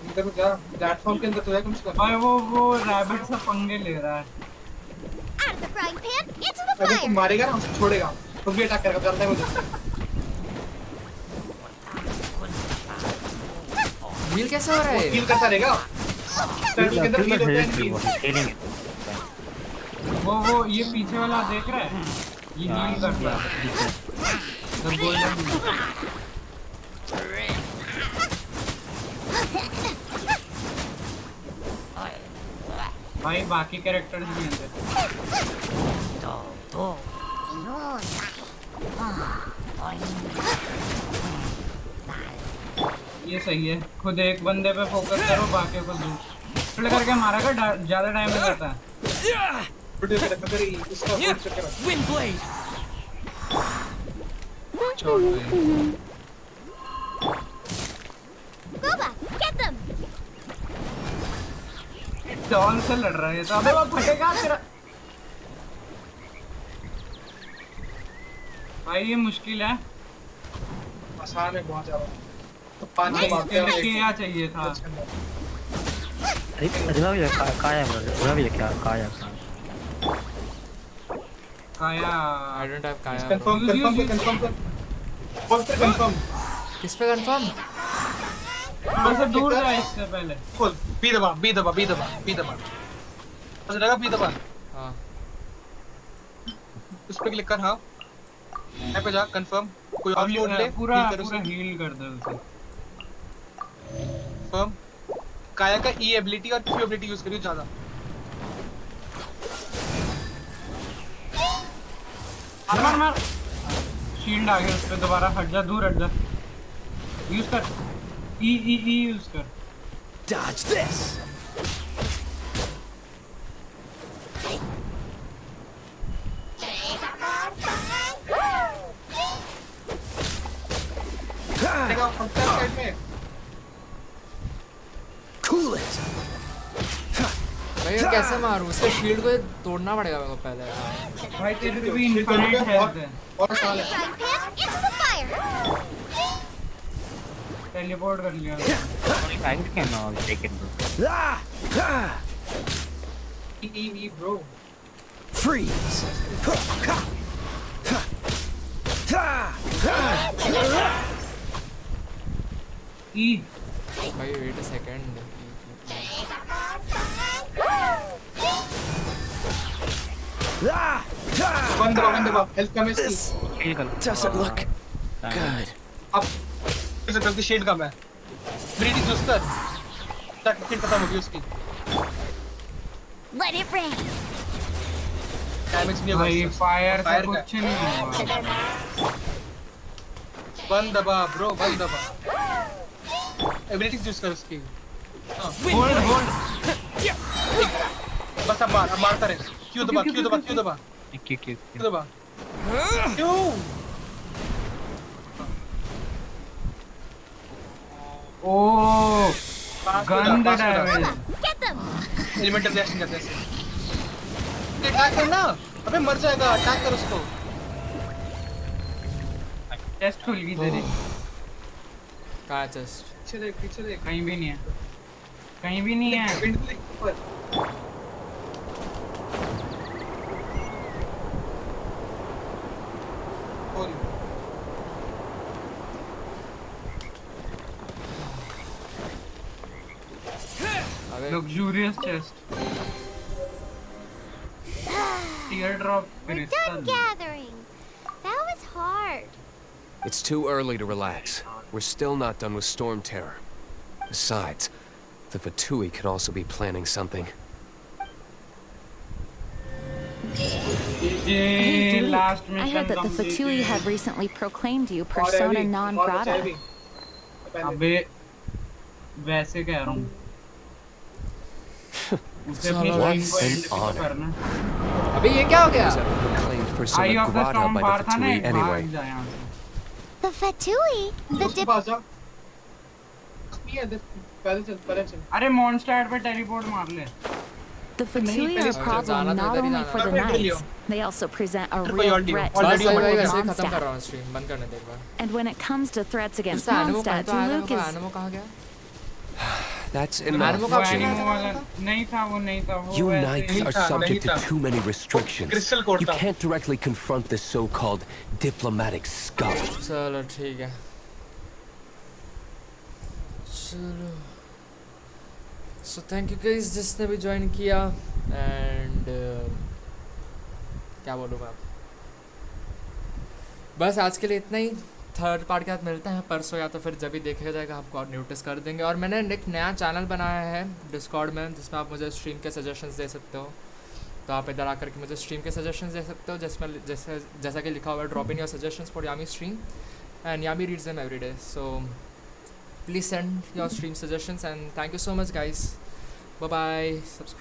इधर जा, प्लेटफॉर्म के अंदर तो है कम से कम। भाई वो रैबिट सा पंगे ले रहा है। Out of the frying pan, into the अगर तू fire. मारेगा ना उसको छोड़ेगा, तो भी अटैक करेगा, करता है मुझे। हील कैसे हो रहा है? हील करता रहेगा। टर्टल के अंदर हील होता है। वो ये पीछे वाला देख रहा है, ये हील कर रहा है। The golden भाई बाकी कैरेक्टर्स भी हैं। ये सही है, खुद एक बंदे पे फोकस करो, बाकी को दूर करके मारेगा, ज्यादा टाइम नहीं लगता है। Wind blade. Booba, get them. Don से लड़ रहा है तो अबे वो फटेगा तेरा। भाई ये मुश्किल है। आसान है बहुत ज्यादा। तो 5 मारते हैं। क्या चाहिए था? अरे काया काया I don't have काया। कंफर्म कर। किस पे कंफर्म? थोड़ा दूर जा इससे पहले। खोल, बी दबा। बस लगा बी दबा। हाँ। उस पे क्लिक कर। हाँ, यहाँ पे जा, कंफर्म। कोई और लोड ले, पूरा heal कर पूरा उसे। हील कर दे उसे। फर्म काया का ई एबिलिटी और क्यू एबिलिटी यूज करियो ज्यादा। मार शील्ड आ गया उस पे, दोबारा हट जा, दूर हट जा। यूज कर ई यूज कर। Dodge this. देखो फ्रंट साइड में Cool it. भाई ये कैसे मारूं? उसके शील्ड को तोड़ना पड़ेगा मेरे को पहले। भाई तेरे पे भी इनफाइनाइट हेल्थ है। और साल है। Into the fire! टेलीपोर्ट कर लिया। I can take it, bro. E bro. Freeze. ई भाई वेट अ सेकंड। वन दबा हेल्थ कम है इसकी। Doesn't look good. अब इसे गलती शेड कम है। ब्रीडिंग यूज कर ताकि फिर खत्म होगी उसकी। Let it rain! डैमेज नहीं होगा भाई उससे। फायर से फायर का कुछ नहीं हुआ। वन दबा ब्रो, वन दबा। एबिलिटीज यूज कर उसकी। होल्ड बस अब मारता रहे। क्यों दबा Q. क्यों oh gun damage. Get them! Elemental reaction करते हैं। अटैक करना, अबे मर जाएगा, अटैक कर उसको। चेस्ट खुल गई तेरी। कहाँ है चेस्ट? पीछे देख। कहीं भी नहीं है, कहीं भी नहीं है। विंड क्लिक ऊपर। Luxurious chest. Teardrop We're crystal. done gathering. That was hard. It's too early to relax. We're still not done with Storm Terror. Besides, the Fatui could also be planning something. Hey, Luke, last I mission heard that the completed. Fatui have recently proclaimed you persona non grata. अबे वैसे कह रहा हूँ। उसे अपनी What टीम को an आइडेंटिफाई honor. करना। अबे ये क्या हो गया? Who's ever proclaimed Eye persona of the grata Storm by par the था ना, Fatui एक anyway? भाग जा यहाँ से। The Fatui? The उसके पास जा। नहीं है, पहले चल। अरे मॉन्स्टर पे टेलीपोर्ट मार ले। The Fatui are a problem not only for the knights, they also present a real threat to बस the भाई whole वैसे of ही खत्म कर रहा Mondstadt. हूँ स्ट्रीम, बंद करने दे एक बार। And when it comes to threats against इसका एनिमो कहाँ Mondstadt, तो Luke is... एनिमो कहाँ गया? That's Animal enough. वो का एनिमो वाला नहीं था, वो नहीं था, वो You वैसे knights ही are था। subject to too many restrictions. Crystal Court You था। can't directly confront this so-called diplomatic scum. चलो ठीक है। चलो। So thank you guys जिसने भी ज्वाइन किया and क्या बोलूँ मैं? बस आज के लिए इतना ही। थर्ड पार्ट के साथ मिलते हैं परसों, या तो फिर जब भी देखा जाएगा आपको और नोटिस कर देंगे। और मैंने एक नया चैनल बनाया है डिस्कॉर्ड में, जिसमें आप मुझे स्ट्रीम के सजेशंस दे सकते हो। तो आप इधर आकर के मुझे स्ट्रीम के सजेशंस दे सकते हो, जिसमें जैसा कि लिखा हुआ है, drop in your suggestions for Yami stream and Yami reads them every day. So please send your stream suggestions and thank you so much guys. Bye bye. Subscribe.